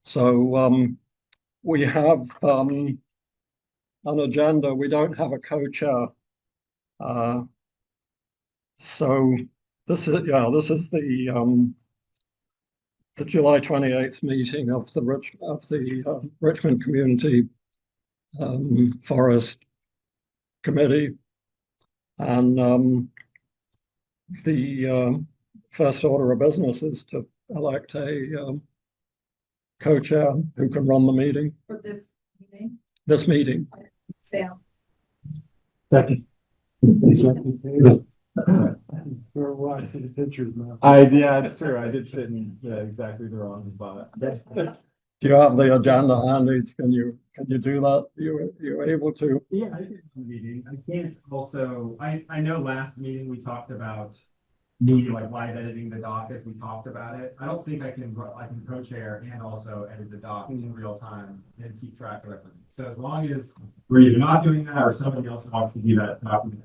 So we have an agenda. We don't have a co-chair. So this is the July 28th meeting of the Richmond Community Forest Committee, and the first order of business is to elect a co-chair who can run the meeting. For this meeting? This meeting. Sam. Second. We're watching the pictures now. Yeah, it's true. I did sit in exactly the wrong spot. Do you have the agenda handy? Can you do that? You're able to? Yeah, I did the meeting. I can't also, I know last meeting we talked about me like live editing the doc as we talked about it. I don't think I can co-chair and also edit the doc in real time and keep track of everything. So as long as we're either not doing that or somebody else wants to do that document,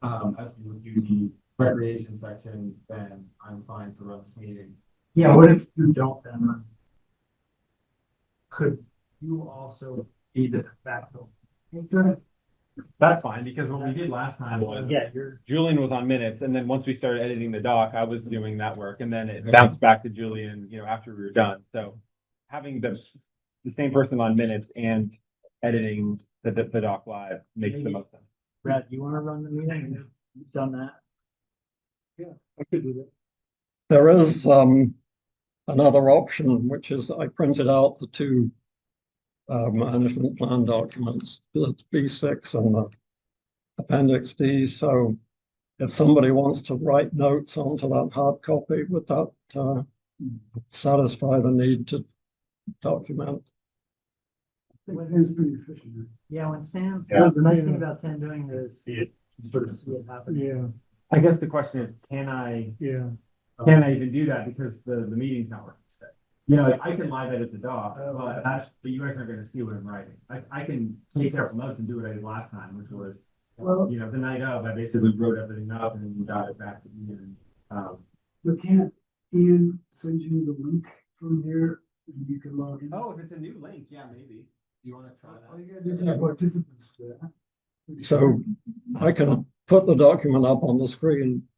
as we review the recreation section, then I'm fine to run this meeting. Yeah, what if you don't then? Could you also be the de facto? That's fine, because what we did last time was Julian was on minutes, and then once we started editing the doc, I was doing that work, and then it bounced back to Julian, after we were done. So having the same person on minutes and editing the doc live makes the most sense. Brad, you want to run the meeting? You've done that. Yeah, I could do that. There is another option, which is I printed out the two management plan documents, the B6 and the Appendix D. So if somebody wants to write notes onto that hard copy, would that satisfy the need to document? It's pretty efficient. Yeah, when Sam, the nice thing about Sam doing this, sort of see it happen. Yeah. I guess the question is, can I even do that because the meeting's not working today? I can live edit the doc, but you guys aren't going to see what I'm writing. I can take careful notes and do what I did last time, which was, the night of, I basically wrote everything up and then got it back to Ian. But can't Ian send you the link from here and you can log in? Oh, if it's a new link, yeah, maybe. Do you want to try All you that? gotta do is participants there. So I can put the document up on the screen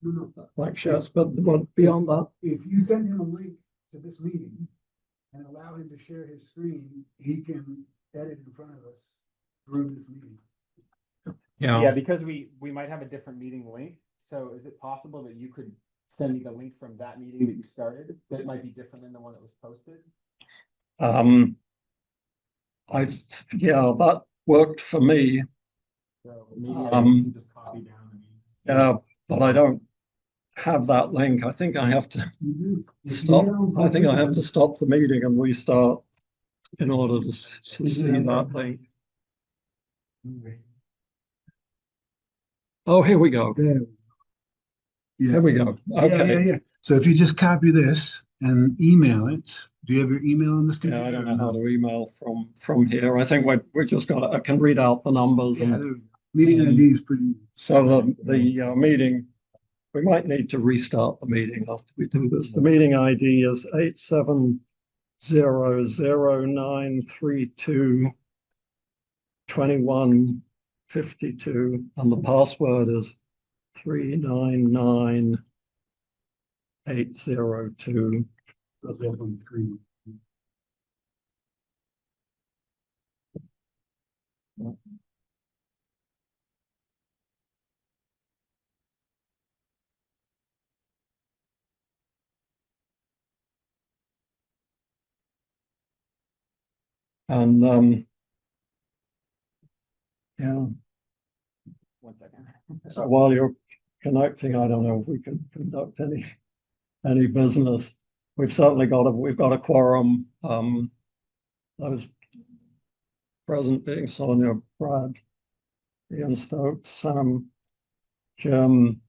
No, like shares, but beyond that, if you send him a link to this meeting and allow him to share his screen, he can edit in front of us through this meeting. Yeah, because we might have a different meeting link. So is it possible that you could send me the link from that meeting that you started that might be different than the one that was posted? that worked for me. So maybe I can just copy down. Yeah, but I don't have that link. I think I have to stop. I think I have to stop the meeting and restart in order to see that link. Oh, here we go. Here we go. Okay. Yeah. So if you just copy this and email it, do you have your email on this computer? Yeah, I don't know how to email from here. I think we just got. I can read out the numbers. Yeah, the meeting ID is pretty. So the meeting, we might need to restart the meeting after we do this. The meeting ID is 8700922152, and the password is 399802. That's up on the screen. And One second. so while you're connecting, I don't know if we can conduct any business. We've certainly got a quorum. Those present being Sonia, Brad, Ian Stokes, Sam, Jim,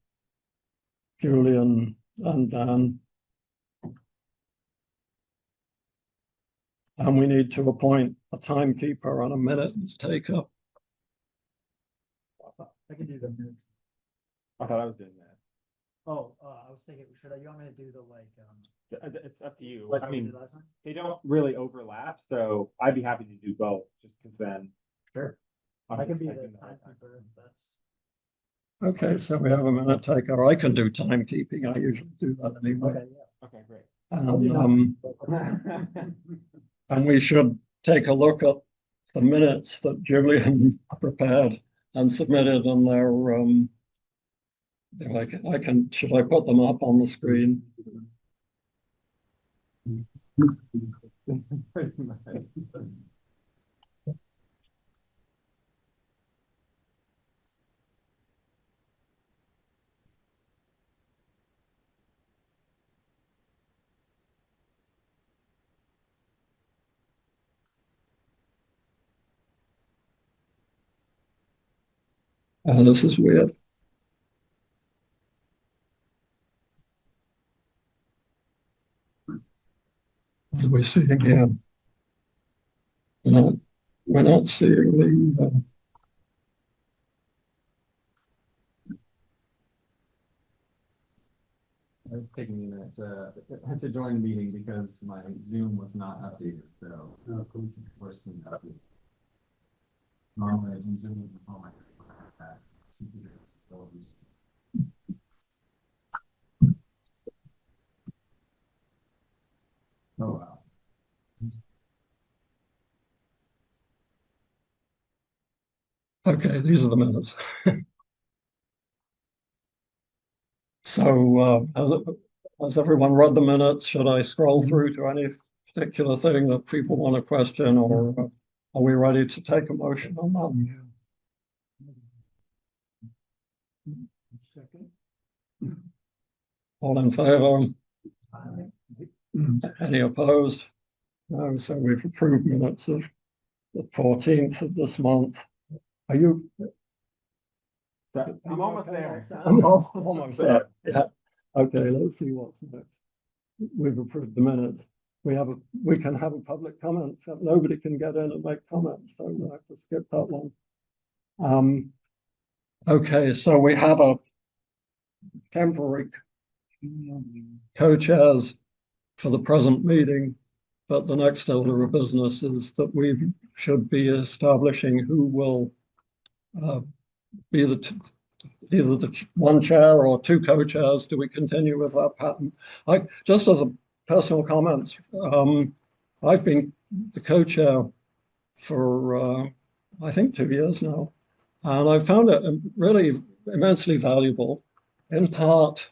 Julian, and Dan. And we need to appoint a timekeeper and a minutes taker. I can do the minutes. I thought I was doing that. Oh, I was thinking, you want me to do the It's up to you. Like I we mean, did last time? they don't really overlap, so I'd be happy to do both, just because then. Sure. I'm I can be just the thinking that- timekeeper, if that's. Okay, so we have a minute taker. I can do timekeeping. I usually do that anyway. Okay, yeah. Okay, great. And we should take a look at the minutes that Julian prepared and submitted on their, if I can, should I put them up on the screen? Pretty much. This is weird. What are we seeing here? We're not seeing the, It's taking me a minute to join the meeting because my Zoom was not updated, so. Forced me to update. Normally, I do Zoom on my computer. Oh, wow. okay, these are the minutes. So, has everyone read the minutes? Should I scroll through to any particular thing that people want to question, or are we ready to take a motion on that? All in favor? Any opposed? No, so we've approved minutes of the 14th of this month. Are you? I'm almost there. I'm almost there. Yeah. Okay, let's see what's next. We've approved the minutes. We can have a public comment, so nobody can get in and make comments, so we'll have to skip that one. Okay, so we have a temporary co-chairs for the present meeting, but the next order of business is that we should be establishing who will be either the one chair or two co-chairs. Do we continue with that pattern? Just as a personal comment, I've been the co-chair for I think 2 years now, and I found it really immensely valuable, in part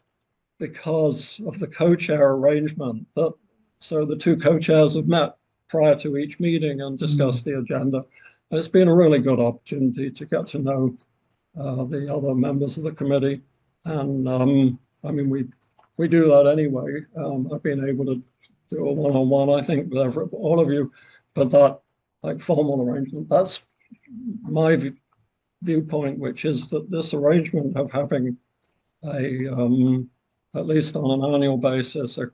because of the co-chair arrangement that so the two co-chairs have met prior to each meeting and discussed the agenda. And it's been a really good opportunity to get to know the other members of the committee. And I mean, we do that anyway. I've been able to do a one-on-one, I think, with all of you, but that like formal arrangement, that's my viewpoint, which is that this arrangement of having a at least on an annual basis, a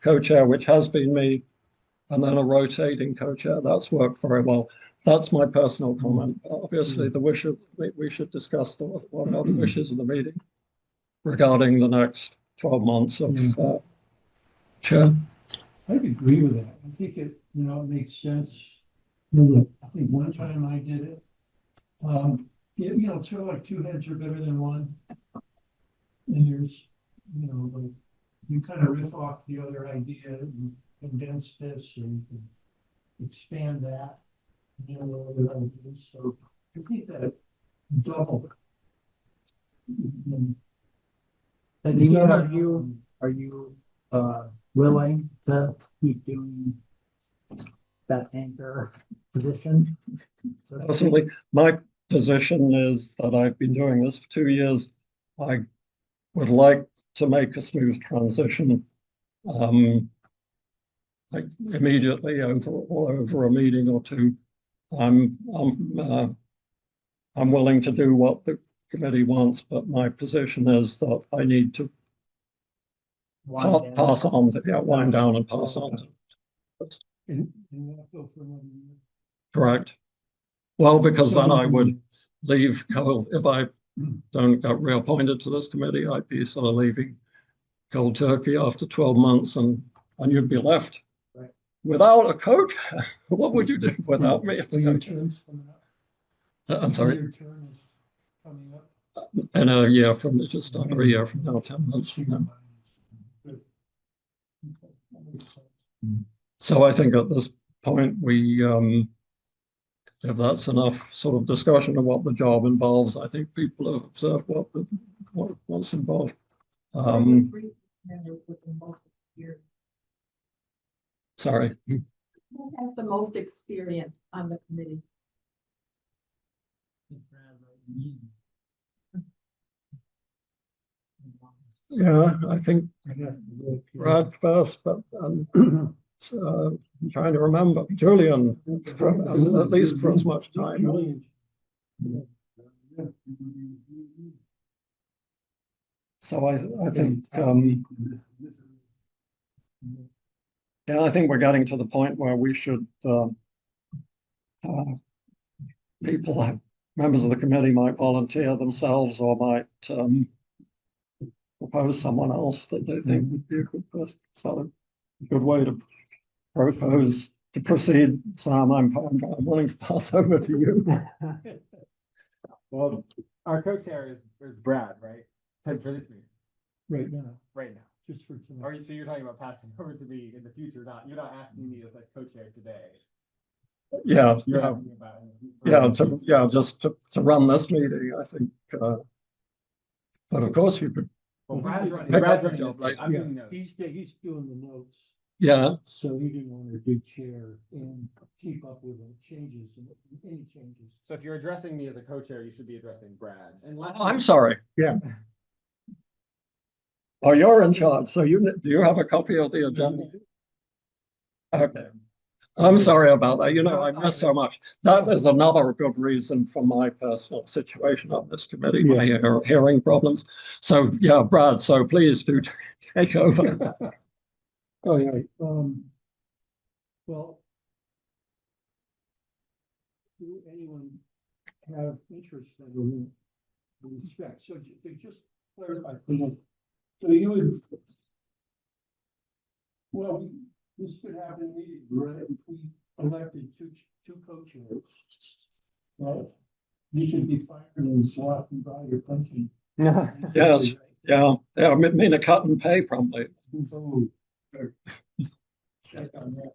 co-chair, which has been me, and then a rotating co-chair, that's worked very well. That's my personal comment. Obviously, the wishes, we should discuss what are the wishes of the meeting regarding the next 12 months of chair. I'd agree with that. I think it makes sense. I think one time I did it. It's sort of like two heads are better than one. And there's, like you kind of riff off the other idea and condense this, or you can expand that. Other ideas. So I think that double. And are you willing to keep doing that anchor position? Personally, my position is that I've been doing this for 2 years. I would like to make a smooth transition, like immediately over a meeting or two. I'm willing to do what the committee wants, but my position is that I need to pass on, wind down and pass on. And that'll go for another year. Correct. Well, because then I would leave, if I don't get reappointed to this committee, I'd be sort of leaving cold turkey after 12 months and and you'd be left Right. without a coach. What would you do without me? as So your coach? turn's coming up. I'm sorry, Your turn is coming up. in a year from just under a year from now, 10 months from now. Good. Okay, that makes sense. So I think at this point, if that's enough sort of discussion of what the job involves, I think people have observed what's involved. Three members with the most experience. Sorry. Who has the most experience on the committee? Yeah, I think I have to look here. Brad first, but I'm trying to remember. Julian, at least for as much time. Julian. So I think, yeah, I think we're getting to the point where we should, members of the committee might volunteer themselves or might propose someone else that they think would be a good person. So a good way to propose to proceed. Sam, I'm willing to pass over to you. Well, our co-chair is Brad, right? For this meeting, Right now, right now. just for tonight. Or so you're talking about passing over to me in the future, you're not asking me as a co-chair today. Yeah, You're yeah, asking about. yeah, just to run this meeting, I think, but of course you could, Well, Brad's running, Pick Brad's up the running job, this meeting. right? I'm Yeah, doing notes. he's doing the notes, yeah. so he didn't want to do chair and keep up with the changes and any changes. So if you're addressing me as a co-chair, you should be addressing Brad. And I'm sorry. Yeah. Oh, you're in charge. So do you have a copy of the agenda? Okay. I'm sorry about that. You know, I miss so much. That is another good reason for my personal situation on this committee, my hearing problems. So yeah, Brad, so please do take over. Oh, yeah, well. Do anyone have interest that will respect? So to just clarify, please. So you would. Well, this could happen immediately, right? If we elected two co-chairs. Right? You should be fired and swapped and buy your pension. Yes, yeah, I mean a cut and pay promptly. Oh. Check on that.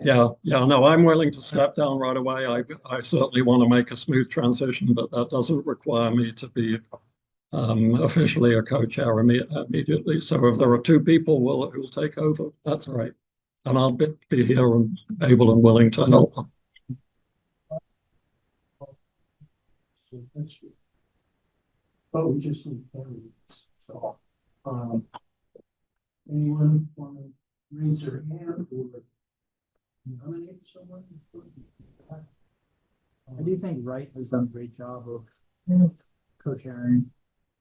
Yeah, no, I'm willing to step down right away. I certainly want to make a smooth transition, but that doesn't require me to be officially a co-chair immediately. So if there are two people who'll take over, that's all right. And I'll be here and able and willing to help them. So that's good. But we just need candidates, so, anyone want to raise their hand or nominate someone? I do think Wright has done a great job of co-chairing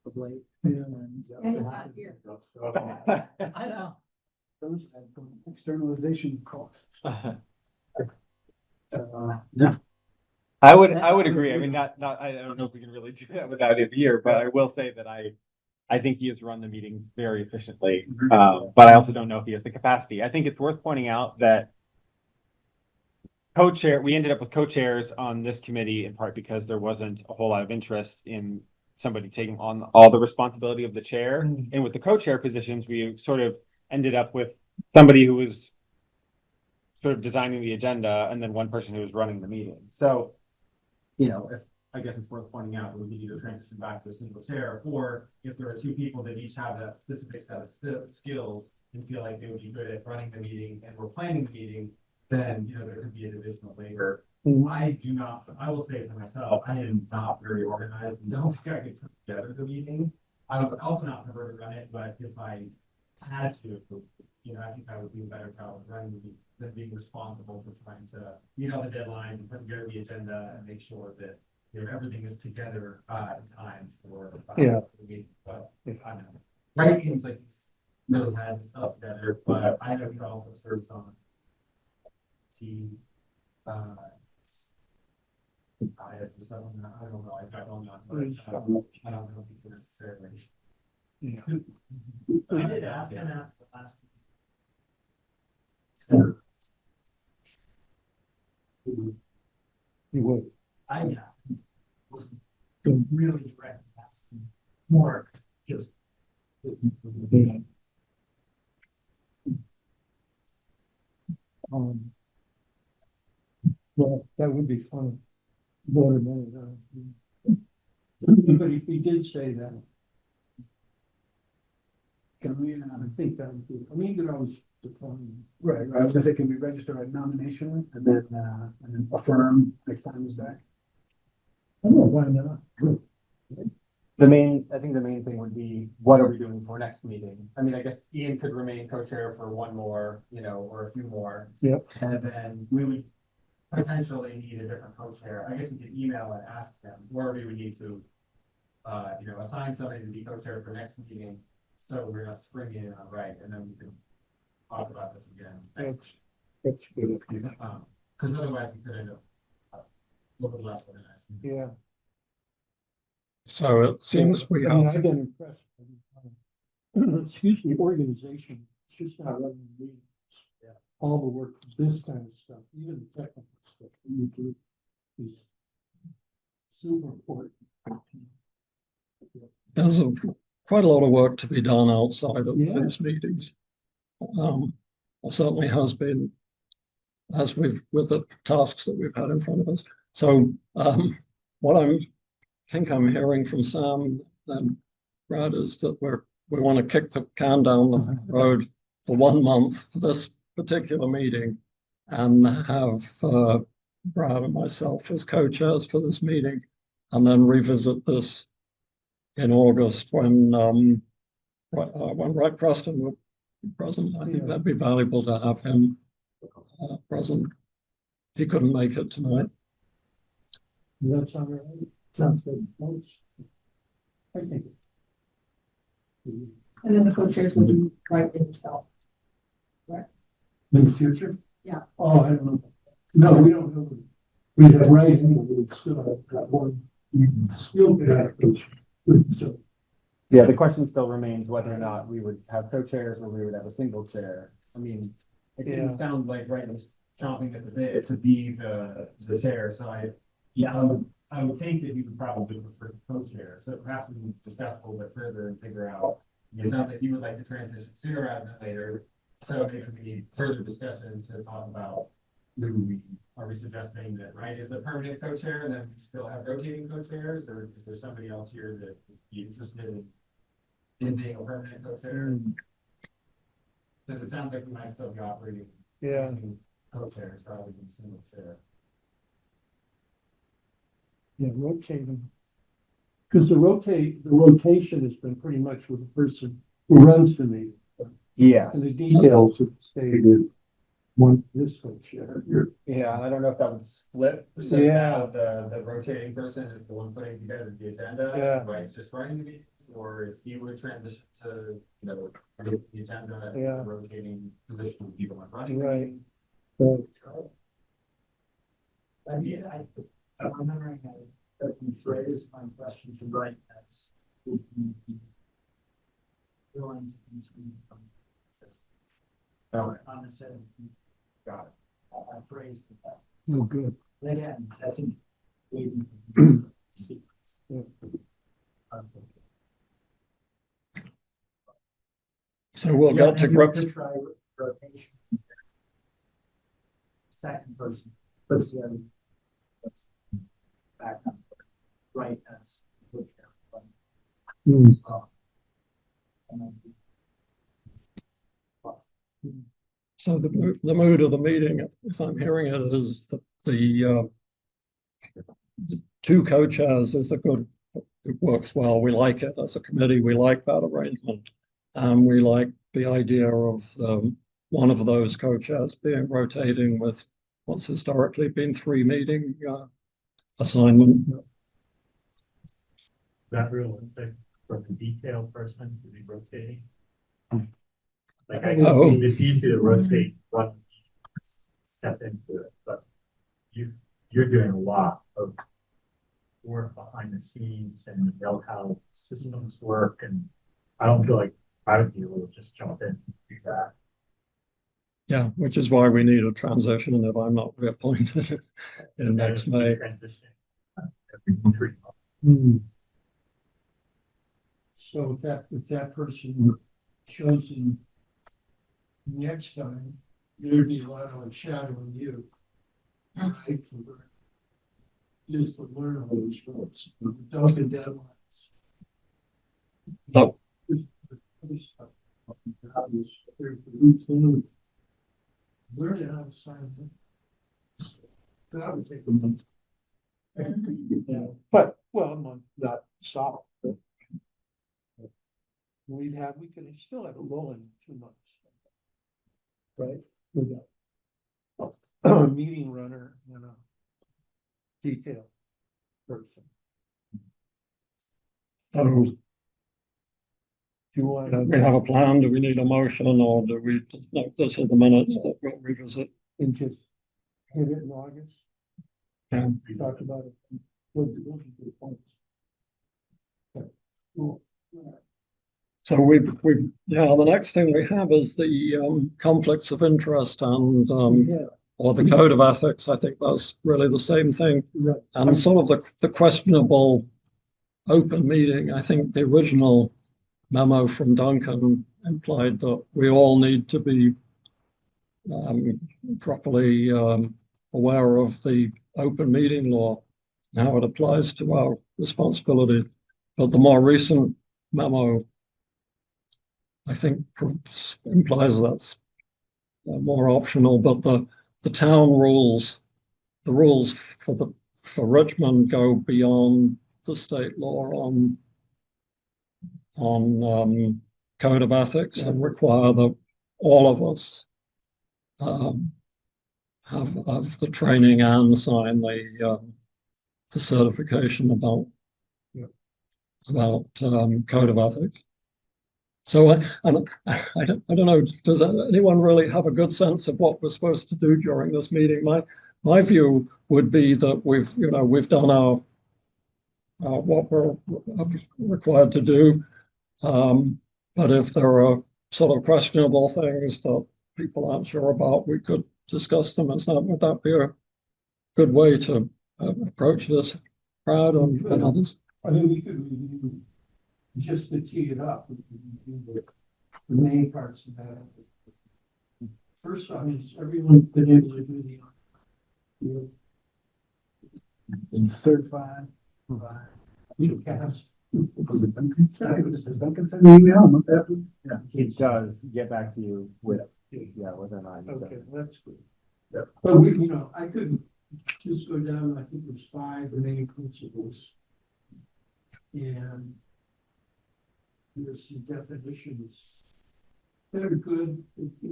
of late. And he's not here. I know. Those have some externalization costs. I would agree. I mean, I don't know if we can really do that without him here, but I will say that I think he has run the meetings very efficiently. But I also don't know if he has the capacity. I think it's worth pointing out that we ended up with co-chairs on this committee in part because there wasn't a whole lot of interest in somebody taking on all the responsibility of the chair. And with the co-chair positions, we sort of ended up with somebody who was sort of designing the agenda and then one person who was running the meeting. So, I guess it's worth pointing out that we could either transition back to a single chair, or if there are two people that each have that specific set of skills and feel like they would be good at running the meeting and we're planning the meeting, then, there could be an additional labor. I will say for myself, I am not very organized and don't think I could put together the meeting. I would also not prefer to run it, but if I had to, I think I would do a better job of running the meeting than being responsible for trying to meet all the deadlines and put together the agenda and make sure that everything is together in time for the meeting. But I don't know. Right seems like he's really had his stuff together, but I know he also serves on team. I don't know. I've got going on, but I don't know if he can necessarily. I did ask him after the last. You would. I was really direct asking more just. Um, well, that would be fun. Voter money, but if we did say that, Can we, I think that would be, I mean, you could always define. right, I was gonna say, can we register a nomination and then affirm next time he's back? I don't know, why not? I think the main thing would be, what are we doing for next meeting? I mean, I guess Ian could remain co-chair for one more, or a few more. Yep. And then we would potentially need a different co-chair. I guess we could email and ask them, or we would need to, assign somebody to be co-chair for next meeting. So we're not springing it on right, and then we can talk about this again. That's good. Because otherwise we could end up a little less organized. Yeah. So it seems we I mean, have, I've been impressed. Excuse me, organization, it's just not running meetings. Yeah. All the work, this kind of stuff, even technical stuff that you do is super important. there's quite a lot of work to be done outside of Yeah. these meetings. There certainly has been, as with the tasks that we've had in front of us. So what think I'm hearing from Sam and Brad is that we want to kick the can down the road for 1 month for this particular meeting and have Brad and myself as co-chairs for this meeting, and then revisit this in August when Wright Preston will be present. I think that'd be valuable to have him present. He couldn't make it tonight. That's all right. Sounds good. I think. And then the co-chairs will be right in yourself. In the future? Yeah. Oh, I don't know. No, we don't know. We have right anyway, we still have got one. We still got so. Yeah, the question still remains whether or not we would have co-chairs or we would have a single chair. I mean, it didn't sound like Wright was chomping at the bit to be the chair, so I would think that he would probably prefer co-chair, so perhaps we can discuss a little bit further and figure out. It sounds like you would like to transition sooner rather than later, so maybe we need further discussion to talk about are we suggesting that Wright is the permanent co-chair and then we still have rotating co-chairs, or is there somebody else here that would be interested in being a permanent co-chair? Because it sounds like we might still be operating using co-chairs rather than single chair. Yeah, rotating. Because the rotation has been pretty much with the person who runs the meeting. Yes. And the details have stayed with one, this co-chair. Yeah, and I don't know if that would split. So now the rotating person is the one putting together the agenda. Yeah. Wright's just running the meetings, or if he would transition to, the agenda, the rotating position would be the one running. Right. I'm remembering that you phrased my question to Wright as would you be willing to continue from this? On the set. Got it. I phrased it that. Oh, good. Again, I think. So we'll get to grips. Try rotation. Second person, puts the other. Back up. Right as. So the mood of the meeting, if I'm hearing it, is that the two co-chairs is it works well. We like it as a committee. We like that arrangement. And we like the idea of one of those co-chairs being rotating with what's historically been 3 meeting assignment. Not realistic for the detail person to be rotating. Like it's easy to rotate one step into it, but you're doing a lot of work behind the scenes and you know how systems work, and I don't feel like I would be able to just jump in and do that. Yeah, which is why we need a transition if I'm not reappointed in next May. Transition. Every 3 months. Hmm. So if that person were chosen next time, there'd be a lot of shadow on you. Right? Just to learn all these rules, Dunkin' deadlines. No. Learning how to sign them. That would take a month. But, well, a month, not solid. We could still have a roll in 2 months. Right? With a meeting runner and a detail person. So Do you want do we have a plan? Do we need a motion or do we, no, this is the minutes that we'll revisit? and just hit it in August? Yeah. We talked about it. Those are good points. Okay, cool. So yeah, the next thing we have is the conflicts of interest and or the code of ethics. I think that's really the same thing. Right. And sort of the questionable open meeting. I think the original memo from Duncan implied that we all need to be properly aware of the open meeting law and how it applies to our responsibility. But the more recent memo, I think, implies that's more optional. But the town rules, the rules for Richmond go beyond the state law on code of ethics and require that all of us have the training and sign the certification about code of ethics. So I don't know, does anyone really have a good sense of what we're supposed to do during this meeting? My view would be that we've done our what we're required to do. But if there are sort of questionable things that people aren't sure about, we could discuss them. Would that be a good way to approach this, Brad and others? I think we could review, just to tee it up, we could review the main parts of that. First off, is everyone been able to do the been certified? You cast. Does Duncan send an email? Yeah. It does get back to you with, whether or not. Okay, that's good. Yeah. But I could just go down, I think there's 5 main principles. And there's some definitions that are good.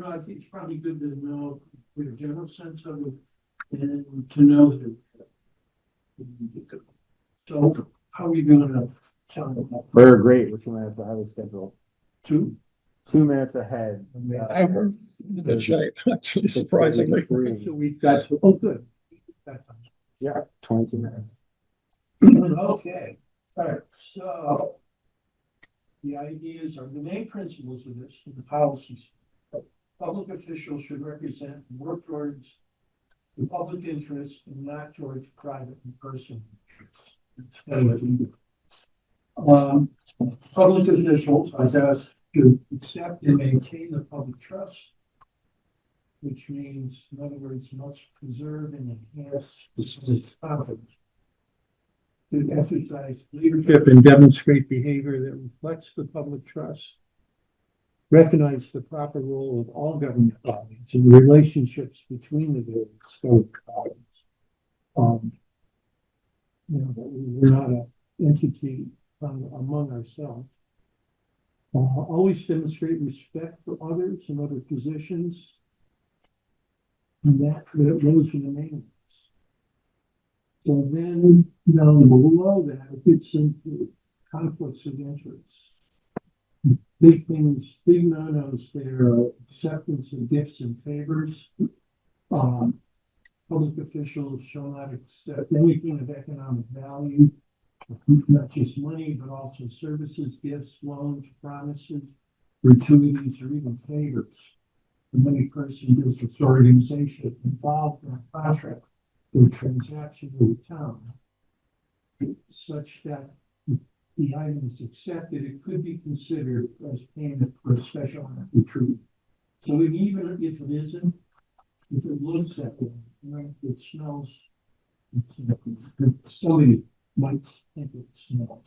I think it's probably good to know the general sense of it and to know that so how are we going to tell them? We're great. We're 2 minutes ahead of schedule. 2 minutes ahead. We're in good shape, actually, surprisingly. So we've got to, oh, good. Yeah, 22 minutes. Okay, all right, so the ideas are the main principles of this, the policies. Public officials should represent and work towards the public interest and not towards private and personal interests. Public officials are thus to accept and maintain the public trust, which means, in other words, must preserve and enhance this confidence. To exercise leadership and demonstrate behavior that reflects the public trust. Recognize the proper role of all government bodies and the relationships between the various government bodies. That we're not an entity among ourselves. Always demonstrate respect for others and other positions. And those are the main ones. So then down below that, it gets into conflicts of interest. Big things, big no-nos there are acceptance of gifts and favors. Public officials shall not accept anything of economic value, not just money, but also services, gifts, loans, promises, gratuities, or even favors. the money person is this organization involved in a contract or transaction with the town, such that the item is accepted, it could be considered as payment for a special act of treatment. So even if it isn't, if it looks that way, right, it smells, somebody might think it smells.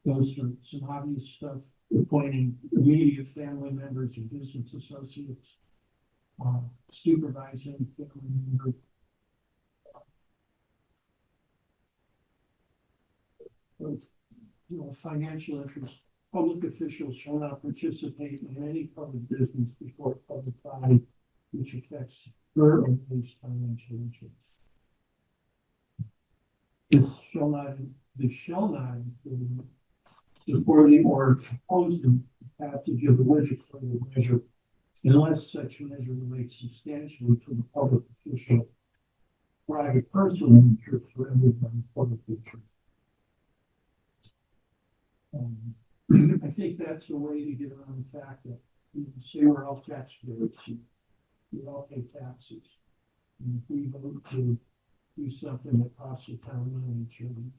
Those are some obvious stuff, appointing immediate family members or business associates, supervising family member. Financial interest, public officials shall not participate in any public business before a public body which affects her or his financial interests. This shall not include supporting or opposing the passage of the legislative measure unless such measure relates substantially to the public official, private personal interest rather than public interest. I think that's a way to get around the fact that say we're all taxpayers, we all pay taxes. And if we vote to do something that costs the town money, it's really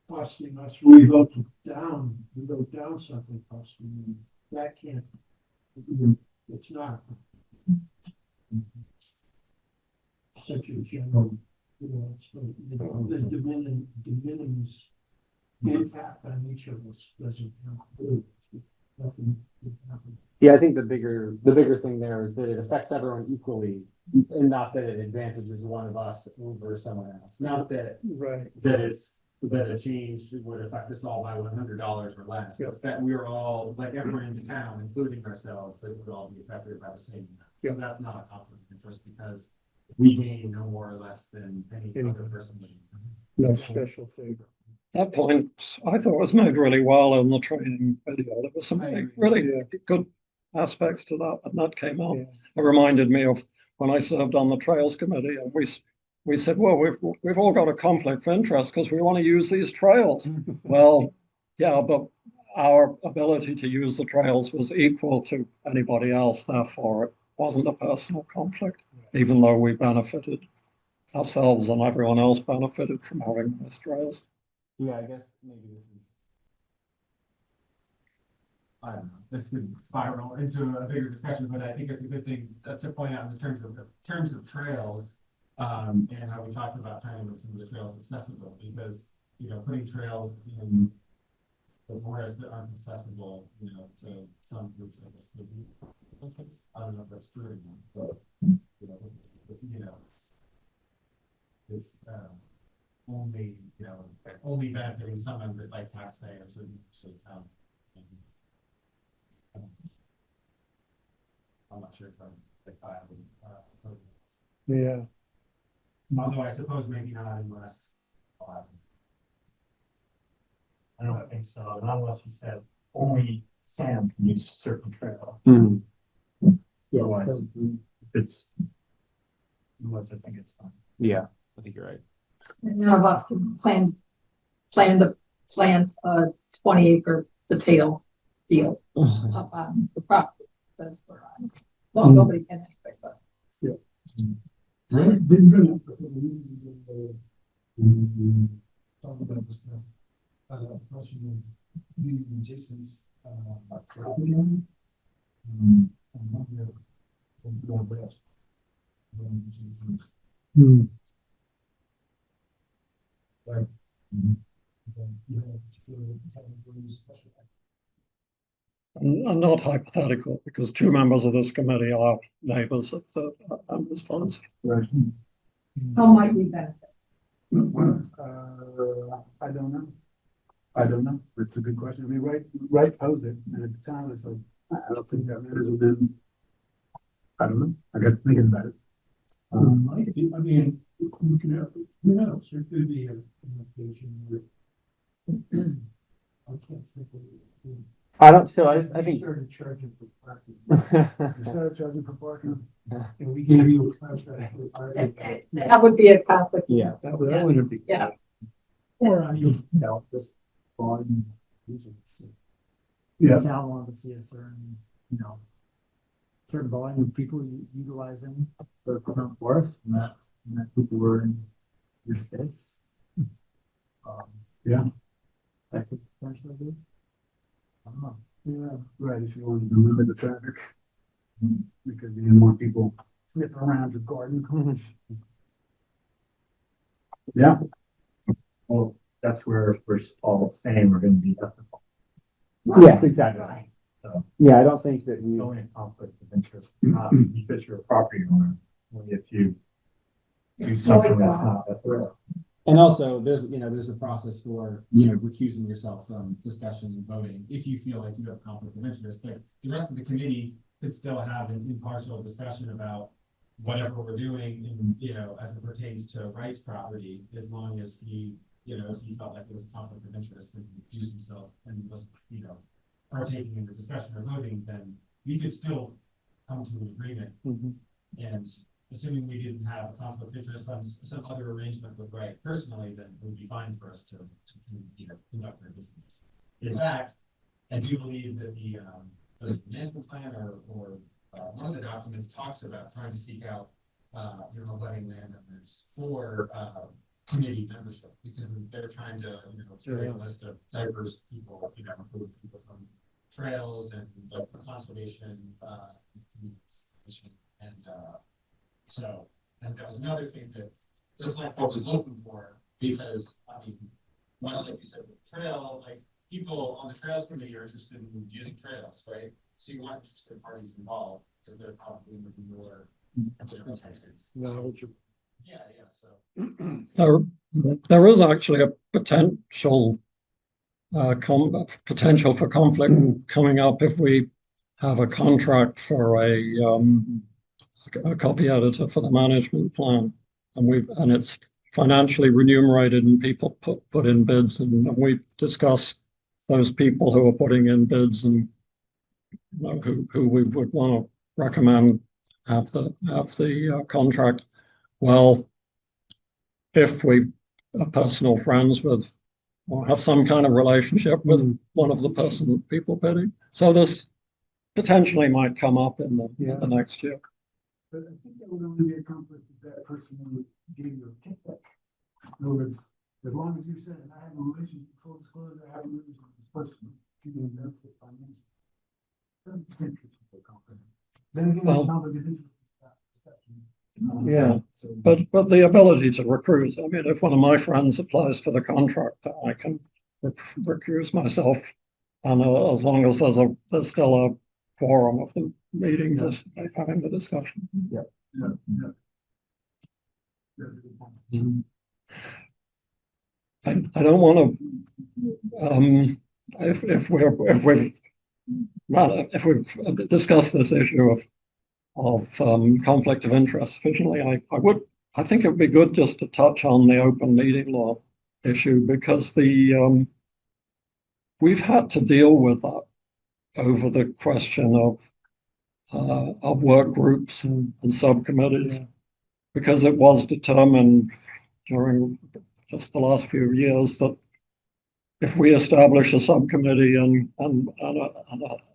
costing us, we vote down something costing money. That can't, it's not such a general, it's the de minimis impact on each of us doesn't have nothing would happen. Yeah, I think the bigger thing there is that it affects everyone equally, and not that it advantages one of us over someone else. Not that that a change would affect us all by $100 or less. It's that we're all, like everyone in the town, including ourselves, that would all be affected by the same amount. So that's not a conflict of interest because we gain no more or less than any other person. No special favor. That point, I thought was made really well in the training video. There was some really good aspects to that, and that came out. It reminded me of when I served on the Trails Committee, and we said, well, we've all got a conflict of interest because we want to use these trails. Well, yeah, but our ability to use the trails was equal to anybody else. Therefore, it wasn't a personal conflict, even though we benefited ourselves and everyone else benefited from having those trails. Yeah, I guess maybe this is, I don't know, this could spiral into a bigger discussion, but I think it's a good thing to point out in terms of trails, and how we talked about trying to make some of the trails accessible, because, putting trails in the forest that aren't accessible, to some groups, I guess, could be. I don't know if that's true anymore, but, it's, only benefiting some of it, like taxpayers and I'm not sure if I'm Yeah. although I suppose maybe not unless. I don't think so, not unless you said only Sam can use a certain trail. Otherwise, unless I think it's fine. Yeah, I think you're right. And none of us can plant a 20-acre potato field up on the property. That's where well, nobody can anyway, but. Didn't bring up the reasons talk about this stuff. Question of you and Jason's property owner. And not hypothetical, because two members of this committee are neighbours of the members' funds. Right. How might we benefit? I don't know. It's a good question. I mean, right posed it, and at the time, it's like, I don't think that matters. And then, I don't know. I got thinking about it. I mean, you can have, who knows? There could be an occasion where I can't think of it. I don't. So I think. Started charging for parking. Started charging for parking. And we gave you a contract for parking. That would be a conflict. Yeah. That would be. Yeah. Or I mean, just volume. Yeah. The town wanted to see a certain, certain volume of people utilizing the current forest, and that people were in your space. Yeah. That could potentially be. I don't know. Yeah, right, if you wanted to limit the traffic. Because you didn't want people sniffing around your garden. Yeah, Well, that's where we're all saying we're gonna be ethical. Yes, exactly. Right. Yeah, I don't think that It's we, only a conflict of interest, not because you're a property owner, only if you do It's something really that's wrong. not ethical. and also there's a process for, recusing yourself from discussion and voting. If you feel like you have conflict of interest, but the rest of the committee could still have an impartial discussion about whatever we're doing in, as it pertains to rights property, as long as he felt like there was a conflict of interest and recused himself and was, partaking in the discussion or voting, then we could still come to an agreement. And assuming we didn't have a conflict of interest on some other arrangement with Wright personally, then it would be fine for us to conduct our business. In fact, I do believe that the management plan or one of the documents talks about trying to seek out letting landowners for committee membership, because they're trying to curate a list of diverse people, including people from trails and like the conservation communities. And that was another thing that this Selectboard was looking for, because much like you said with the trail, like people on the trails committee are interested in using trails, right? So you want interested parties involved, because they're probably going to be more knowledgeable. Yeah, so There is actually a potential for conflict coming up if we have a contract for a copy editor for the management plan, and it's financially remunerated, and people put in bids, and we discuss those people who are putting in bids, and who we would want to recommend have the contract. Well, if we are personal friends with, or have some kind of relationship with one of the people bidding, so this potentially might come up in the next year. but I think that would only be a conflict if that person would give you a kickback. In other words, as long as you said, I have a relationship, full disclosure, I have a relationship with this person, you can benefit financially. Then again, Well, conflict of interest is yeah, but the ability to recruit, I mean, if one of my friends applies for the contract, I can recuse myself, and as long as there's still a quorum of the meeting, just having the discussion. Yeah. I don't want to, if we've discussed this issue of conflict of interest sufficiently, I think it would be good just to touch on the open meeting law issue, because we've had to deal with that over the question of work groups and subcommittees, because it was determined during just the last few years that if we establish a subcommittee and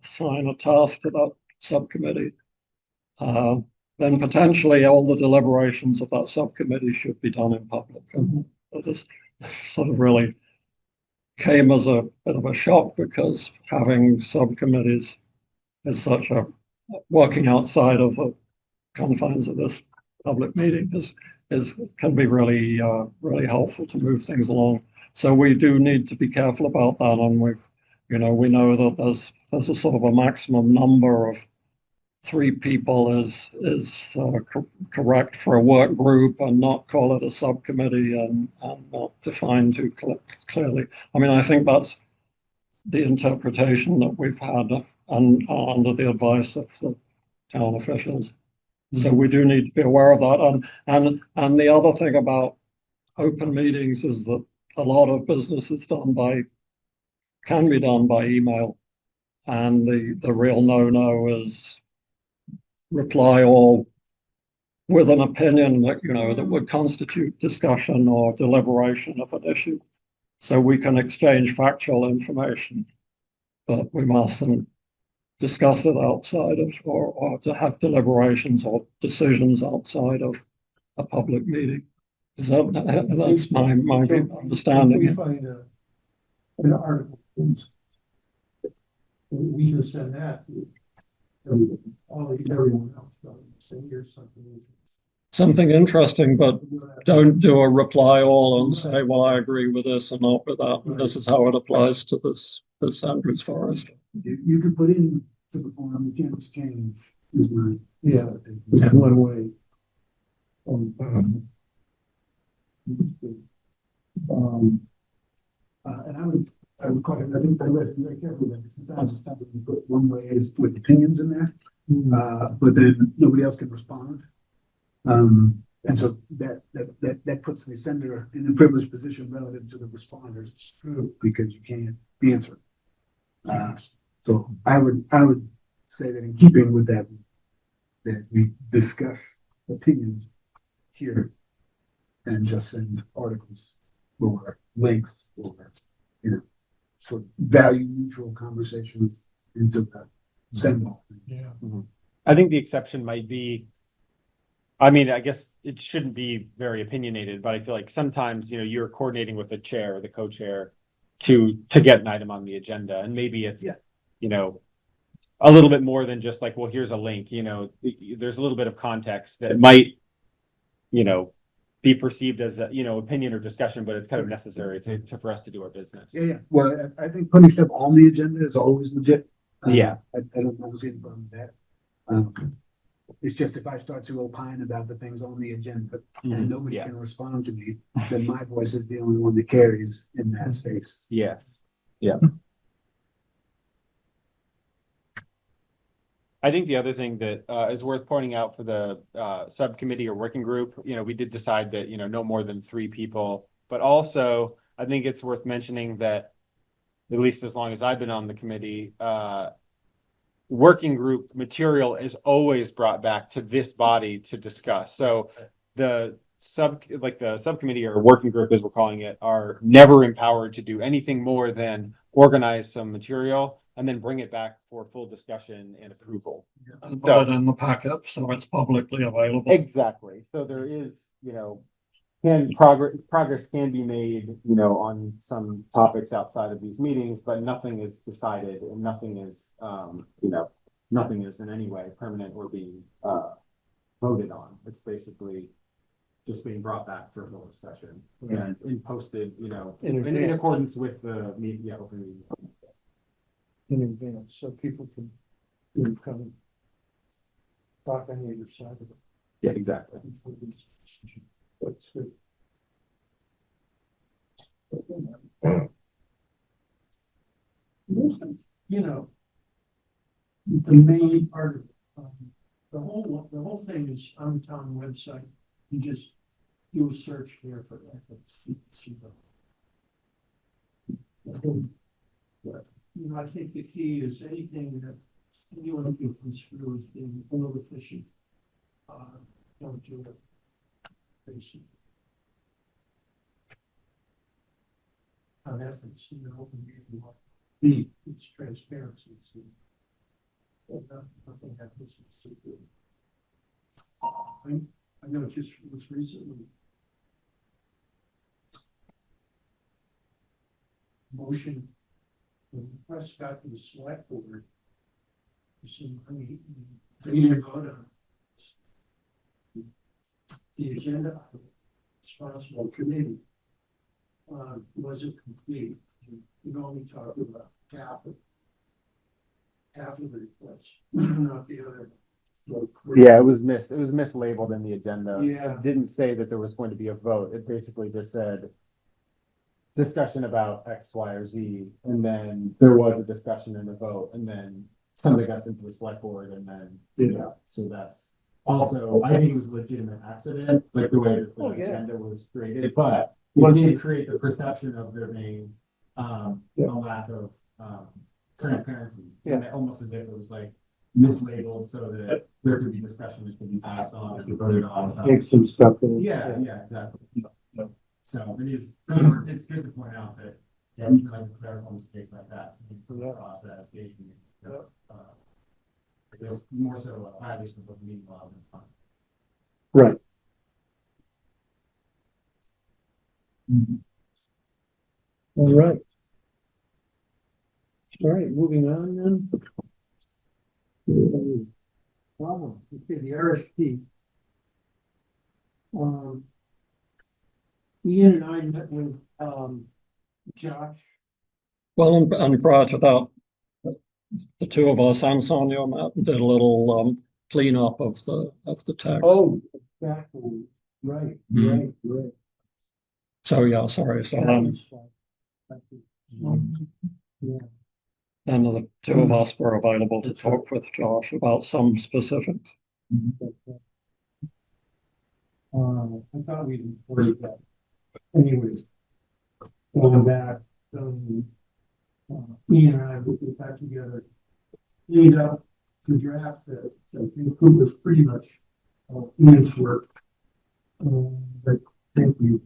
assign a task to that subcommittee, then potentially all the deliberations of that subcommittee should be done in public. And this sort of really came as a bit of a shock, because having subcommittees is such a working outside of the confines of this public meeting can be really helpful to move things along. So we do need to be careful about that, and we know that there's a sort of a maximum number of 3 people is correct for a work group, and not call it a subcommittee, and not define too clearly. I mean, I think that's the interpretation that we've had under the advice of the town officials. So we do need to be aware of that. And the other thing about open meetings is that a lot of business can be done by email, and the real no-no is reply all with an opinion that would constitute discussion or deliberation of an issue. So we can exchange factual information, but we mustn't discuss it outside of, or to have deliberations or decisions outside of a public meeting. Is that's my If we understanding. find an article, we can send that to everyone else, say here's something. Something interesting, but don't do a reply all and say, well, I agree with this and not with that. And this is how it applies to this Andrews Forest. You can put in to the form, you can't exchange, is my. Yeah, it's one way. And I would call it, I think I read very carefully that sometimes it's something you put one way is with opinions in there, but then nobody else can respond. And so that puts the sender in a privileged position relative to the responders. It's true, because you can't answer. So I would say that in keeping with that we discuss opinions here and just send articles or links or, sort of value neutral conversations into the send off. Yeah. I think the exception might be, I mean, I guess it shouldn't be very opinionated, but I feel like sometimes, you're coordinating with the chair or the co-chair to get an item on the agenda, and maybe it's, a little bit more than just like, well, here's a link, there's a little bit of context that might, be perceived as a, opinion or discussion, but it's kind of necessary for us to do our business. Yeah. Well, I think putting stuff on the agenda is always legit. Yeah. I don't see any problem with that. It's just if I start to opine about the things on the agenda and nobody can respond to me, then my voice is the only one that carries in that space. Yes. Yeah. I think the other thing that is worth pointing out for the subcommittee or working group, we did decide that, no more than 3 people, but also I think it's worth mentioning that at least as long as I've been on the committee, working group material is always brought back to this body to discuss. So the subcommittee or working group, as we're calling it, are never empowered to do anything more than organize some material and then bring it back for full discussion and approval. And put it in the packet so it's publicly available. Exactly. So there is, progress can be made, on some topics outside of these meetings, but nothing is decided and nothing is, nothing is in any way permanent or being voted on. It's basically just being brought back for full discussion and posted, in accordance with the media open meeting. In advance, so people can come and talk on either side of it. Yeah, exactly. That's good. The main part of it, the whole thing is on the town website. You just do a search here for ethics. I think the key is anything that anyone can construe as being a little efficient. Don't do it. Basically. On ethics, open meeting, it's transparency. Nothing happens. I know just was recently motion. When the press got to the Selectboard, they didn't vote on the agenda. Responsible committee wasn't complete. You only talked about half of the request, not the other. Yeah, it was mislabeled in the agenda. Yeah. It didn't say that there was going to be a vote. It basically just said discussion about X, Y, or Z, and then there was a discussion and a vote, and then somebody got sent to the select board, and then so that's also, I think it was a legitimate accident, like the way that the agenda was created, but it did create the perception of there being a lack of transparency, and almost as if it was like mislabeled so that there could be discussion that could be passed on and voted on. Take some stuff in. Yeah, exactly. So it's good to point out that, like a clerical mistake like that, for the process, being, It's more so a violation of the meeting law than fine. Right. All right. All right, moving on then. Wow, okay, the RFP. Ian and I met with, Josh. Well, and prior to that, the two of us and Sonia met and did a little cleanup of the text. Oh, exactly, right, Mhm. right. So yeah, sorry. So Yeah. then the two of us were available to talk with Josh about some specifics. I thought we'd reported that. Anyways, going back, Ian and I will get back together, cleaned up the draft that I think was pretty much Ian's work. But thank you.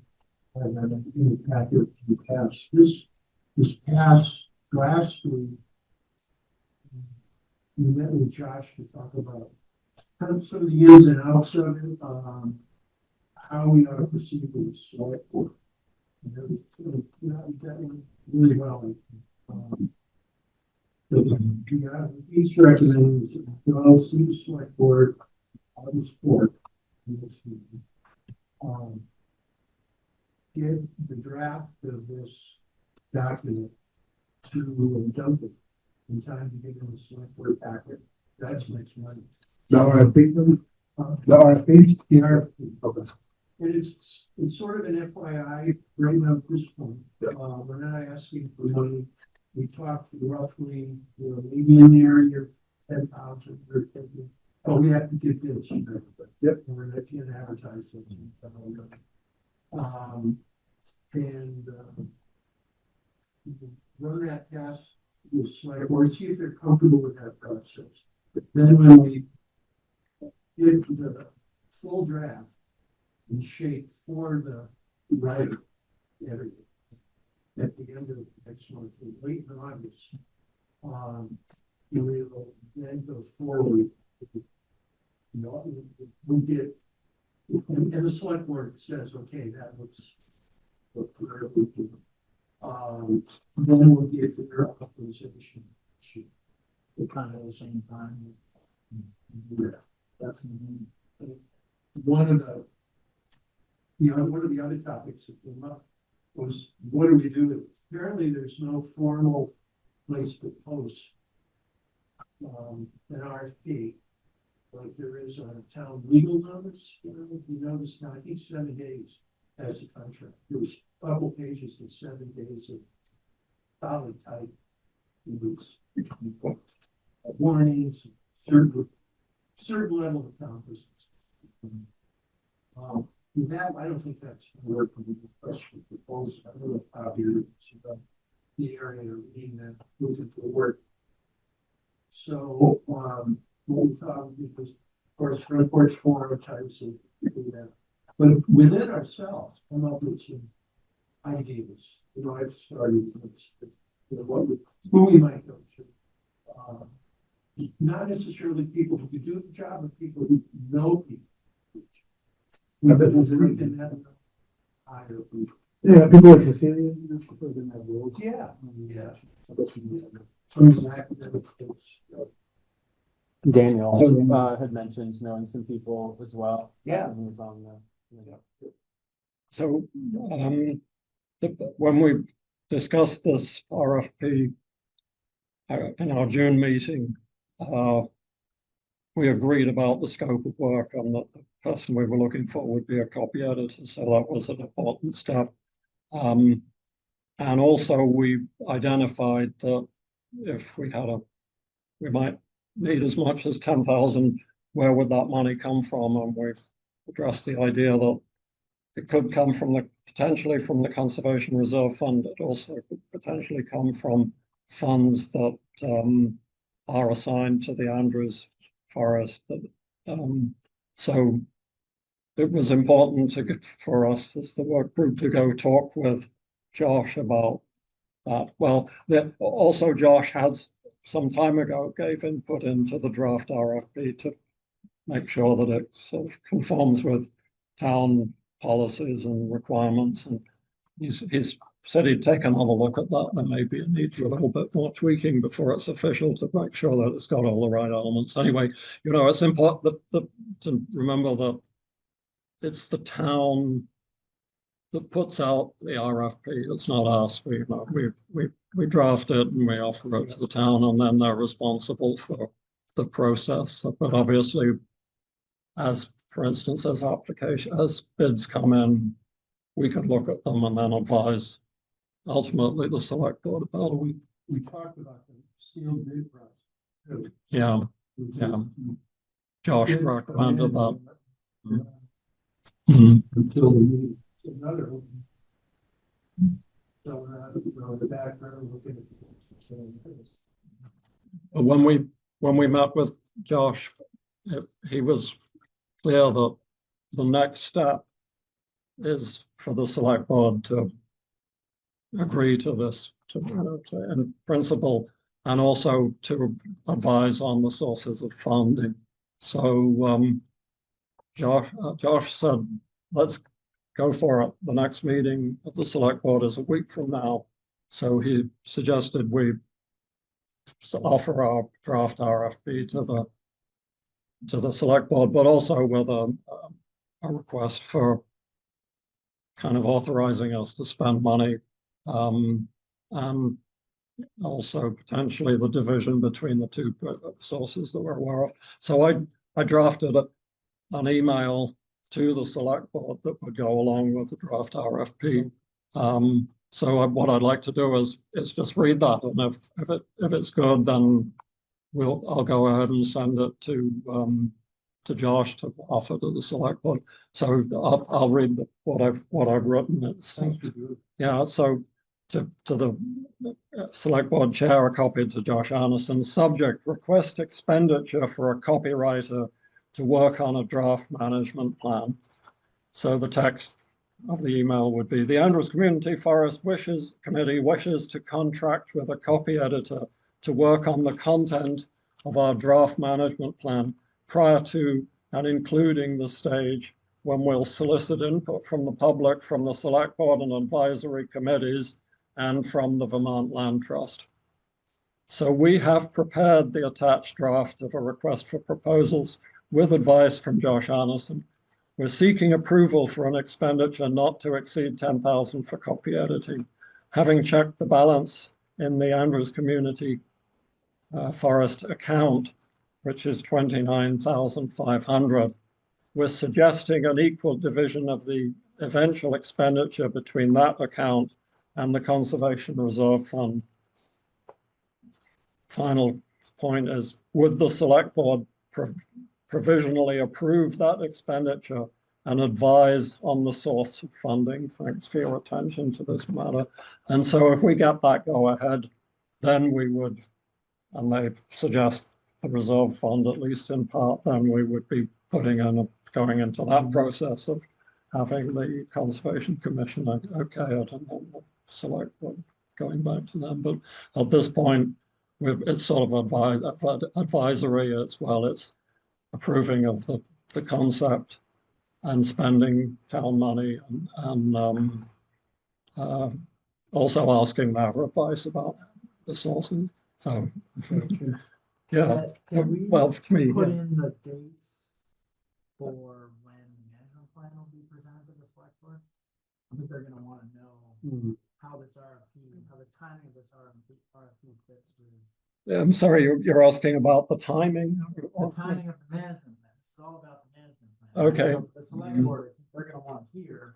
And then in the packet to pass this past last week, we met with Josh to talk about kind of some of the ins and outs of it, how we ought to proceed with the select board. That went really well. Each recommends go see the select board on the sport. Get the draft of this document to Duncan in time to get in the select board packet. That's next month. The RFP, the RFP. Okay. And it's sort of an FYI right now at this point. We're not asking for money. We talked roughly, maybe in the area of 10,000 or 50, but we have to get this. Yep. And we're not going to advertise it. Run that past the select board, see if they're comfortable with that process. Then when we get the full draft in shape for the writer area at the end of next month, late in August, we'll then go forward. We get, and the select board says, okay, that looks good. Then we'll get their authorization kind of at the same time. Yeah, that's one of the other topics that came up was, what do we do? Apparently there's no formal place to post an RFP, like there is on a town legal notice. If you notice now, I think 7 days as a contract. There was a couple pages of 7 days of solid type. Warnings, certain level of accomplishments. That I don't think that's work for the question proposal. I don't know if out here the area of being that moving to work. So what we thought was, of course, front porch forum types of that, but within ourselves, come up with some ideas. I've started who we might go to. Not necessarily people who can do the job, but people who know people. Yeah, people like Cecilia. Yeah. Daniel had mentioned knowing some people as well. Yeah. He was on the. So when we discussed this RFP in our June meeting, we agreed about the scope of work and that the person we were looking for would be a copy editor. So that was an important step. And also we identified that if we might need as much as 10,000, where would that money come from? And we addressed the idea that it could come potentially from the Conservation Reserve Fund. It also could potentially come from funds that are assigned to the Andrews Forest. So it was important for us as the work group to go talk with Josh about that. Well, also Josh has some time ago gave input into the draft RFP to make sure that it sort of conforms with town policies and requirements. And he's said he'd take another look at that. There may be a need for a little bit more tweaking before it's official to make sure that it's got all the right elements. Anyway, you know, it's important to remember that it's the town that puts out the RFP. It's not us. We draft it and we offer it to the town, and then they're responsible for the process. But obviously, as for instance, as bids come in, we could look at them and then advise ultimately the select board about it. We talked about the sealed bid process. Yeah, yeah. Josh recommended that. Mhm. Until we meet another one. So, the background, looking at. But when we met with Josh, he was clear that the next step is for the select board to agree to this, in principle, and also to advise on the sources of funding. So Josh said, let's go for it. The next meeting of the select board is a week from now. So he suggested we offer our draft RFP to the select board, but also with a request for kind of authorizing us to spend money, and also potentially the division between the two sources that we're aware of. So I drafted an email to the select board that would go along with the draft RFP. So what I'd like to do is just read that, and if it's good, then I'll go ahead and send it to Josh to offer to the select board. So I'll read what I've written. It's, yeah. So to the select board chair, a copy to Josh Anderson. Subject: request expenditure for a copywriter to work on a draft management plan. So the text of the email would be: the Andrews Community Forest Committee wishes to contract with a copy editor to work on the content of our draft management plan prior to and including the stage when we'll solicit input from the public, from the select board and advisory committees, and from the Vermont Land Trust. So we have prepared the attached draft of a request for proposals with advice from Josh Anderson. We're seeking approval for an expenditure not to exceed 10,000 for copy editing. Having checked the balance in the Andrews Community Forest account, which is 29,500, we're suggesting an equal division of the eventual expenditure between that account and the Conservation Reserve Fund. Final point is, would the select board provisionally approve that expenditure and advise on the source of funding? Thanks for your attention to this matter. And so if we get that go ahead, then we would, and they suggest the reserve fund, at least in part, then we would be going into that process of having the Conservation Commission okay it, and then the select board going back to them. But at this point, it's sort of advisory as well. It's approving of the concept and spending town money, and also asking their advice about the sources. So, yeah. Can we Well, to me, put yeah. in the dates for when the management plan will be presented to the select board? I think they're gonna wanna know how this RFP, how the timing of this RFP fits with I'm sorry, you're asking about the timing? the timing of the management plan. It's all about the management plan. Okay. So the select board, they're gonna wanna hear,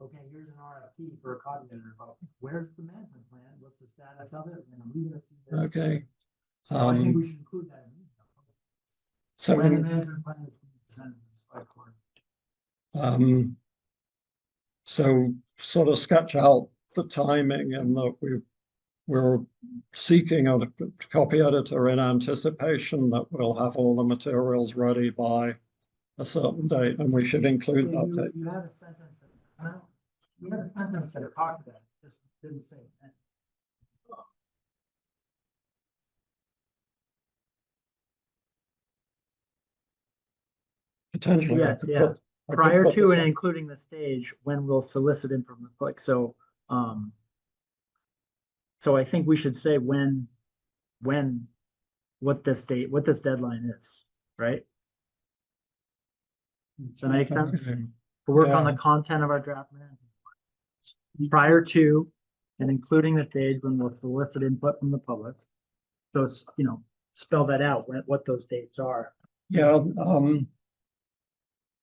okay, here's an RFP for a copy editor, but where's the management plan? What's the status of it? And are we gonna see that? Okay. So I think we should include that in the email. So When the management plan is presented to the select board. So sort of sketch out the timing, and that we're seeking a copy editor in anticipation that we'll have all the materials ready by a certain date, and we should include that date. You have a sentence, you have a sentence that talked about it, just didn't say that. potentially. I Yeah, could yeah. put- I could Prior put to this and on- including the stage, when we'll solicit in from the public, so I think we should say what this date, what this deadline is, right? Does that make sense? Okay. To work on Yeah. the content of our draft management plan. Prior to and including the stage when we'll solicit input from the public. So it's, spell that out, what those dates are. Yeah,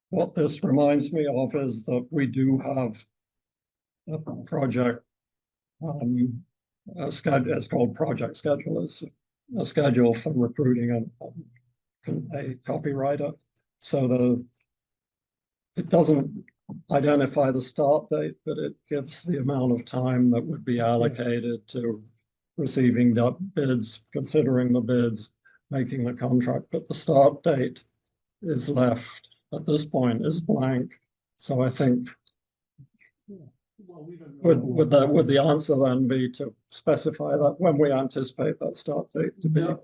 what this reminds me of is that we do have a project, a schedule, it's called project schedule, it's a schedule for recruiting a copywriter. So it doesn't identify the start date, but it gives the amount of time that would be allocated to receiving the bids, considering the bids, making the contract, but the start date is left at this point is blank. So I think would the answer then be to specify that when we anticipate that start date to be? No,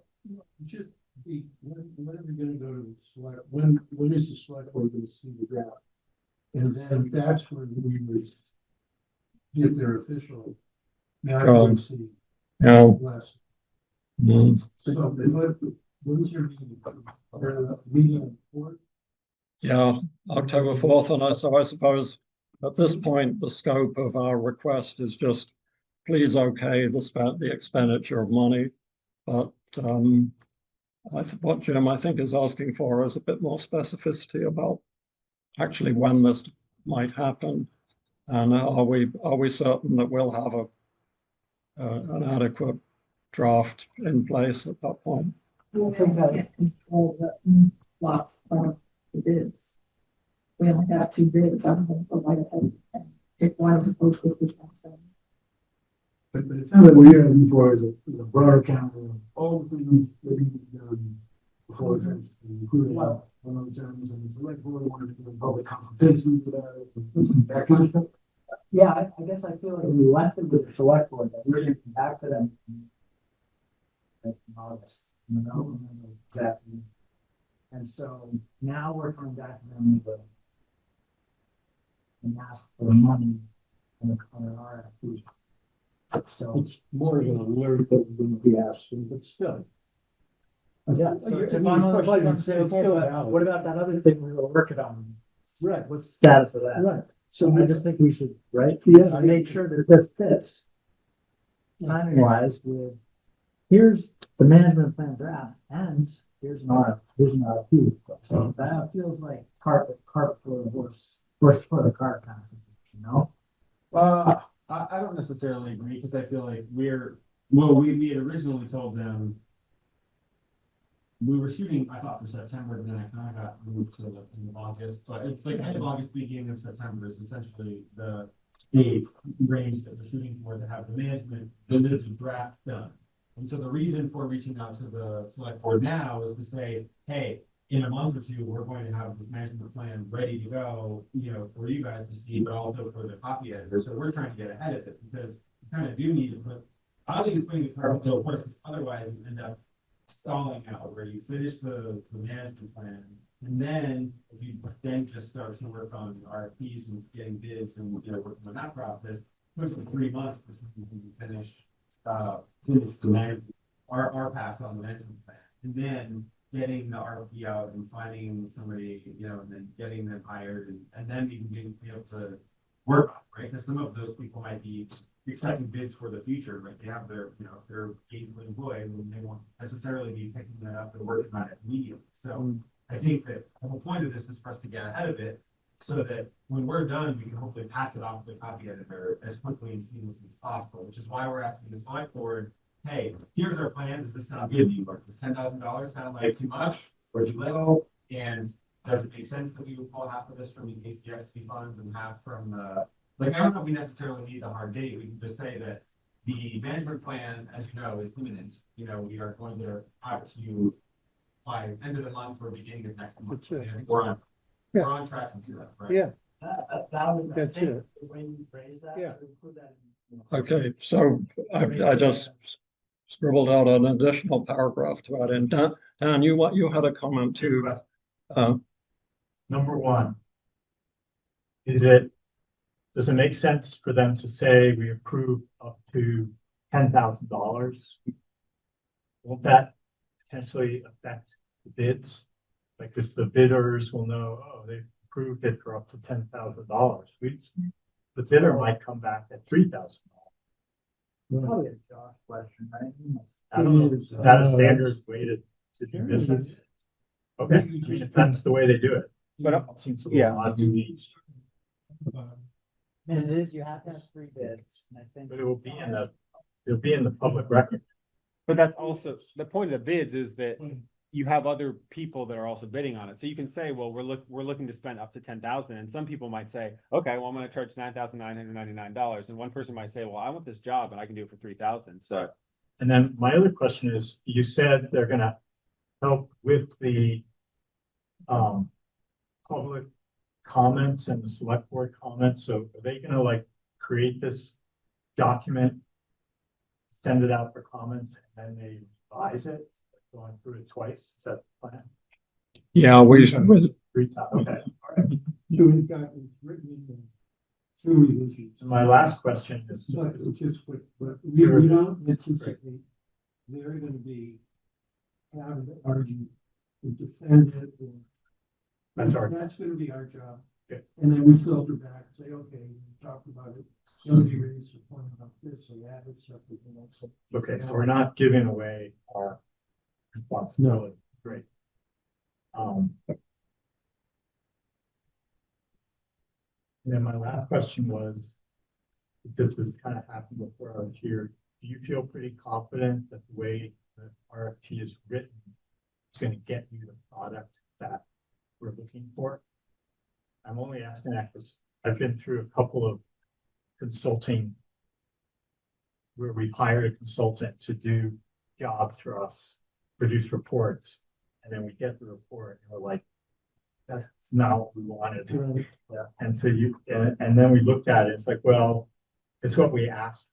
just when are we gonna go to the select, when is the select board gonna see the draft? And then that's when we would get their official. See. Yeah. Less. Mm. So when's your meeting? Yeah, October 4th, and so I suppose at this point, the scope of our request is just, please okay the expenditure of money. But what Jim, I think, is asking for is a bit more specificity about actually when this might happen. And are we certain that we'll have an adequate draft in place at that point? We can't control the lots of the bids. We only have 2 bids. I'm going to go right ahead and pick one as opposed to 50%. But it sounds like what you're asking for is a broader count of all the things that need to be done before it's including one of the terms and the select board wanted to do public consultations about it, that kind of stuff. Yeah, I guess I feel like we left it with the select board, that we're getting back to them. In August, I don't remember exactly. And so now we're coming back to them with and ask for money on an RFP. So It's more of an alert that we're gonna be asking, but still. yeah, so to what about that other thing we were working on? Right. What's the status of that? Right. So I just think we should, right? Yeah. Make sure that this fits timing wise with, here's the management plan draft and here's an RFP. So that feels like cart for the horse for the cart kind of thing, I don't necessarily agree because I feel like we had originally told them we were shooting, I thought for September, and then I kind of got moved to the end of August, but it's like end of August, beginning of September is essentially the range that we're shooting for to have the draft done. And so the reason for reaching out to the select board now is to say, hey, in a month or two, we're going to have this management plan ready to go, for you guys to see, but also for the copy editor. So we're trying to get ahead of it because we kind of do need to put, I think it's putting the cart before the horse, because otherwise you end up stalling out where you finish the management plan. And then if you then just start to work on RFPs and getting bids and, working on that process, push for 3 months between you finish our pass on the management plan. And then getting the RFP out and finding somebody, and then getting them hired and then we can be able to work on it, right? Because some of those people might be accepting bids for the future, right? They have their, they're gainfully employed and they won't necessarily be picking that up and working on it immediately. So I think that the whole point of this is for us to get ahead of it so that when we're done, we can hopefully pass it off to the copy editor as quickly and seamlessly as possible, which is why we're asking the select board, hey, here's our plan. Does this sound good to you? Or does $10,000 sound like too much or too little? And does it make sense that we would pull half of this from the ACFC funds and half from the, I don't know if we necessarily need the hard date. We can just say that the management plan, as you know, is imminent. We are going to have to you by end of the month or beginning of next month. I think we're on track to do that, right? Yeah. That's it. The way you phrase that, Yeah. include that in. Okay, so I just scribbled out an additional paragraph to add in. Dan, you had a comment too. Number one, does it make sense for them to say we approve up to $10,000? Won't that potentially affect the bids? Like, because the bidders will know, oh, they've approved it for up to $10,000. The bidder might come back at $3,000. Probably a Josh question, right? I don't know, is that a standard way to do business? Okay, I mean, if that's the way they do it. But, It seems a little odd to me, And it is, you have to have 3 bids, and I think. but it'll be in the public record. but that's also, the point of the bids is that you have other people that are also bidding on it. So you can say, well, we're looking to spend up to 10,000, and some people might say, okay, well, I'm gonna charge $9,999. And one person might say, well, I want this job and I can do it for 3,000. So, And then my other question is, you said they're gonna help with the public comments and the select board comments. So are they gonna like create this document, send it out for comments, and then they revise it, going through it twice? Is that the plan? Yeah, we, 3 times, okay. All right. So we've got it written in the 2 revisions. And my last question is, But it's just quick, but we don't anticipate they're gonna be having to argue or defend it or. That's our- That's gonna be our job. Okay. And then we filter back and say, okay, we talked about it, somebody raised a point about this, so add it separately. okay, so we're not giving away our responsibility. Great. And then my last question was, because this kind of happened before I was here, do you feel pretty confident that the way the RFP is written is going to get you the product that we're looking for? I'm only asking that because I've been through a couple of consulting where we hired a consultant to do jobs for us, produce reports, and then we get the report and we're like, that's not what we wanted. Right. Yeah. And so and then we looked at it, it's like, well, it's what we asked.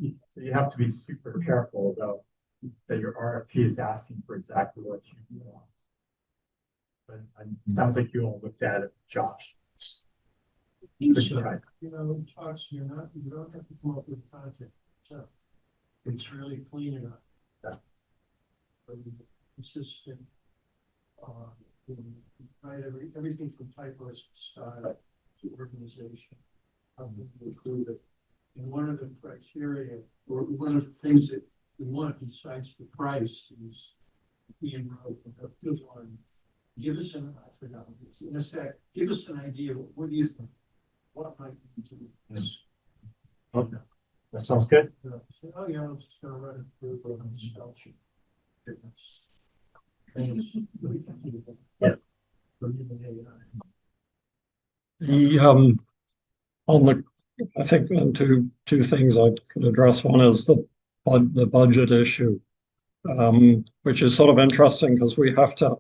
So you have to be super careful though, that your RFP is asking for exactly what you want. But it sounds like you all looked at it, Josh. Pretty tight. You know, talks, you don't have to come up with content, so it's really clean enough. Yeah. Consistent. Everything from typos style to organization. Include it. And one of the criteria, or one of the things that we want besides the price is Ian wrote a good one. Give us an, I forgot, in a sec, give us an idea, what do you think? What might be to this? Okay. That sounds good. Say, oh, yeah, I'm just gonna run it through for the spell sheet. Goodness. Things we can do. Yeah. Or even AI. the, on the, I think two things I could address. One is the budget issue, which is sort of interesting because we have to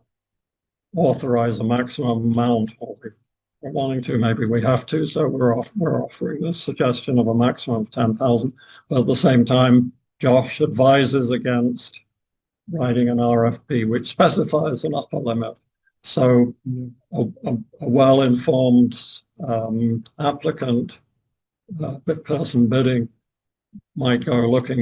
authorize a maximum amount, or if we're wanting to, maybe we have to. So we're offering this suggestion of a maximum of 10,000, but at the same time, Josh advises against writing an RFP which specifies an upper limit. So a well-informed applicant, person bidding, might go looking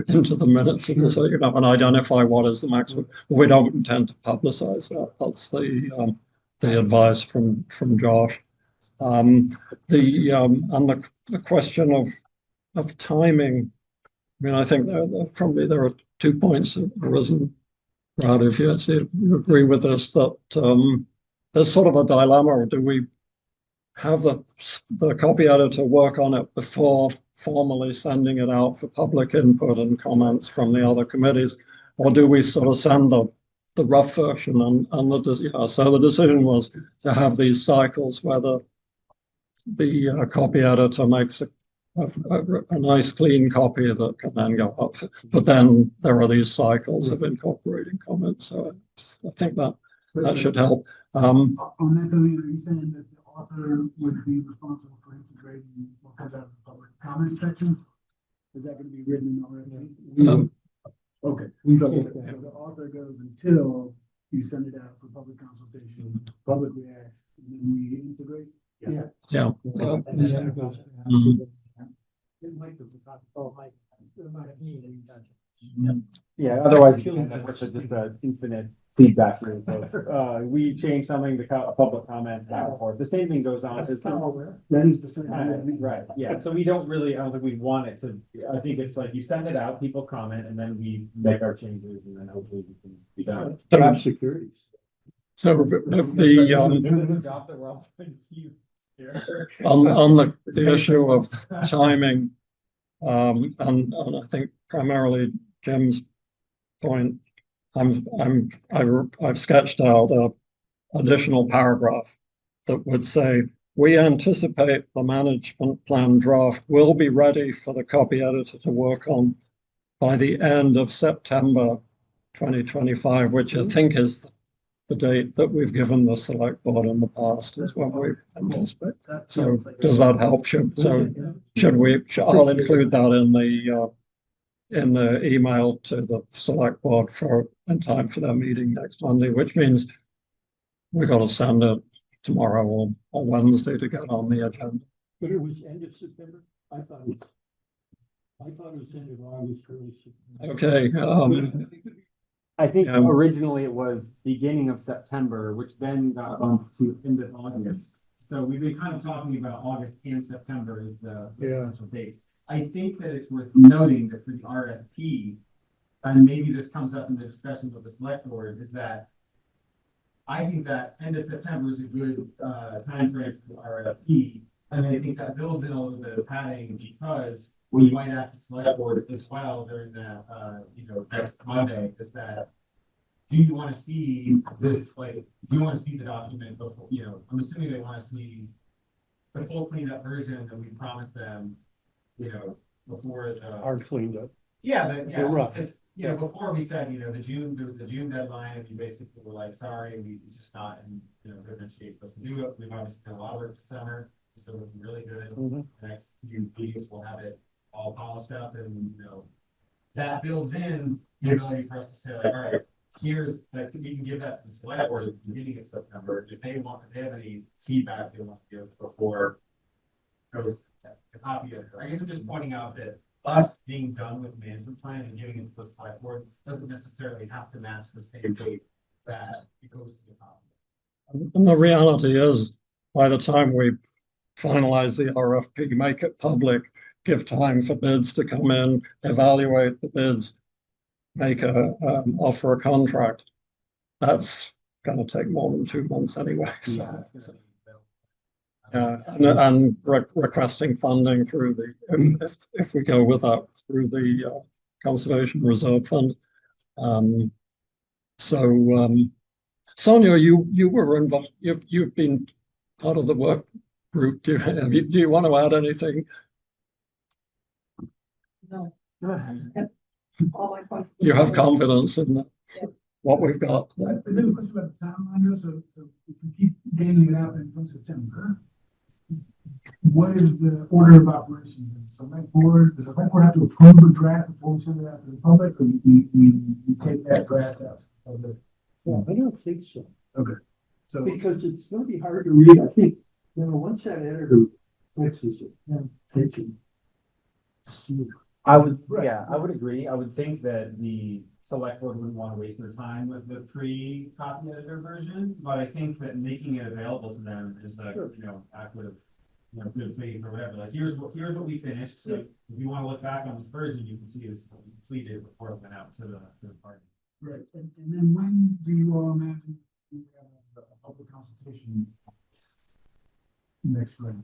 into the minutes of this, and identify what is the maximum. We don't intend to publicize that. That's the advice from Josh. And the question of timing. I mean, I think there are 2 points that have arisen. Brad, if you agree with this, that there's sort of a dilemma. Or do we have the copy editor work on it before formally sending it out for public input and comments from the other committees, or do we sort of send the rough version so the decision was to have these cycles where the copy editor makes a nice clean copy that can then go up, but then there are these cycles of incorporating comments. So I think that should help. On that, though, are you saying that the author would be responsible for integrating what comes out of the public comment section? Is that going to be written in already? Okay, so the author goes until you send it out for public consultation, public reacts, then we integrate. Yeah. Yeah. And then it goes back. Mhm. It might be, oh, Mike. It might be, gotcha. Yeah, otherwise, Kill it's them. just an infinite feedback loop of, we change something, the public comments back and forth. The same thing goes on. That is the same. Right, yeah, so we don't really, I don't think we want it to, I think it's like you send it out, people comment, and then we make our changes, and then hopefully we can be done. Job securities. So the, This is a job that we're all trying to keep here. on the issue of timing, and I think primarily Jim's point, I've sketched out a additional paragraph that would say, we anticipate the management plan draft will be ready for the copy editor to work on by the end of September 2025, which I think is the date that we've given the select board in the past is when we anticipate. So does that help? I'll include that in the email to the select board in time for their meeting next Monday, which means we got to send it tomorrow or Wednesday to get on the agenda. But it was end of September? I thought it was end of August, early September. Okay, I think Yeah. originally it was beginning of September, which then got bumped to end of August. So we've been kind of talking about August and September as the potential dates. I think that it's worth noting that for the RFP, and maybe this comes up in the discussion with the select board, is that I think that end of September is a good time frame for the RFP. And I think that builds in a little bit of padding, because what you might ask the select board as well during that next Monday is that, do you want to see this, like, do you want to see the document before, I'm assuming they want to see the full cleaned up version that we promised them, before the. Hard cleaned up. Yeah, but yeah, They're rough. because, before we said, there was the June deadline, and you basically were like, sorry, it's just not in, good enough shape for us to do it. We've obviously done a lot of work this summer, so it's looking really good. The next few meetings, we'll have it all polished up, and, that builds in the ability for us to say, like, all right, here's, like, we can give that to the select board at the beginning of September. If they have any feedback they want to give before it goes the copy editor. I guess I'm just pointing out that us being done with management plan and giving it to the select board doesn't necessarily have to match the same date that it goes to the copy. and the reality is, by the time we finalize the RFP, make it public, give time for bids to come in, evaluate the bids, make offer a contract, that's going to take more than 2 months anyway. And requesting funding through if we go with that, through the Conservation Reserve Fund. Sonia, you were involved. You've been part of the work group. Do you want to add anything? No. All my points. You have confidence in Yeah. what we've got. I have a question about the timeline here, so if we keep gaining it out from September, what is the order of operations? Does the select board have to approve the draft before we send it out to the public, or we take that draft out? Yeah, I don't think so. Okay. So Because it's gonna be hard to read. I think, once that editor fixes it, then they can see it. I would, Right. I would agree. I would think that the select board wouldn't want to waste their time with the pre-copy editor version, but I think that making it available to them is a, Sure. active, good faith or whatever. Like, here's what we finished. So if you want to look back on this version, you can see this completed before it went out to the party. right, and then when do you all imagine we have a public consultation next round?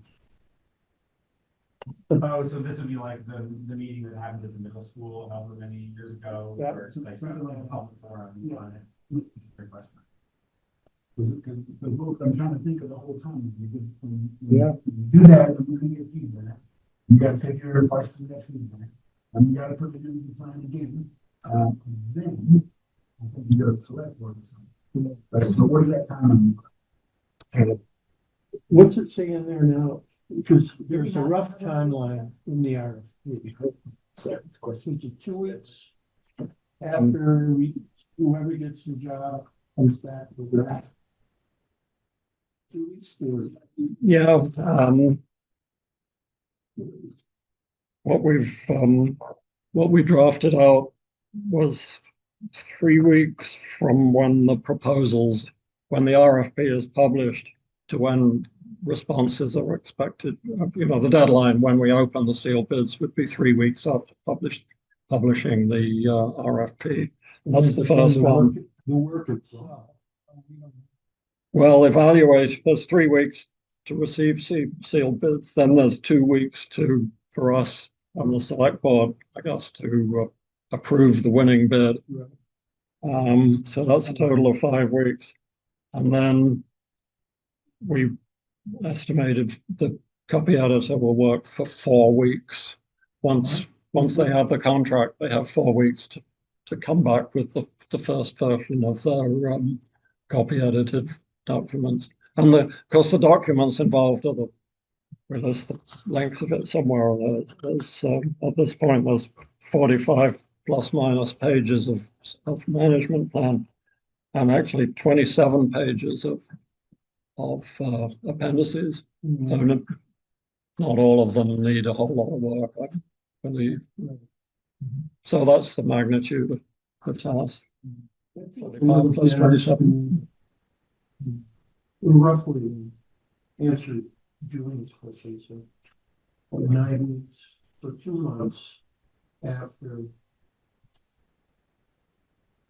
Oh, so this would be like the meeting that happened at the middle school, however many years ago, Yeah. where it's like a public forum on it. It's a great question. Because I'm trying to think of the whole time, because when Yeah. you do that, then we're gonna get feedback. You gotta take your advice to that feedback, and you gotta put it into the plan again, and then I think you go to select board or something. But what is that time? What's it say in there now? Because there's a rough timeline in the RFP. So it's 2 weeks after whoever gets the job comes back with that. 2 weeks or is that? Yeah, what we drafted out was 3 weeks from when when the RFP is published to when responses are expected. The deadline when we open the sealed bids would be 3 weeks after publishing the RFP. And that's the first one. The work itself. Well, there's 3 weeks to receive sealed bids, then there's 2 weeks for us on the select board, I guess, to approve the winning bid. So that's a total of 5 weeks. And then we estimated the copy editor will work for 4 weeks. Once they have the contract, they have 4 weeks to come back with the first version of their copy edited documents. And of course, the documents involved are we list the length of it somewhere. There's at this point there's 45 plus minus pages of management plan, and actually 27 pages of appendices. So not all of them need a whole lot of work, I believe. So that's the magnitude of the task. 45 plus 27. Roughly answer Julie's question, so 9 weeks or 2 months after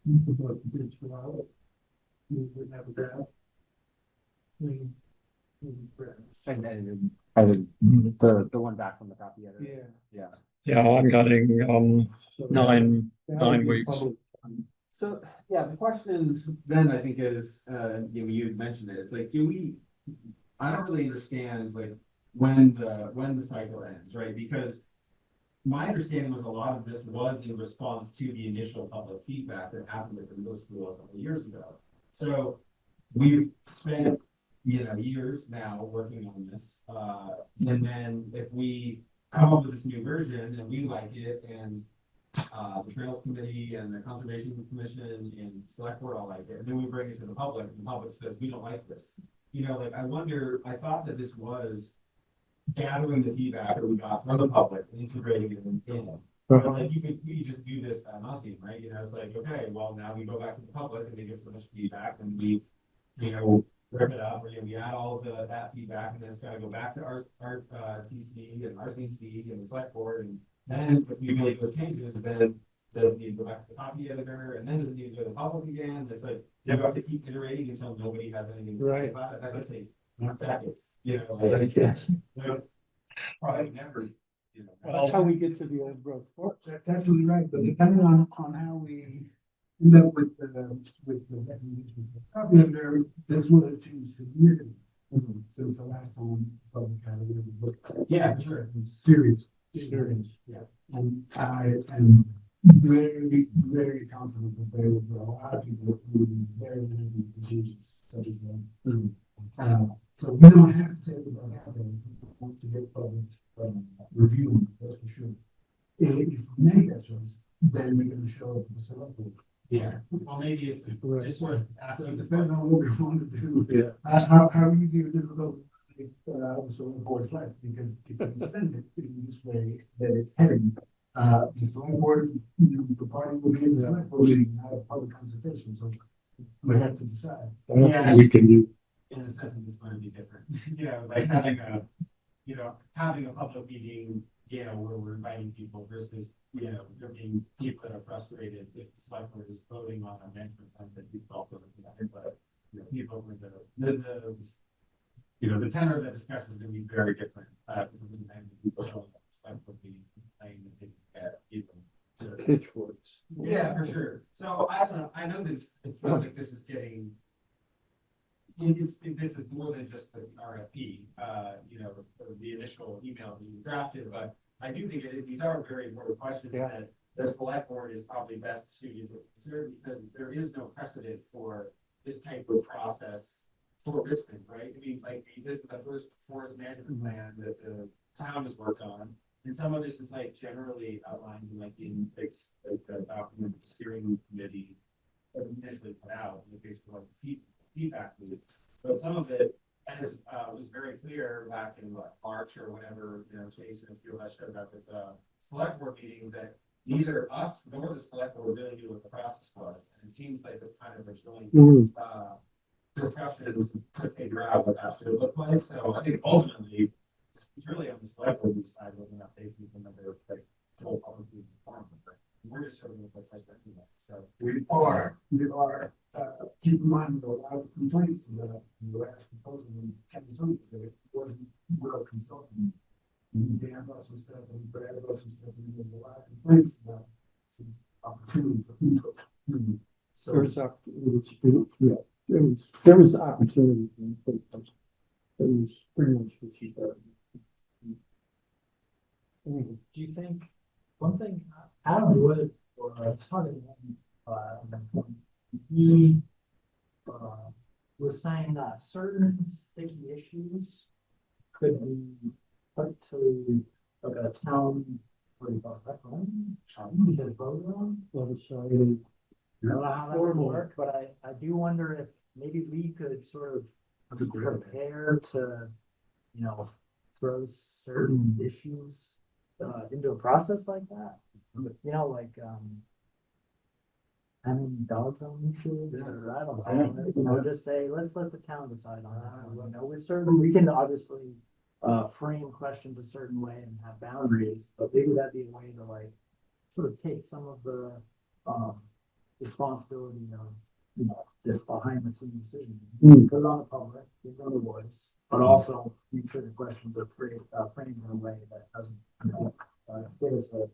you put the bids for out, you would have a draft. And edited the one back from the copy editor. Yeah. Yeah, I'm getting So nine that would be weeks. public. So, yeah, the question then I think is, you had mentioned it, it's like, I don't really understand, is like, when the cycle ends, right? Because my understanding was a lot of this was in response to the initial public feedback that happened at the middle school a couple of years ago. So we've spent, years now working on this. And then if we come up with this new version and we like it, and the Trails Committee and the Conservation Commission and Select Board all like it, and then we bring it to the public, and the public says, we don't like this. I thought that this was gathering the feedback that we got from the public and integrating it in. But like you could just do this ad nauseam, right? It's like, okay, well, now we go back to the public and they give so much feedback, and we, rip it up, or we add all of that feedback, and then it's got to go back to our TC and RCC and the Select Board, and then if we make those changes, then does it need to go back to the copy editor, and then does it need to go to the public again? It's like you have to keep iterating until nobody has anything to say about it. That could take decades. Probably never. That's how we get to the old growth forest. That's absolutely right, but depending on how we end up with the recommendation, probably there, this would have changed significantly since the last time public had a really looked at it. Yeah, sure. It's serious. Yeah. And I am very, very confident that there will be a lot of people who will be very many changes such as that. So we don't have to take it out there if we want to get public review, that's for sure. If we make that choice, then we're going to show up at the select board. Yeah. Well, maybe it's just worth So asking. it depends on what we want to do. Yeah. How easy or difficult the select board's life, because if you send it in this way that it's heading, the select board, the party will be in the select board meeting, not a public consultation, so we have to decide. Yeah. We can do. In a sense, it's going to be different. Like having a public meeting, where we're inviting people versus, there being people that are frustrated if the select board is voting on a management plan that people all voted for that, but people with the tenor of the discussion is going to be very different. Because we're going to have people showing up at select board meetings and saying that they can get people to Pitchforks. Yeah, for sure. So I don't know. I know that it feels like this is getting. This is more than just the RFP, the initial email being drafted, but I do think these are very important questions that the select board is probably best suited to consider, because there is no precedent for this type of process for Richmond, right? I mean, like, this is the first forest management plan that the town has worked on, and some of this is like generally outlined in the document the steering committee initially put out, basically like feedback loop. But some of it as was very clear back in what, March or whenever, you know, Chase and a few of us showed up at the select board meeting, that neither us nor the select board really knew what the process was. And it seems like it's kind of a joint discussions to figure out what that should look like. So I think ultimately it's really on the select board side whether or not they can remember like told publicly informed. We're just sort of like that anyway. So we are, keep in mind that a lot of the complaints that the last proposal when Kevin Sonic did it wasn't well consulted. Dan brought some stuff and Brad brought some stuff and there was a lot of complaints about some opportunity for input. So There was opportunity. It was pretty much what you thought. Do you think, one thing, Adam Wood, or I was talking to him, he was saying that certain sticky issues could be put to like a town, what do you call it, referendum? We could vote on. I don't know how that would work, but I do wonder if maybe we could sort of prepare to, you know, throw certain issues into a process like that. You know, like having dogs on issues, or I don't know, you know, just say, let's let the town decide on that. You know, we can obviously frame questions a certain way and have boundaries, but maybe that'd be a way to like sort of take some of the responsibility of, you know, this behind the scenes decision. Put it on the public, give them a voice, but also make sure the questions are framed in a way that doesn't, you know, get us a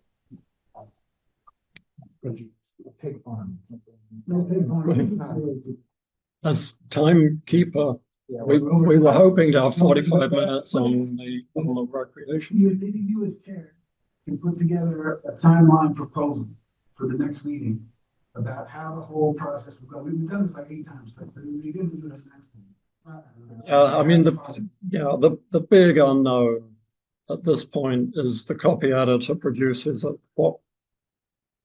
pig farm. no pig farm. As timekeeper, we were hoping to have 45 minutes on the recreation. You as chair can put together a timeline proposal for the next meeting about how the whole process will go. We've done this like 8 times, but we didn't do this next time. I mean, the big unknown at this point is the copy editor produces what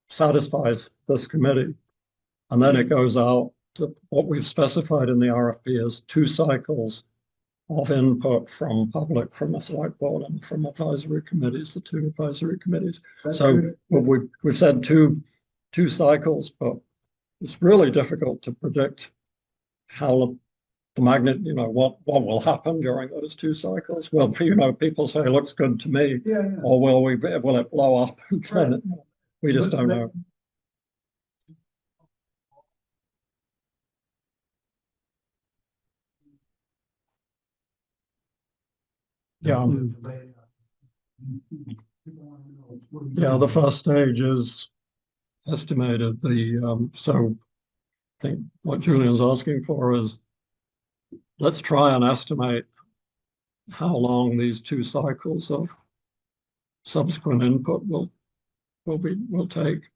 satisfies this committee. And then it goes out to what we've specified in the RFP as 2 cycles of input from public, from the select board and from advisory committees, the 2 advisory committees. So we've said two cycles, but it's really difficult to predict how the magnet, you know, what will happen during those 2 cycles. Well, you know, people say it looks good to me, or will it blow up? And we just don't know. Yeah. Yeah, the first stage is estimated. So I think what Julian's asking for is let's try and estimate how long these 2 cycles of subsequent input will take.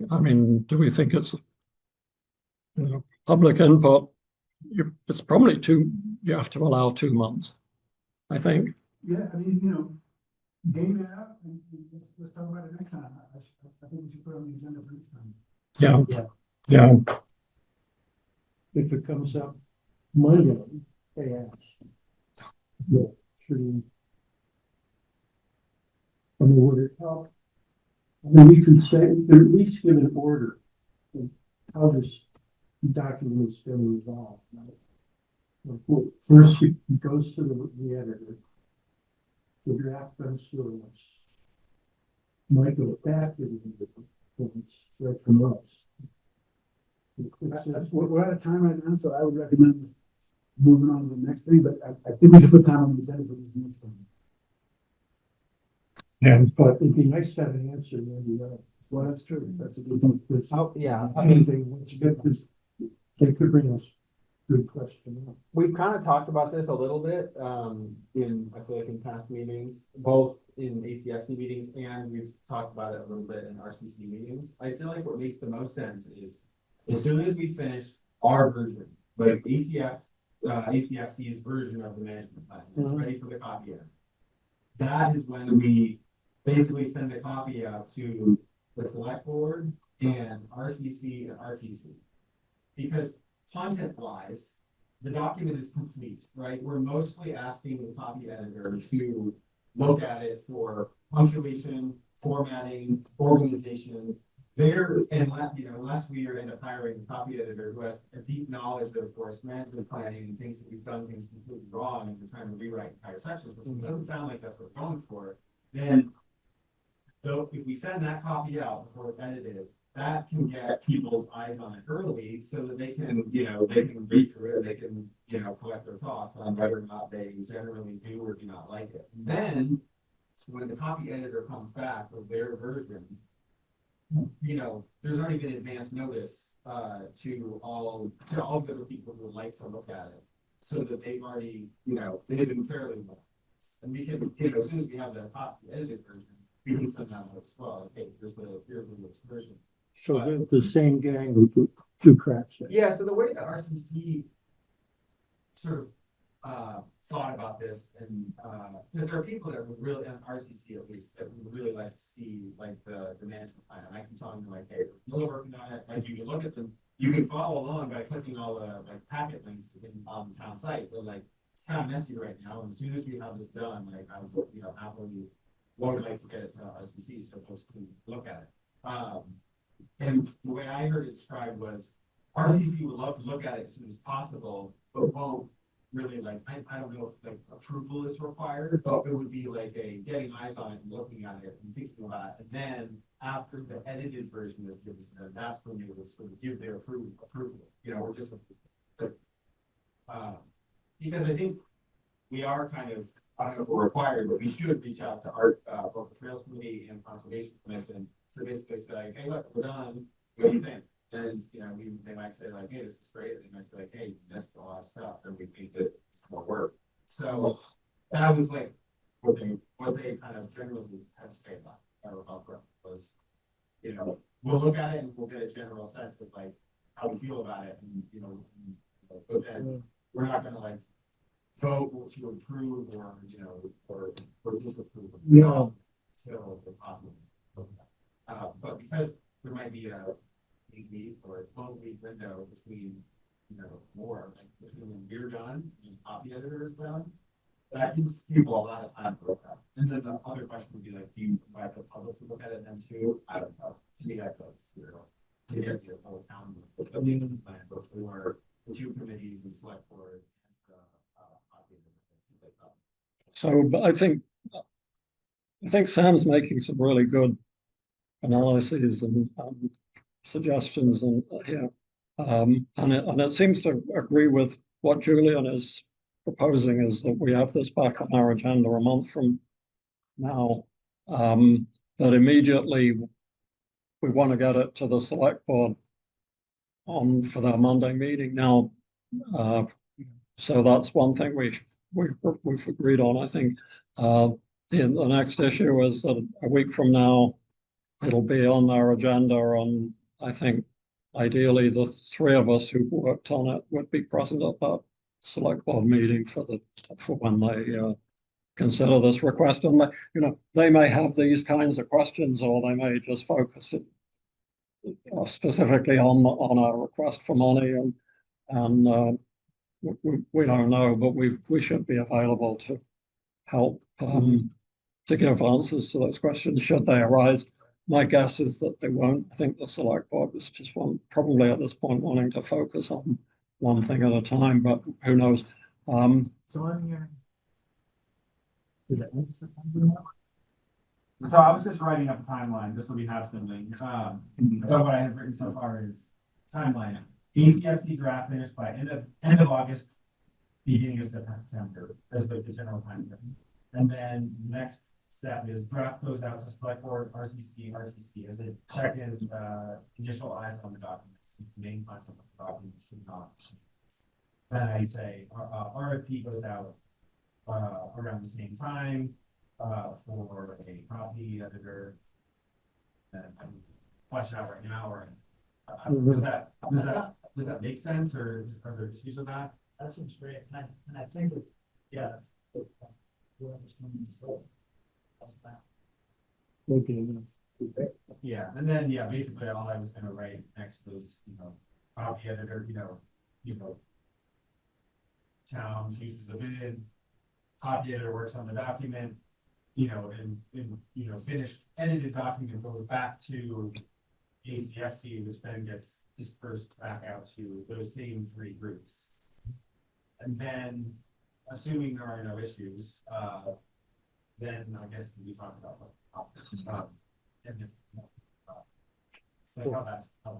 I mean, do we think it's, you know, public input? It's probably you have to allow 2 months, I think. Yeah, I mean, you know, game it out and let's talk about it next time. I think we should put it on the agenda for next time. Yeah. If it comes up Monday, they ask. Yeah, should we? I mean, would it help? I mean, we could say, at least give an order of how this document is going to resolve. Right? First, it goes to the editor. The draft goes to us. Might go back to the points right from us. We're out of time right now, so I would recommend moving on to the next thing, but I think we should put time on the agenda for this next time. Yeah, but it'd be nice to have an answer when you know. Well, that's true. That's a good point. Oh, yeah, I mean, mean, they could bring us good question. We've kind of talked about this a little bit, I feel like in past meetings, both in ACFC meetings, and we've talked about it a little bit in RCC meetings. I feel like what makes the most sense is as soon as we finish our version, like ACFC's version of the management plan, it's ready for the copy out. That is when we basically send the copy out to the select board and RCC and RTC. Because content-wise, the document is complete, right? We're mostly asking the copy editor to look at it for punctuation, formatting, organization. Unless we end up hiring a copy editor who has a deep knowledge of forest management planning and thinks that we've done things completely wrong and we're trying to rewrite entire sections, which doesn't sound like that's what we're going for, then though if we send that copy out before it's edited, that can get people's eyes on it early so that they can read through it, they can, collect their thoughts on whether or not they generally do or do not like it. And then when the copy editor comes back with their version, there's already been advance notice to all the other people who would like to look at it, so that they've already, they've been fairly well. And we can, as soon as we have the copy edited version, we can send that out as well. Hey, here's the newest version. So the same gang who do cracks it. Yeah, so the way that RCC sort of thought about this, and because there are people that would really, and RCC at least, that would really like to see like the management plan. And I can tell them like, hey, we're really working on it. Like you can look at them, you can follow along by clicking all the like packet links on the town site. But like it's kind of messy right now. And as soon as we have this done, like I would, happily would like to get it to RCC so folks can look at it. And the way I heard it described was RCC would love to look at it as soon as possible, but won't really like, I don't know if like approval is required, but it would be like a getting eyes on it and looking at it and thinking about it. And then after the edited version is given to them, that's when they would sort of give their approval, or just because I think we are kind of, I don't know if we're required, but we should reach out to both the Trails Committee and Conservation Commission to basically say, hey, look, we're done. What do you think? And they might say like, hey, this is great. They might say like, hey, you missed a lot of stuff, and we think that it's more work. So that was like what they kind of generally had to say about growth was, we'll look at it and we'll get a general sense of like how we feel about it, and but then we're not going to like vote to approve or disapprove until the top. But because there might be a 8-week or a 12-week window between, between when you're done and the copy editor is done, that gives people a lot of time to look at it. And then the other question would be like, do you invite the public to look at it then too? I don't know. To me, that goes to get the whole town plan before the two committees and Selectboard has the copy editor. So, but I think Sam's making some really good analyses and suggestions, and and it seems to agree with what Julian is proposing, is that we have this back on our agenda a month from now, that immediately we want to get it to the select board for their Monday meeting now. So that's one thing we've agreed on. I think the next issue is that a week from now it'll be on our agenda, and I think ideally the three of us who've worked on it would be present at that select board meeting for when they consider this request. And they may have these kinds of questions, or they may just focus it specifically on a request for money, and we don't know, but we should be available to help to give answers to those questions should they arise. My guess is that they won't. I think the select board was just probably at this point wanting to focus on one thing at a time, but who knows? So I'm hearing, is it end of September? So I was just writing up a timeline just so we have something. So what I have written so far is timeline. ACFC draft finished by end of August, beginning of September. That's the general time frame. And then the next step is draft goes out to Selectboard, RCC, RTC as a check-in, initial eyes on the documents. Is the main concept of the document should not change. Then I say RFP goes out around the same time for a copy editor. And I'm fleshing out right now, or does that make sense, or are there issues with that? That seems great, and I think that, yeah, whoever's coming to store, that's that. Yeah, and then basically all I was going to write next was copy editor, town chooses a bid, copy editor works on the document, you know, and, you know, finished edited document goes back to ACFC, which then gets dispersed back out to those same three groups. And then, assuming there are no issues, then I guess we talk about and this, like how that's going.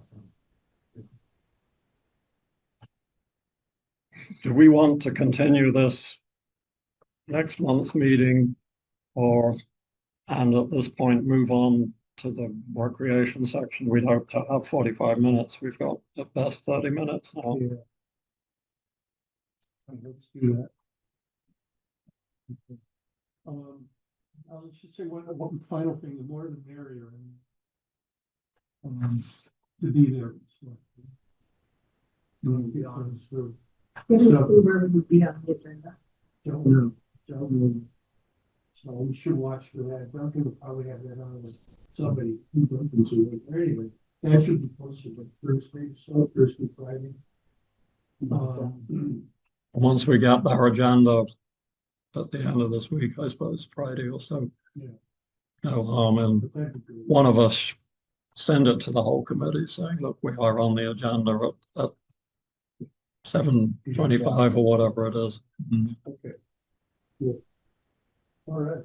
Do we want to continue this next month's meeting, or, and at this point, move on to the recreation section? We'd hope to have 45 minutes. We've got at best 30 minutes now. Yeah. Let's do that. Let's just say one final thing, the more the merrier. To be there. So, you want to be honest with. Uber would be on the agenda. Don't know. So we should watch for that. Duncan will probably have that on with somebody who Duncan's with. Anyway, that should be posted like Thursday, so Thursday, Friday. Once we get our agenda at the end of this week, I suppose Friday or so. Yeah. No harm in But that'd be good. one of us send it to the whole committee saying, look, we are on the agenda at 7:25 or whatever it is. Okay. Cool. All right.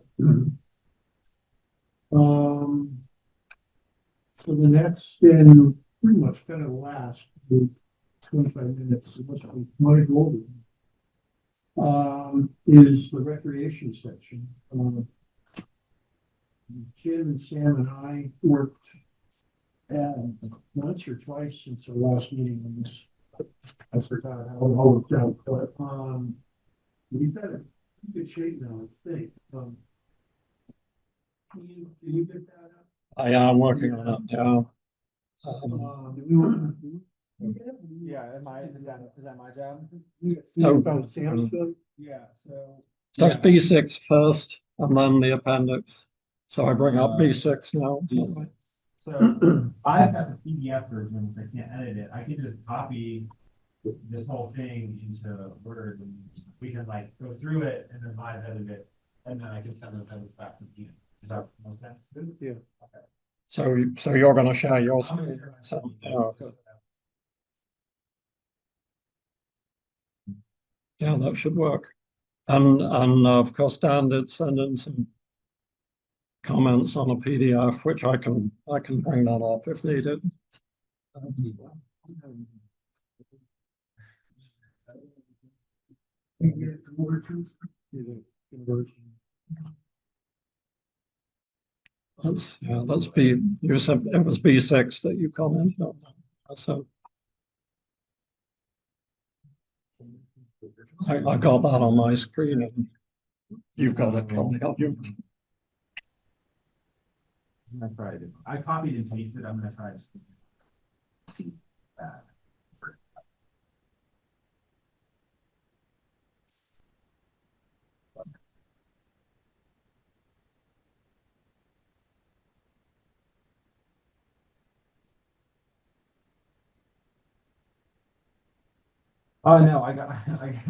So the next and pretty much kind of last 25 minutes, unless we might go over, is the recreation section. Jim and Sam and I worked once or twice since our last meeting on this. I forgot how it all worked out, but we've got a good shape now, I think. Can you get that up? I am working on it now. Yeah, is that my job? Yeah, so. So it's B6 first and then the appendix. So I bring up B6 now. So I've got the PDF version, which I can't edit it. I can just copy this whole thing into Word, and we can like go through it and then live edit it, and then I can send those edits back to you. Does that make sense? Yeah. Okay. So you're going to share your I'm gonna screen. share my So, screen. okay. Yeah, that should work. And of course, Dan did send in some comments on a PDF, which I can bring that up if needed. That's B. You said it was B6 that you commented on. So I got that on my screen, and you've got it probably on yours. I'm gonna try it. I copied and pasted. I'm gonna try to see that. Oh no, I got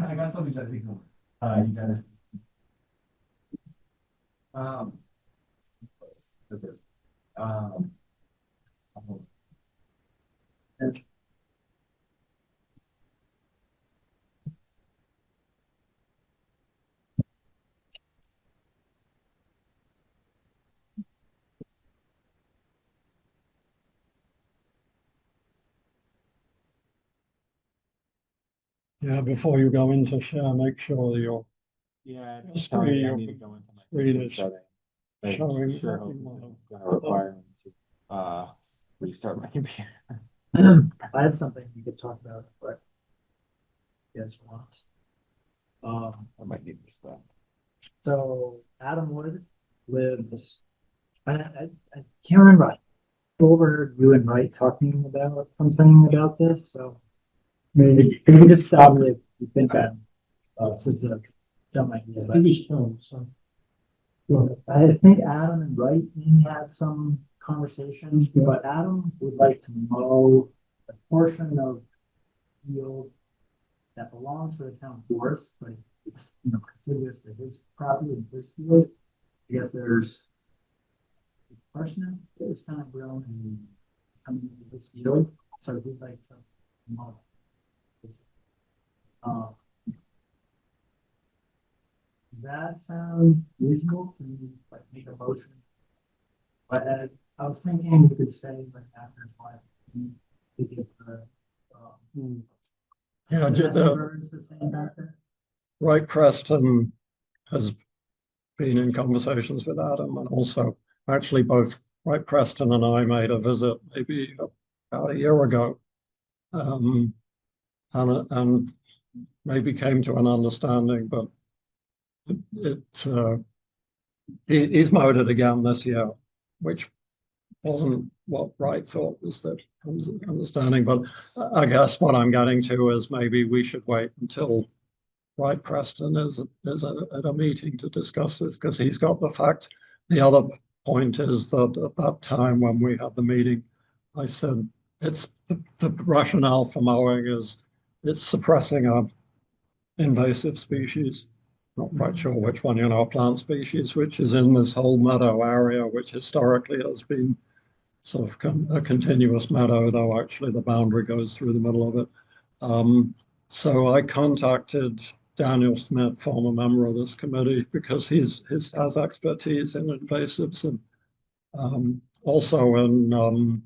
I got something that we can you guys this Yeah, before you go into share, make sure your Yeah, Your it's telling me I screen- need to go into my screen is setting. Like, showing sure, what you hopefully want. it's gonna require me to restart my computer. I have something we could talk about, but you guys want. I might need this stuff. So Adam Wood lives, I can't remember. I overheard you and Mike talking about something about this, so maybe just stop me if you think I'm, this is a dumb idea, but I think Adam and Wright maybe had some conversations, but Adam would like to mow a portion of field that belongs to the town forest, but it's, you know, contiguous to his property and his field. I guess there's parsnip that is kind of grown and coming into this field, so we'd like to mow it. That sound reasonable? Can you like make a motion? But I was thinking we could say like after it's like to give the Yeah, birds the same benefit. Right, Preston has been in conversations with Adam, and also actually both Right Preston and I made a visit maybe about a year ago, and maybe came to an understanding, but he's mowed it again this year, which wasn't what Wright thought was the understanding. But I guess what I'm getting to is maybe we should wait until Wright Preston is at a meeting to discuss this, because he's got the facts. The other point is that at that time when we had the meeting, I said it's the rationale for mowing is it's suppressing a invasive species. Not quite sure which one, a plant species, which is in this whole meadow area, which historically has been sort of a continuous meadow, though actually the boundary goes through the middle of it. So I contacted Daniel Smith, former member of this committee, because he has expertise in invasives and also in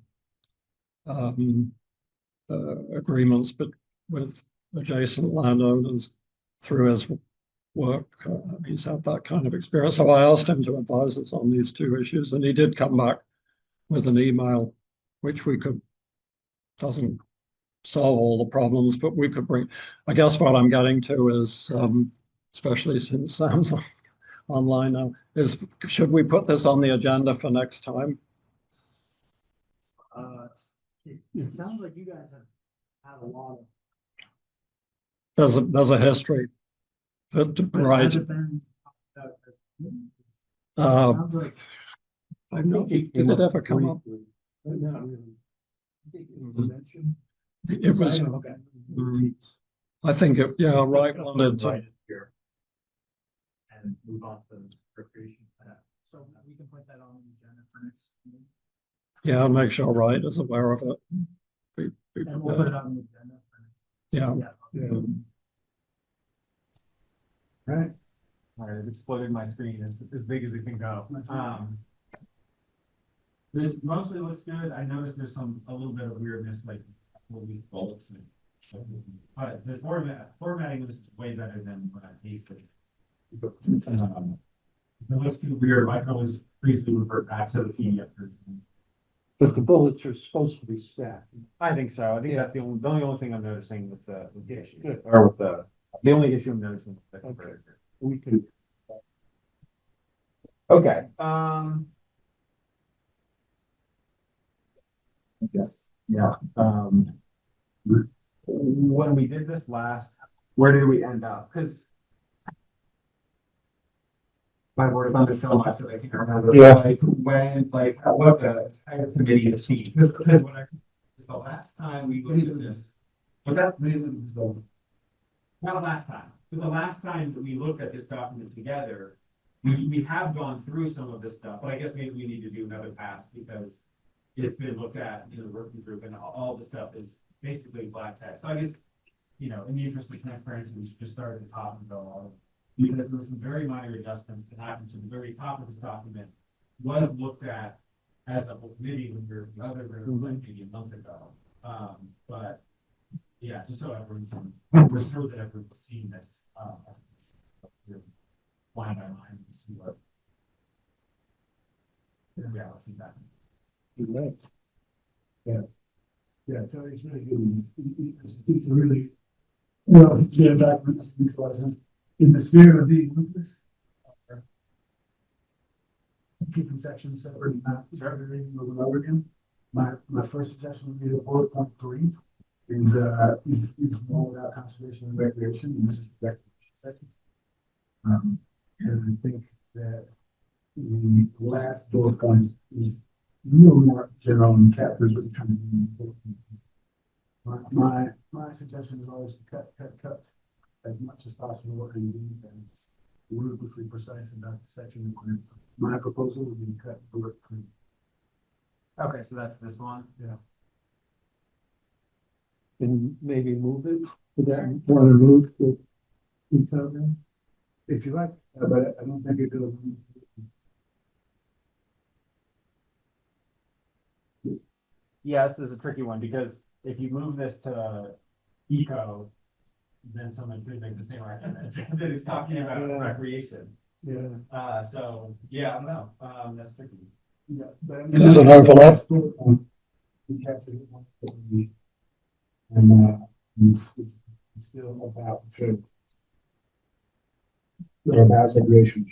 agreements with adjacent landowners through his work. He's had that kind of experience. So I asked him to advise us on these two issues, and he did come back with an email, which doesn't solve all the problems, but we could bring. I guess what I'm getting to is, especially since Sam's online now, is should we put this on the agenda for next time? It sounds like you guys have had a lot of. There's a history. Right. Sounds like I know. Did it ever come up? Not really. I think it was mentioned. It was. okay. I think it. Yeah, right. Wanted to. Right here. And move on to recreation. So we can put that on the agenda for next meeting. Yeah, I'll make sure Wright is aware of it. And we'll put it on the agenda. Yeah. Yeah. Right. All right, I've exploded my screen as big as it can go. This mostly looks good. I noticed there's a little bit of weirdness, like these bullets. But the formatting is way better than what I pasted. If it looks too weird, I can always briefly revert back to the PDF version. But the bullets are supposed to be stacked. I think so. I think that's the only thing I'm noticing with the issues, or with the only issue I'm noticing with the converter. We could. Okay. I guess, yeah. When we did this last, where did we end up? Because my word on so much that I can't remember. Yeah, like what the entire committee has seen. Because what I is the last time we looked at this. What's that? Not last time. But the last time that we looked at this document together, we have gone through some of this stuff, but I guess maybe we need to do another pass because it's been looked at in the working group and all the stuff is basically black text. So I guess, in the interest of transparency, we should just start at the top and go all because there were some very minor adjustments that happened to the very top of this document was looked at as a whole committee when we were the other group like maybe a month ago. But yeah, just so everyone can, we're sure that everyone's seen this line by line and see what the reality that. Right. Yeah, Tony's really good. It's a really, yeah, document makes a lot of sense. In the spirit of being ruthless, keeping sections separate and not everything over and over again. My first suggestion would be the bullet point 3 is more about conservation and recreation, and this is the recreation section. And I think that the last bullet point is really more general and captures what you're trying to do. My suggestion is always to cut as much as possible and be as ruthlessly precise about the section requirements. My proposal would be cut bullet point. Okay, so that's this one? Yeah. And maybe move it to that, want to move the cover. If you like, but I don't think it will. Yeah, this is a tricky one because if you move this to eco, then someone could make the same argument that it's talking about Yeah. recreation. Yeah. So, yeah, I don't know, that's tricky. Yeah. But I mean, There's an overlap. We captured it. And it's still about truth. Or about segregation.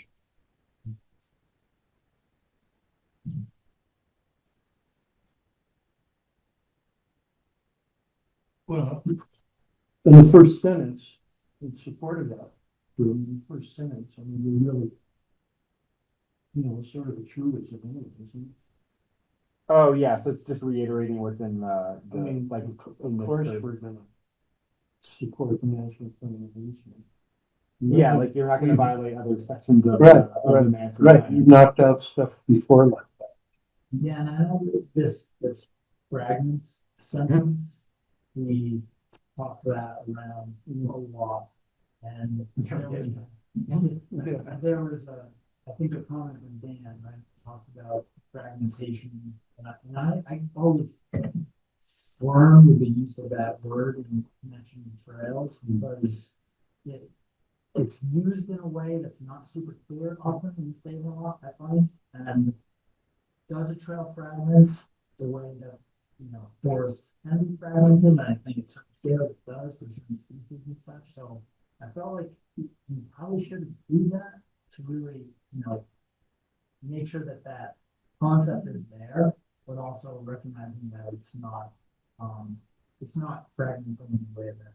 Well, in the first sentence, it supported that. In the first sentence, I mean, we really, sort of a truism, isn't it? Oh, yeah, so it's just reiterating what's in I mean, like, of in this course, third- we're gonna support the management plan of easement. Yeah, like you're not gonna violate other sections of. Right, of the master Right, plan. you knocked out stuff before like that. Yeah, and I know this fragment sentence, we talked that around a lot. And there was I think a comment from Dan, right, talked about fragmentation. And I always squirm with the use of that word in connection with trails because it's used in a way that's not super clear often in state law, I find. And does a trail fragment the way that, forest can be fragmented? And I think it's scale it does for certain species and such. So I felt like you probably shouldn't do that to really, make sure that that concept is there, but also recognizing that it's not fragmented in the way that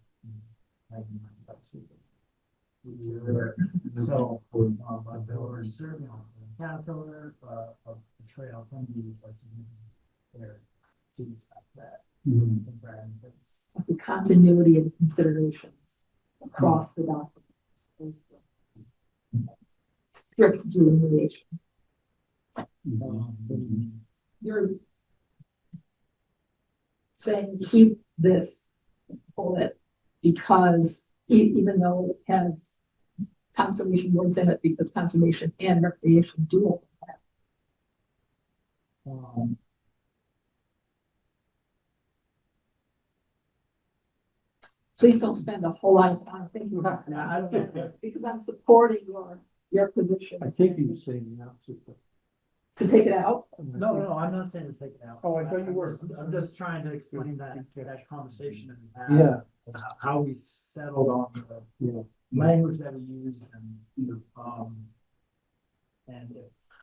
so, a builder serving on a caterpillar, a trail can be a significant area to expect that. Fragments. The continuity of considerations across the document. Strict delineation. You're saying keep this bullet because even though it has conservation words in it, because conservation and recreation do overlap. Please don't spend a whole lot of time thinking about that, because I'm supporting your position. I think he was saying now To take it out? No, I'm not saying to take it out. Oh, I thought you were. I'm just trying to explain that conversation and Yeah. how we settled on the language that we used and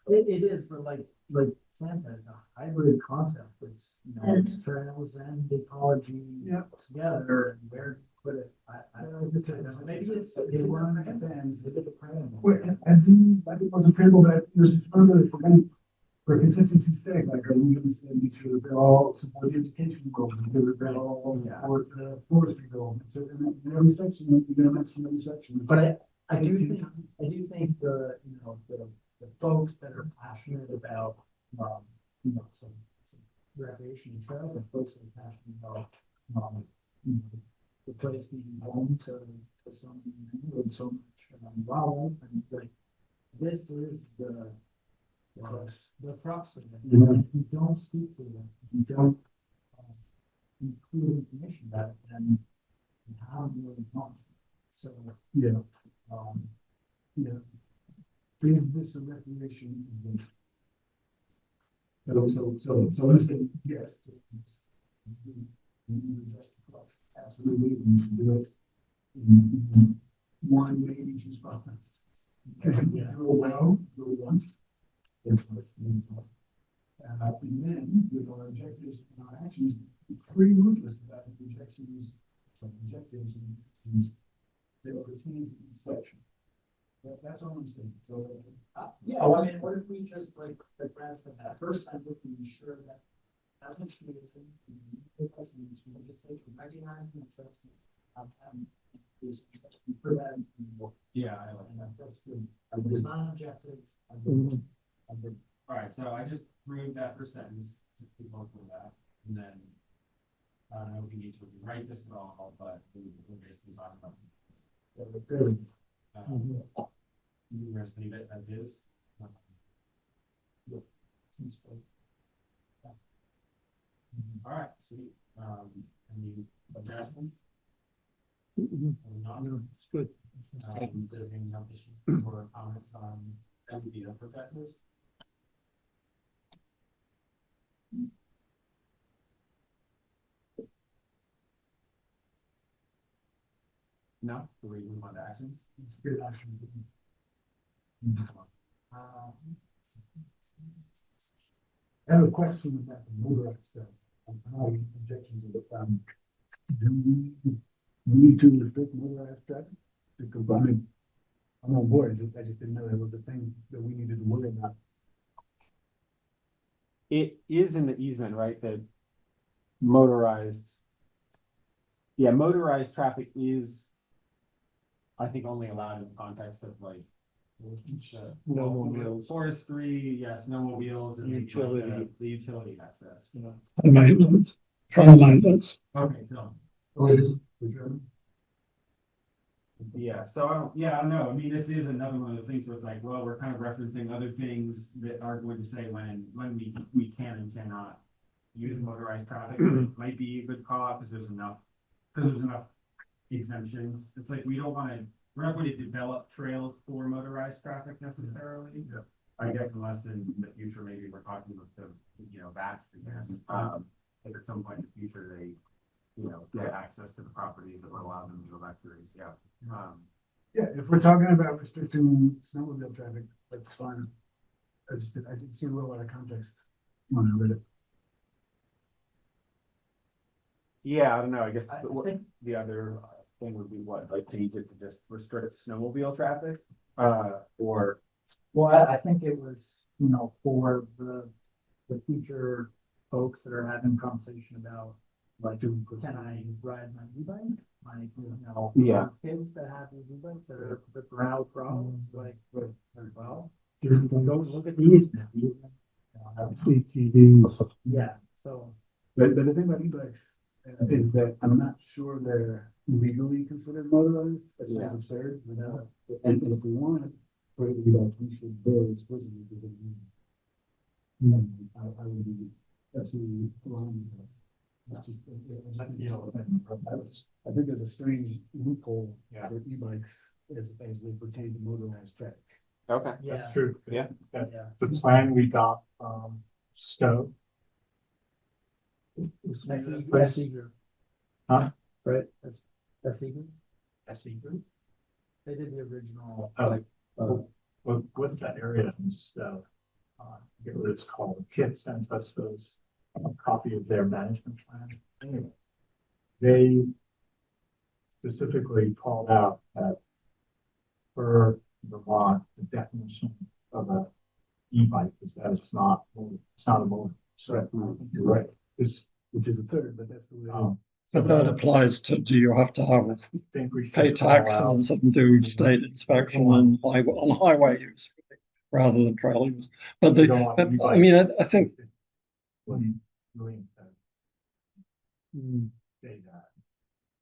it is for like Sam said, it's a hybrid concept. It's it's trails and ecology together and where to put it. Maybe it's It one understands. understand. And I think on the table that there's further for consistency's sake, like are we going to say make sure that they all support the education goal, that they all support the forestry goal. In every section, you're going to mention every section. But I do think the the folks that are passionate about some recreation and trails and folks that are passionate about the place being home to some and so much wildlife and like this is the crux of it. If you don't speak to them, if you don't include information about it, then how do you really know? So Is this a recreation event? So let's say yes. Absolutely, we should do it. One, maybe two spots. Do it well, do it once. And then with our objectives and our actions, it's pretty ruthless about the objectives and that pertain to each section. That's all I'm saying. So I mean, what if we just like Brad said that first sentence, we ensure that as a community, we just take recognizing and trusting is prevent. Yeah, I like And that's good. It's not objective. All right, so I just moved that for sentence, to keep on with that, and then I don't know if we need to rewrite this at all, but we're basically talking about. You guys leave it as is. Seems good. All right, sweet. Any adjustments? Not? It's good. Does anyone have issues or comments on meadow protectors? No, do we move on to actions? Good action. I have a question about the motorized stuff. I'm not objecting to it. Do we need to restrict motorized traffic? Because I'm on board. I just didn't know that was a thing that we needed to worry about. It is in the easement, right? The motorized. Yeah, motorized traffic is, I think, only allowed in the context of like. Snowmobiles. Forestry, yes, snowmobiles and Utility. the utility access. Maintenance, trail maintenance. Okay, no. Oh, it is. For sure. Yeah, so I don't know. I mean, this is another one of the things where it's like, well, we're kind of referencing other things that are going to say when we can and cannot use motorized traffic. It might be a good call out because there's enough exemptions. It's like we're not going to develop trails for motorized traffic necessarily. Yeah. I guess unless in the future maybe we're talking with the VATS again. If at some point in the future they get access to the properties that will allow them to go back through. Yeah. Yeah, if we're talking about restricting snowmobile traffic, that's fine. I didn't see a little out of context when I read it. Yeah, I don't know. I guess I think the other thing would be what, like change it to just restrict snowmobile traffic, or. Well, I think it was, for the future folks that are having conversation about, like, can I ride my e-bike? Yeah. Kids that have these e-bikes that are the brow problems, like, well, go look at these. CTDs. Yeah, so. But the thing about e-bikes is that I'm not sure they're legally considered motorized. That sounds absurd, and if we want for it to be like, we should very explicitly do it. I would be absolutely aligned with that. That's the elephant. I think there's a strange loophole Yeah. for e-bikes as they pertain to motorized traffic. Okay. Yeah. That's true. Yeah. That- Yeah. The plan we got from Stowe. That's eager. Huh? Right, that's eager. SE group. They did the original, What's that area in Stowe? I forget what it's called. Kit sent us those, a copy of their management plan. Anyway, they specifically called out that for Vermont, the definition of a e-bike is that it's not a motor. So I think you're right. Which is a third, but that's the way. But that applies to, do you have to have I think we should pay call out- taxes and do state inspection on highway use rather than trail use? But We don't want I e-bikes. mean, I think, William said. Say that.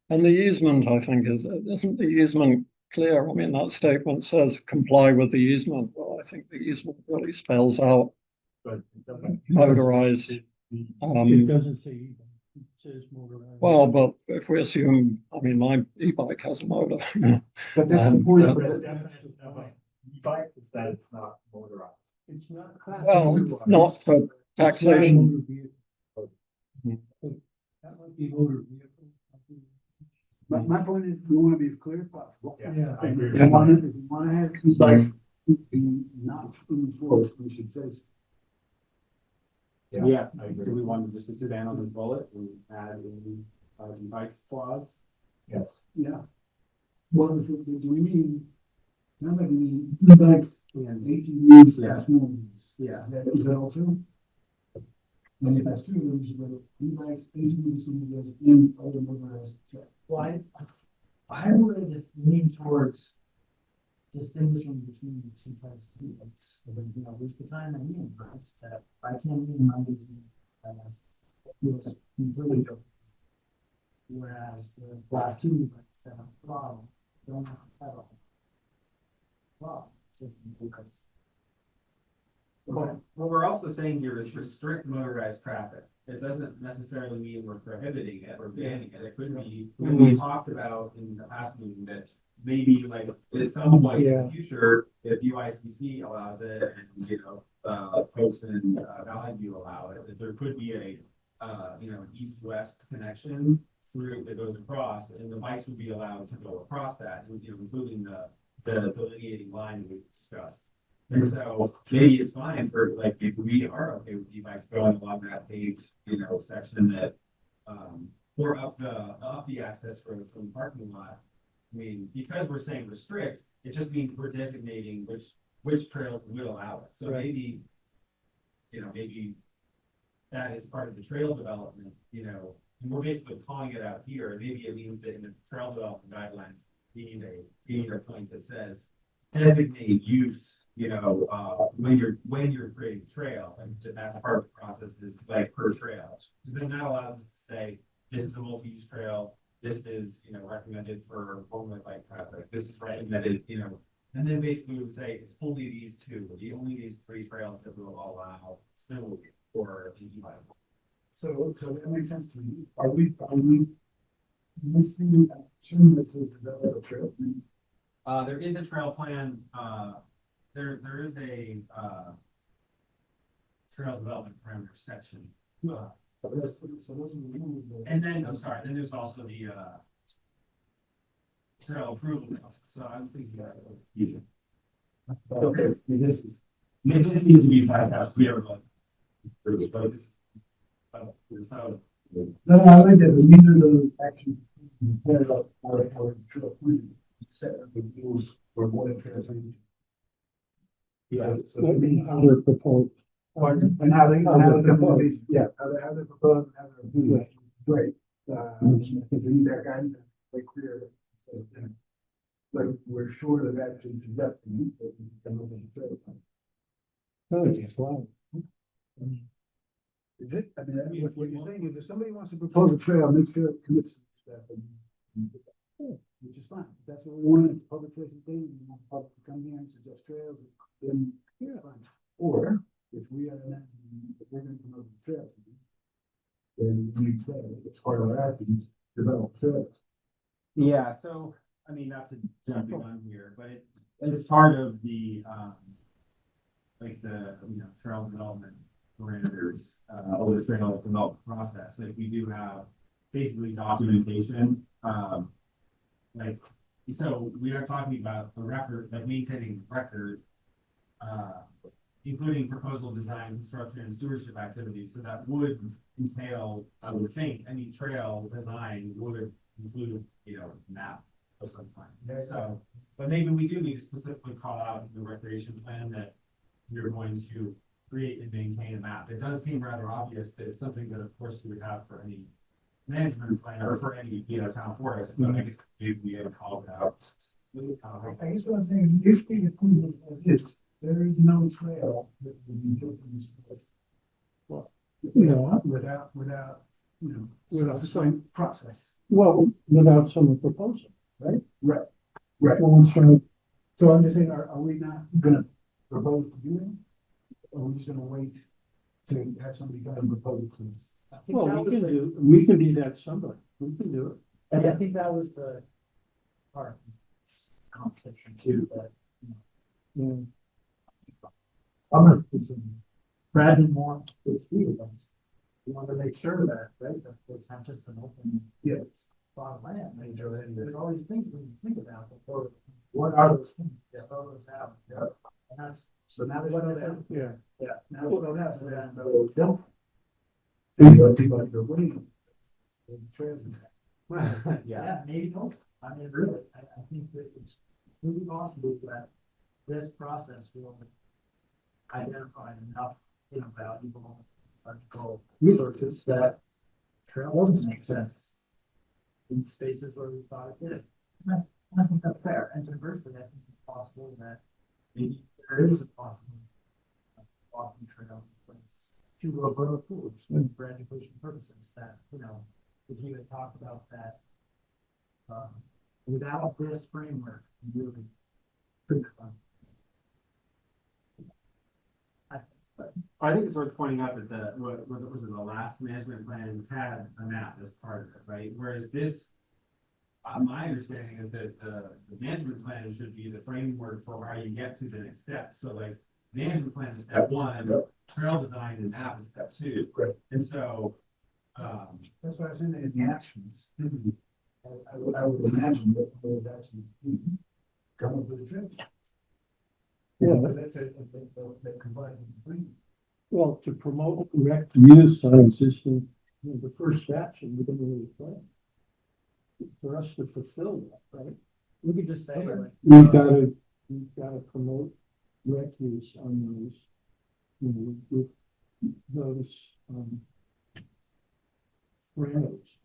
and the easement, I think, isn't the easement clear? I mean, that statement says comply with the easement. Well, I think the easement really spells out But it doesn't. motorized. It doesn't say e-bike, it says motorized. Well, but if we assume, I mean, my e-bike has a motor. But that's the point of But the it. definition of an e-bike is that it's not motorized. It's not. Well, it's not for taxation. That might be motor vehicle. My point is, we want to be as clear as possible. Yeah. I agree. If we want to have e-bikes be not enforced, we should say. Yeah. I agree. Do we want to just expand on this bullet and add in device clause? Yes. Yeah. Well, do we mean, sounds like we mean e-bikes and ATVs and snowmobiles. Yeah. Is that all true? And if that's true, then we should go e-bikes, ATVs, snowmobiles, and other motorized track. Well, I would lean towards distinguishing between the two types of vehicles. So that, you know, there's the time and meaning bikes that I can't even Mondays and feels completely different. Whereas the last two bikes that have throttle don't have pedal. Well, because Well, what we're also saying here is restrict motorized traffic. It doesn't necessarily mean we're prohibiting it or banning it. It could be, we talked about in the past meeting that maybe like at some point in the future, if UICC allows it and, you know, folks in Valley View allow it, that there could be a, you know, east-west connection through that goes across, and the bikes would be allowed to go across that, you know, including the delineating line we discussed. And so maybe it's fine for, like, if we are okay with e-bikes going along that paved, you know, section that, or up the access road from the parking lot. I mean, because we're saying restrict, it just means we're designating which trails will allow it. So maybe, you know, maybe that is part of the trail development, you know, and we're basically calling it out here. Maybe it means that in the trail development guidelines, you need a point that says designate use, you know, when you're creating a trail, and that's part of the process is like per trail. Because then that allows us to say, this is a multi-use trail, this is, you know, recommended for one-way bike traffic, this is recommended, you know, and then basically we would say it's only these two, only these three trails that will allow snowmobile or an e-bike. So that makes sense to me. Are we missing a term that says develop a trail? There is a trail plan, there is a, trail development parameter section. So those are the rules that- And then, I'm sorry, then there's also the, trail approval process, so I'm thinking that. Okay. This needs to be 5,000, we ever like. But this, so. No, I like that, but neither of those actually put it up for the trail plan, set up the rules for what a trail plan. Yeah, so I mean, How they're proposed. and how they propose, yeah, how they propose, and how they're doing it, great. I think we need that guidance, like clear. So, you know, like, we're short of actually suggesting that we can look at the trail plan. Oh, it's fine. Is it? I mean, what you're saying is if somebody wants to propose a trail, make sure it commits to stuff, which is fine. If that's what we want, it's a public facing thing, we want the public to come here and suggest trails, then it's fine. Or if we are, if we're gonna promote the trails, then we say, it's part of our actions, develop trails. Yeah, so, I mean, not to jump the gun here, but it, as part of the, like the, you know, trail development parameters, or the trail development process, like we do have basically documentation, like, so we are talking about the record, like maintaining record, including proposal, design, construction, and stewardship activities, so that would entail, I would think, any trail design would include, you know, map of some kind. So, but maybe we do need to specifically call out in the recreation plan that you're going to create and maintain a map. It does seem rather obvious that it's something that, of course, we would have for any management plan or for any, you know, town forest, but I guess maybe we had called it out. I guess what I'm saying is, if we approve this as is, there is no trail that would be built in this forest. Well, without, you know, Without some process, Well, without someone proposing. right? Right. No one's trying. So I'm just saying, are we not gonna propose to do it? Or are we just gonna wait to have somebody come and propose, please? I think Well, that was we can be that somebody. We can do it. and I think that was the part of the conversation too, that, you know, I'm gonna put some, Brad didn't want the three of us. We want to make sure that, right, that it's not just an open, spot of land. I mean, there's all these things we can think about before, what are those things that those have? Yeah. And that's, So now they what know is that. it? Yeah. Yeah. Now we don't have, so there's no dump. People like go, what do you? Trails. Yeah, maybe don't. I mean, really, I think that it's really possible that this process will identify enough, you know, valuable article resources that trail doesn't make sense in spaces where we thought it did. I think that's fair, and conversely, I think it's possible that maybe there is a possible walking trail in place to grow pools for education purposes that, you know, if you had talked about that, without this framework, you really couldn't have done. I think it's worth pointing out that what was it, the last management plan had a map as part of it, right? Whereas this, my understanding is that the management plan should be the framework for how you get to the next step. So like, management plan is step one, trail design and map is step two. Right. And so, That's why I was in the actions. I would imagine that those actions come up with a trip. Yeah. Because that's that complies with the framework. Well, to promote correct use on existing, the first action within the plan. For us to fulfill that, right? We could just say, like, We've gotta promote rec use on those, you know, with those, parameters.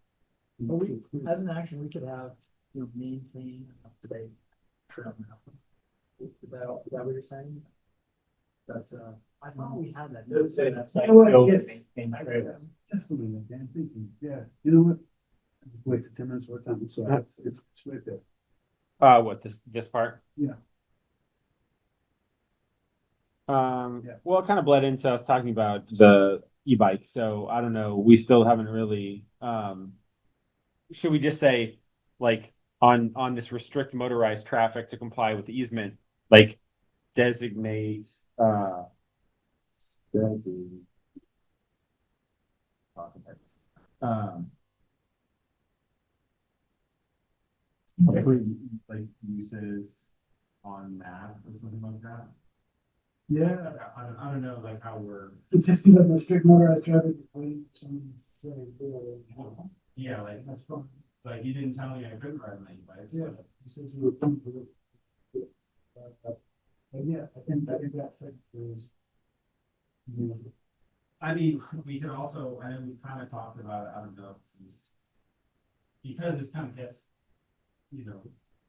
But as an action, we could have, you know, maintain an up-to-date trail map. Is that what you're saying? That's, I thought we had that. Just say that's like You know what? build Yes. and maintain the trail. Absolutely, I'm thinking, yeah, you know what? Wasted 10 minutes of our time, so it's right there. What, this part? Yeah. Yeah. Well, it kind of bled into us talking about the e-bike, so I don't know, we still haven't really, should we just say, like, on this restrict motorized traffic to comply with the easement, like, designate, like uses on map or something like that. Yeah, I don't know, like how we're, it just seems like a strict motorized traffic between some, say, yeah, like, that's fine. like you didn't tell me I couldn't ride my e-bike, Yeah, so. you said you were comfortable with it. But yeah, I think that's like, I mean, we could also, I know we've kind of talked about it, I don't know if this is, because this kind of gets, you know,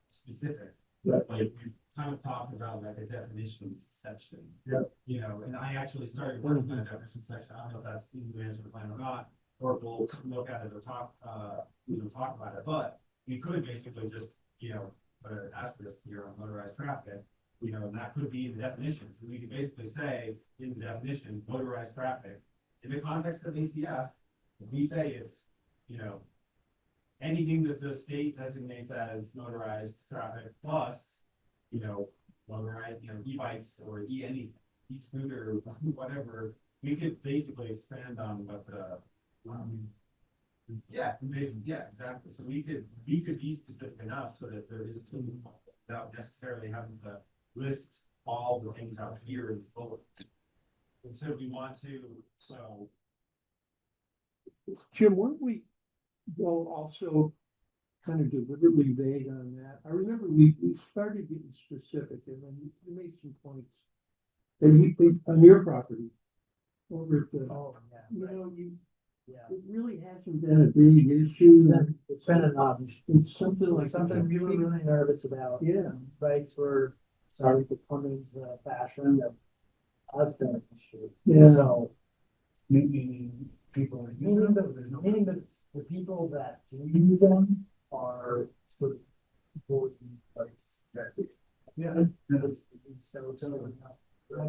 specific. Right. Like, we've kind of talked about like a definitions section. Yeah. You know, and I actually started working on a definition section, I don't know if that's in the management plan or not, or if we'll look at it or talk about it, but we could basically just, you know, put an asterisk here on motorized traffic. You know, and that could be in the definitions, and we could basically say in the definition, motorized traffic, in the context of ACF, if we say it's, you know, anything that the state designates as motorized traffic plus, you know, motorized, you know, e-bikes or anything, e-scooter, whatever, we could basically expand on what the, yeah, basically, yeah, exactly. So we could be specific enough so that there is a tool without necessarily having to list all the things out here in this bullet. And so we want to, so. Jim, weren't we go also kind of deliberately vague on that? I remember we started getting specific and then you made some points. And you, on your property, over at the, Oh, yeah. you know, Yeah. it really hasn't been a big issue. It's been a It's something like. something we were really nervous about. Yeah. Bikes were starting to come into the fashion that has been an issue. Yeah. So, meaning people are using meaning them, there's no. the people that do use them are sort of important bikes. Yeah. I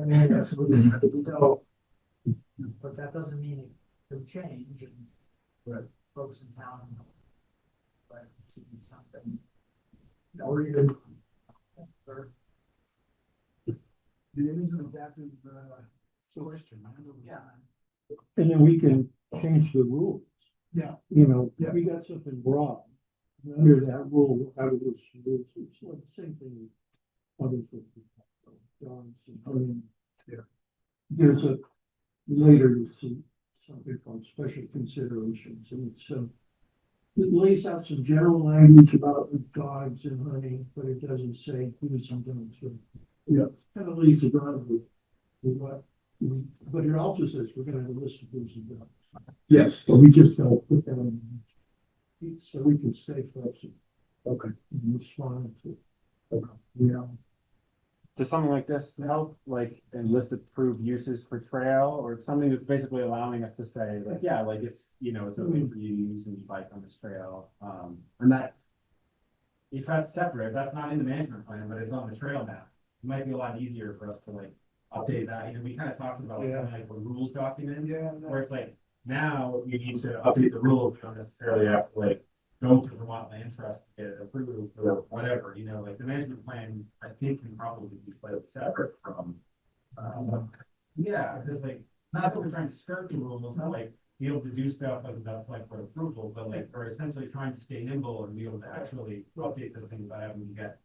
mean, absolutely. So, but that doesn't mean it can change and Right. folks in town, but see something, or even. Or, It is an adaptive, question. yeah. And then we can change the rules. Yeah. You know, Yeah. we got something broad. Under that rule, how do those rules, it's like the same thing with other things. Dogs and, I mean, Yeah. There's a, later you see something called special considerations, and it's, it lays out some general language about the dogs and hunting, but it doesn't say who's and don'ts. Yeah. Kind of leaves the ground with what But it also says we're gonna have a list of who's and don'ts. Yes. So we just gotta put that on. So we can stay flexible. Okay. And respond to. Okay. Yeah. Does something like this help, like, and list approved uses for trail, or something that's basically allowing us to say, like, yeah, like, it's, you know, it's okay for you to use and bike on this trail, and that. If that's separate, if that's not in the management plan, but it's on the trail map, it might be a lot easier for us to like update that, you know, we kind of talked about like, Yeah. kind of like a rules document. Yeah. Where it's like, now you need to update the rules, you don't necessarily have to like go to Vermont Land Trust to get it approved or whatever, you know, like the management plan, I think can probably be slightly separate from. Yeah, because like, not that we're trying to skirt the rules, not like be able to do stuff like that's like for approval, but like, we're essentially trying to stay nimble and be able to actually update this thing without having to get,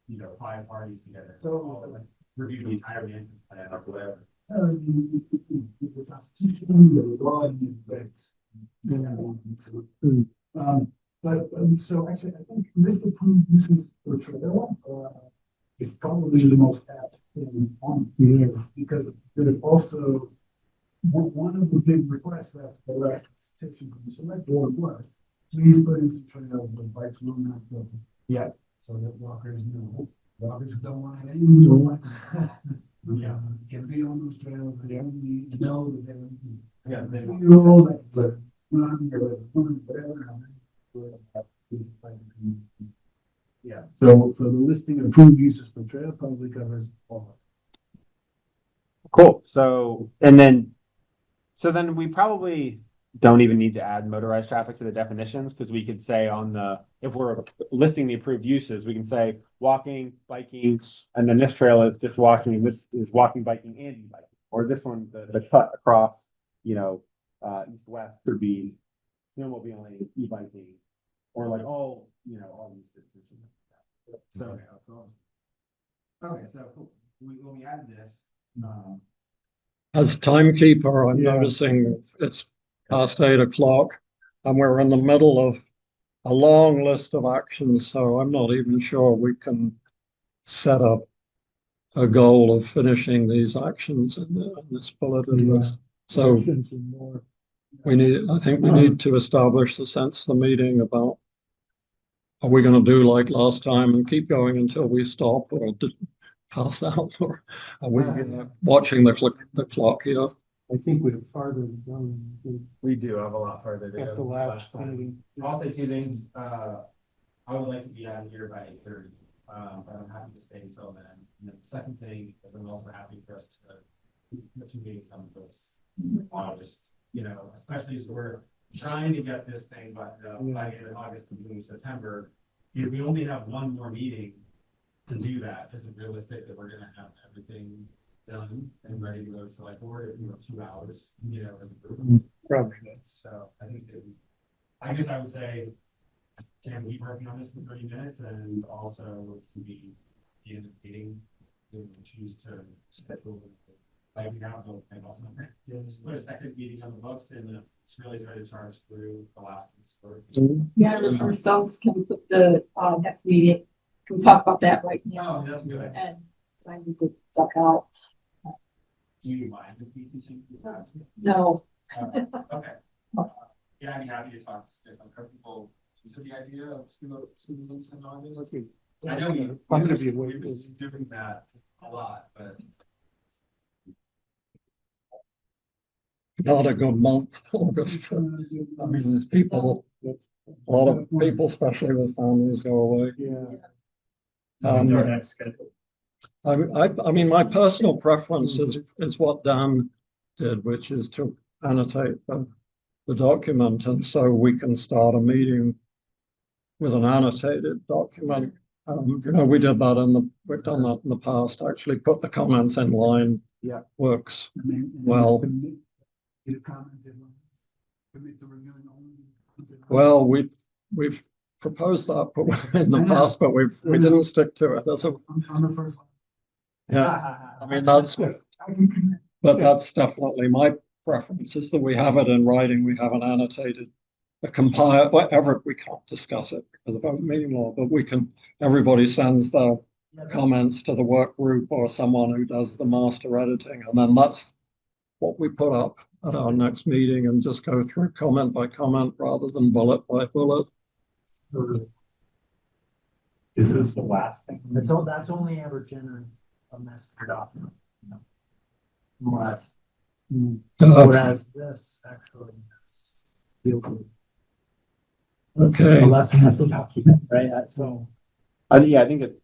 you know, 5 parties together. So- Like, review the entire management plan or whatever. The Constitution, the law, and the regs. So actually, I think list approved uses for trail, is probably the most apt thing on here, because it also, one of the big requests after the last consultation from the select board was, please put in some trails where bikes will not go. Yeah. So that walkers know, walkers who don't want to have anything to do with bikes. Yeah. Can be on those trails, they only know that they're. Yeah, they- 2-year-old, but run, or whatever. Yeah. So the listing of approved uses for trail probably covers all. Cool, so, so then we probably don't even need to add motorized traffic to the definitions, because we could say on the, if we're listing the approved uses, we can say walking, biking, and then this trail is just walking, this is walking, biking, and e-biking. Or this one, the cut across, you know, east-west could be snowmobiling, e-biking, or like all, you know, all uses. Or something like that. So, okay, so cool. When we add this, As timekeeper, I'm Yeah. noticing it's past 8 o'clock and we're in the middle of a long list of actions, so I'm not even sure we can set up a goal of finishing these actions in this bulleted Yeah. list. So Options and more. I think we need to establish the sense of the meeting about, are we going to do like last time and keep going until we stop or pass out, or are we watching the clock here? I think we're farther down we do have a lot further to go. at the last meeting. I'll say 2 things. I would like to be out of here by 8:30, but I'm happy to stay until then. And then the second thing is I'm also happy for us to put 2 meetings on the books in August, you know, especially as we're trying to get this thing by the end of August to beginning of September. If we only have 1 more meeting to do that, is it realistic that we're gonna have everything done and ready to go to select board in 2 hours, you know, as a group? Probably. So I think that, I guess I would say, can we working on this for 30 minutes, and also can we be in the meeting, if we choose to schedule, like we have, and also just put a second meeting on the books and just really try to charge through the last sport. Yeah, ourselves, can we put the, next meeting, can we talk about that right Oh, now? that's good. And I need to duck out. Do you mind if we continue that? No, Okay. Yeah, I'd be happy to talk to some people into the idea of school meetings in August. I know I'm gonna be away. we was doing that a lot, but Not a good month, August. I mean, people, a lot of people, especially with families, go away. Yeah. Next schedule. I mean, my personal preference is what Dan did, which is to annotate the document, and so we can start a meeting with an annotated document. You know, we did that we've done that in the past, actually put the comments in line. Yeah. Works And then well. Get a comment deadline. Commit to reviewing only. Well, we've proposed that but in the past, but we didn't stick to it. That's On the first one. yeah. I mean, that's I can commit. but that's definitely my preference, is that we have it in writing. We have an annotated, a compile, whatever. We can't discuss it because of open meeting law, but everybody sends their comments to the work group or someone who does the master editing, and then that's what we put up at our next meeting and just go through comment by comment rather than bullet by bullet. Is this the last thing? That's only ever generated a messenger document. Unless, whereas this actually is Okay, a less messy document, right? So. Yeah, I think it.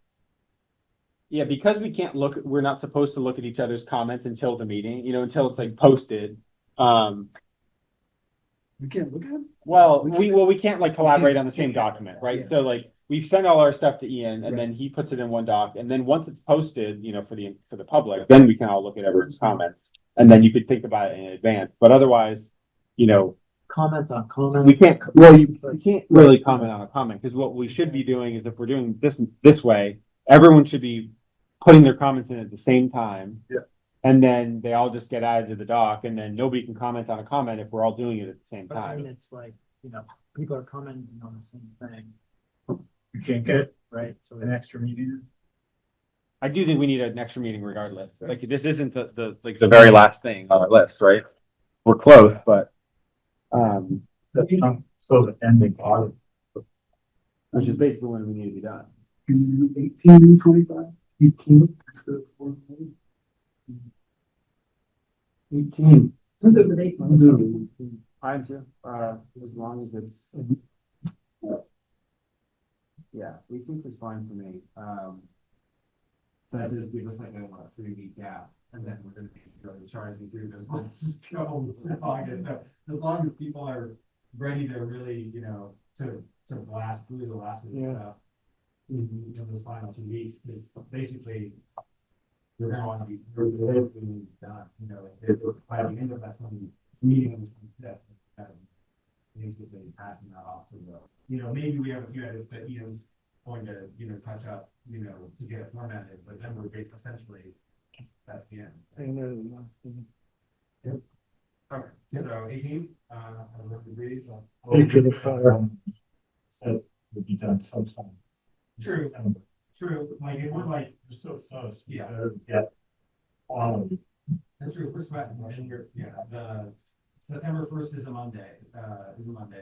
Yeah, because we can't look, we're not supposed to look at each other's comments until the meeting, you know, until it's like posted. We can't look at them? We can't like collaborate on the same document, right? So like we've sent all our stuff to Ian and then he puts it in one doc. And then once it's posted, you know, for the public, then we can all look at everyone's comments. And then you could think about it in advance. But otherwise, you know, Comment on comment. we can't, well, you can't really comment on a comment because what we should be doing is if we're doing this way, everyone should be putting their comments in at the same time. Yeah. And then they all just get added to the doc and then nobody can comment on a comment if we're all doing it at the same But I mean, time. it's like, you know, people are commenting on the same thing, You can't get right? So an extra meeting? I do think we need an extra meeting regardless. Like this isn't the very last thing on our list, right? We're close, but That's not, so the ending audit. which is basically when we need to be done. Is it 18 and 25? 18 instead of 14? 18. I'm good with 8. I'm good. I'm too, as long as it's. Yeah, 18th is fine for me. That does give us like a 3-week gap, and then we're gonna be really charging through those lists till August. So as long as people are ready to really, you know, to blast through the last of the stuff in those final 2 weeks, because basically we're gonna want to be done, you know, by the end of that meeting on the 25th, basically passing that off to the, you know, maybe we have a few edits that Ian's going to, you know, touch up, you know, to get it formatted, but then we're essentially, that's the end. Okay, so 18th, everyone agrees? Picture the fire. That would be done sometime. True, true, like if we're like, You're so close. We Yeah. better get all of it. that's true, we're sweating, and yeah, the September 1st is a Monday,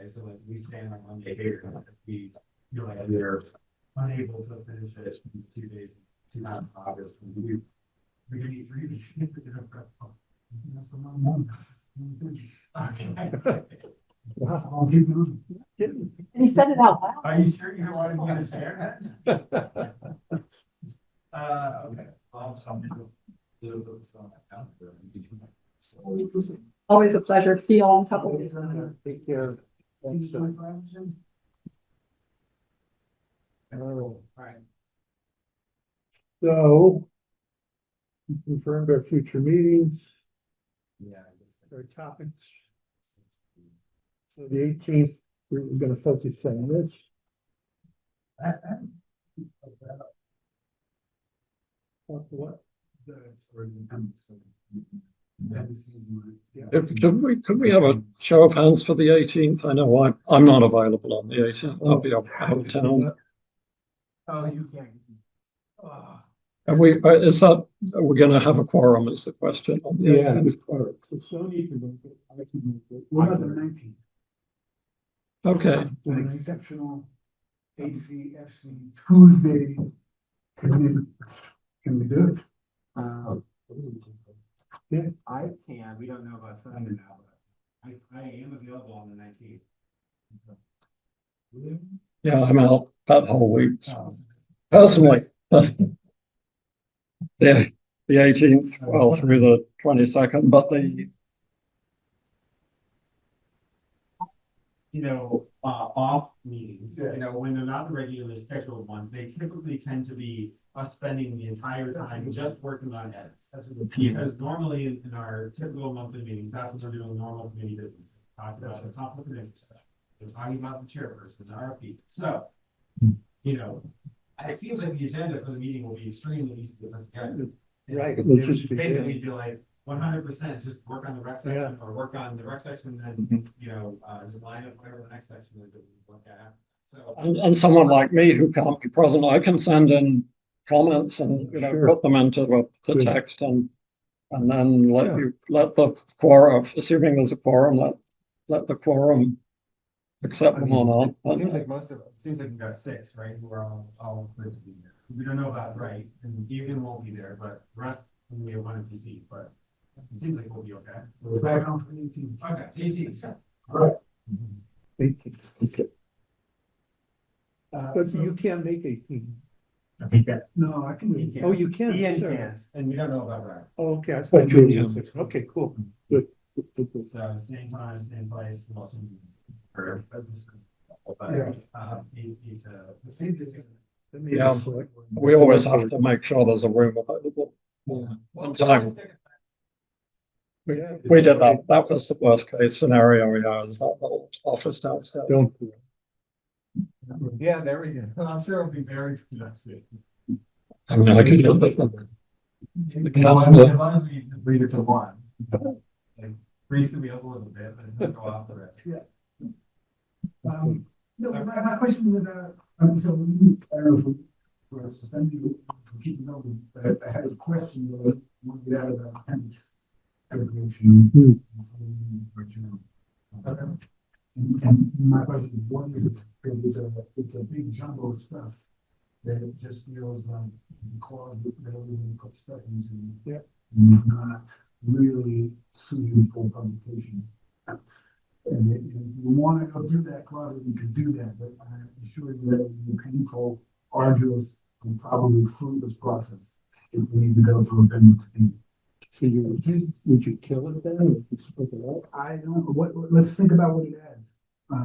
so like we stand on Monday here, we feel like we're unable to finish it in 2 days, 2 months in August, we're gonna need 3 weeks. That's for my mom. Okay. I'll keep moving. And he said it out loud. Are you sure you don't want to be in the chair? Okay. Well, some people do it on that. Always a pleasure. See you all in a couple of days. Take care. Thanks, Doc. All right. So, we confirmed our future meetings, Yeah. our topics. So the 18th, we're gonna focus on this. What? Could we have a show of hands for the 18th? I know I'm not available on the 18th. I'll be out of town. Oh, you can't. Are we going to have a quorum is the question on the Yeah, 18th? so need to make it. I can make it. What about the 19th? Okay, An exceptional ACFC Tuesday committee. Can we do it? I can, we don't know about Sunday now, but I am available on the 19th. yeah, I'm out that whole week. Personally, but the 18th, well, through the 22nd, but You know, off meetings, you know, when they're not the regularly scheduled ones, they typically tend to be us spending the entire time just working on edits. Because normally in our typical monthly meetings, that's when we're doing normal committee business. Talking about the conflict of interest stuff. We're talking about the chairperson, the RFP. So, you know, it seems like the agenda for the meeting will be extremely easy to put together. Right. It would basically be like 100% just work on the rec section or work on the rec section and then, you know, just line up whatever the next section is that we look at. So. and someone like me who can't be present, I can send in comments and, you know, Sure. put them into the text and And then let the quorum, assuming there's a quorum, let the quorum accept them or not. It seems like it seems like we've got 6, right, who are all good to be there. We don't know about, right, and Egan won't be there, but the rest, we have 1 empty seat, but it seems like we'll be okay. We're back on for the 18th. Okay, 18. Right. Okay. But you can't make 18. I think that, No, I can do it. Oh, you can. Ian Sorry. can't, and we don't know about Brad. Oh, okay, I thought you were the 6. Okay, cool. Good. So same time, same place, we'll also be. Yeah. Yeah, we always have to make sure there's a room available. One time we did that. That was the worst case scenario we had, is that whole office downstairs. Don't. Yeah, there we go. I'm sure it'll be very productive. I mean, I could look at the calendar. As long as we just read it to 1. Like, grease the wheels a little bit, but then go off the rest. No, my question is about, so, I don't know if we're suspending you for keeping going, but I had a question that I want to get out of the appendix. Aggregation. And my question is, what is it? Because it's a big jumbo of stuff that it just feels like the clause that everyone put stuff into. Yeah. And it's not really suited for publication. And if you want to go through that closet, you can do that, but I assure you that it will be painful, arduous, and probably fruitless process if we need to go through appendix B. So would you kill it then, or if you split it up? I don't, let's think about what it adds. I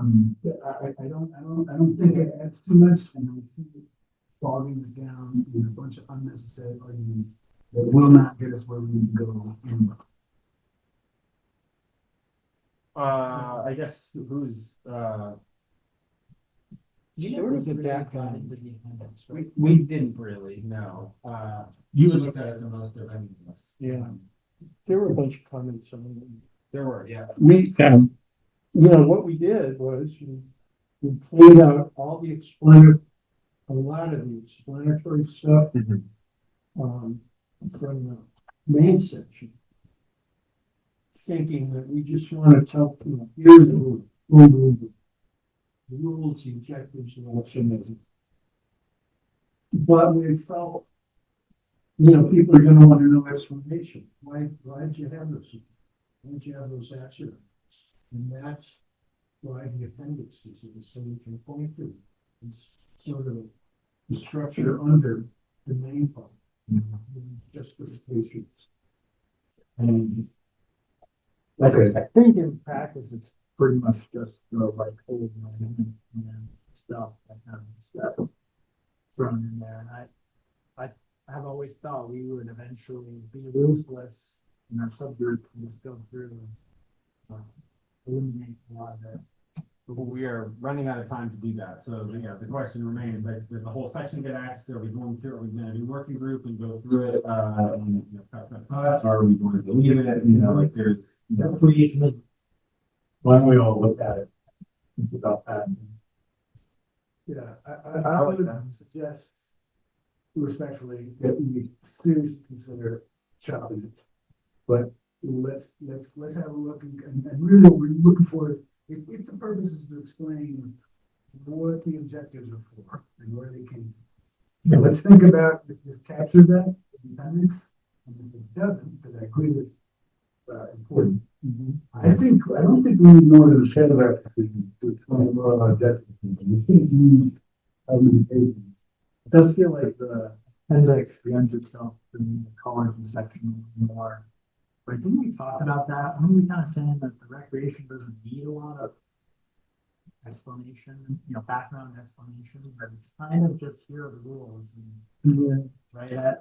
don't think it adds too much, and I see it bogging us down with a bunch of unnecessary arguments that will not get us where we need to go anyway. I guess who's, Sort of the background. we didn't really, no. You had looked at it the most of any of us. Yeah. There were a bunch of comments on it. There were, yeah. We, what we did was we cleaned out all the a lot of the explanatory stuff. From the main section. Thinking that we just want to tell, here's the rules, the objectives, and action. But we felt, people are going to want to know explanation. Why'd you have those? Why'd you have those accidents? And that's why the appendix is, so we can point to it's sort of the structure under the main part. Justifications. And Okay. I think in practice, it's pretty much just the like old and stuff that kind of stuff thrown in there. And I have always thought we would eventually be ruthless in our subgroup and just go through and eliminate a lot of it. We are running out of time to do that, so yeah, the question remains, like, does the whole section get axed? Are we going through, are we gonna do working group and go through it, and, cut, or are we going to leave it, like, there's. why don't we all look at it? Think about that. Yeah, I would suggest respectfully that we seriously consider chopping it. But let's have a look and really what we're looking for is if the purpose is to explain what the objectives are for and where they came from. Let's think about if this captured that in the appendix, and if it doesn't, because I agree with important. I don't think we need more than a paragraph to explain more of our objectives. We think we need how many pages. It does feel like the appendix lends itself to the coloring section more. But didn't we talk about that? Weren't we kind of saying that the recreation doesn't need a lot of explanation, background explanation, but it's kind of just here are the rules, right?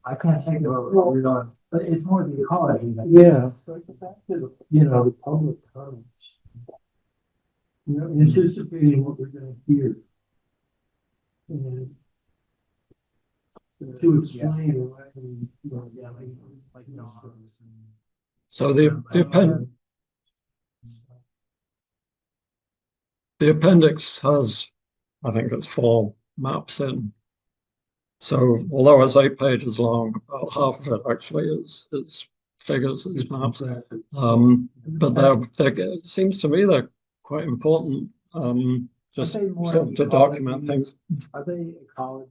I can't take it over, but it's more the ecology. It's like the fact that, the public comments. Anticipating what we're going to hear. And to explain why So the appendix has, I think it's 4 maps in. So although it's 8 pages long, about half of it actually is figures, these maps. Exactly. But it seems to me they're quite important, just Are they more to document things. Are they ecology,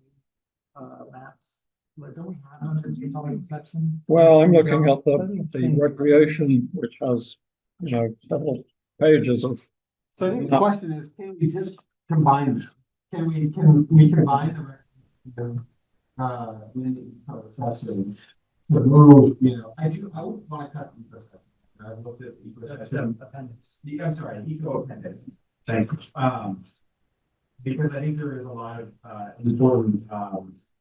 maps? Like, don't we have an ecology section? Well, I'm looking at the recreation, which has, several pages of. So I think the question is, can we just combine them? Can we combine the sessions to move, I wouldn't want to cut eco section. I've looked at eco section. Appendix. I'm sorry, eco appendix. Thank you. Because I think there is a lot of important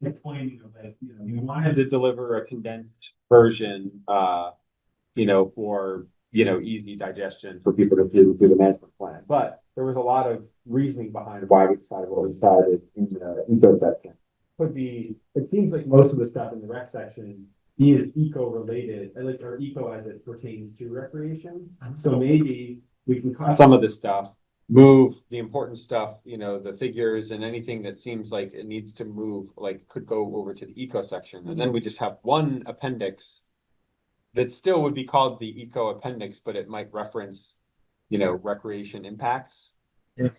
explaining of it, We wanted to deliver a condensed version, for, easy digestion for people to do through the management plan. But there was a lot of reasoning behind why we decided what we decided in the eco section. could be, it seems like most of the stuff in the rec section is eco-related, or eco as it pertains to recreation. So maybe we can cut Some of the stuff, move the important stuff, the figures and anything that seems like it needs to move, like could go over to the eco section. And then we just have one appendix that still would be called the eco appendix, but it might reference, recreation impacts. And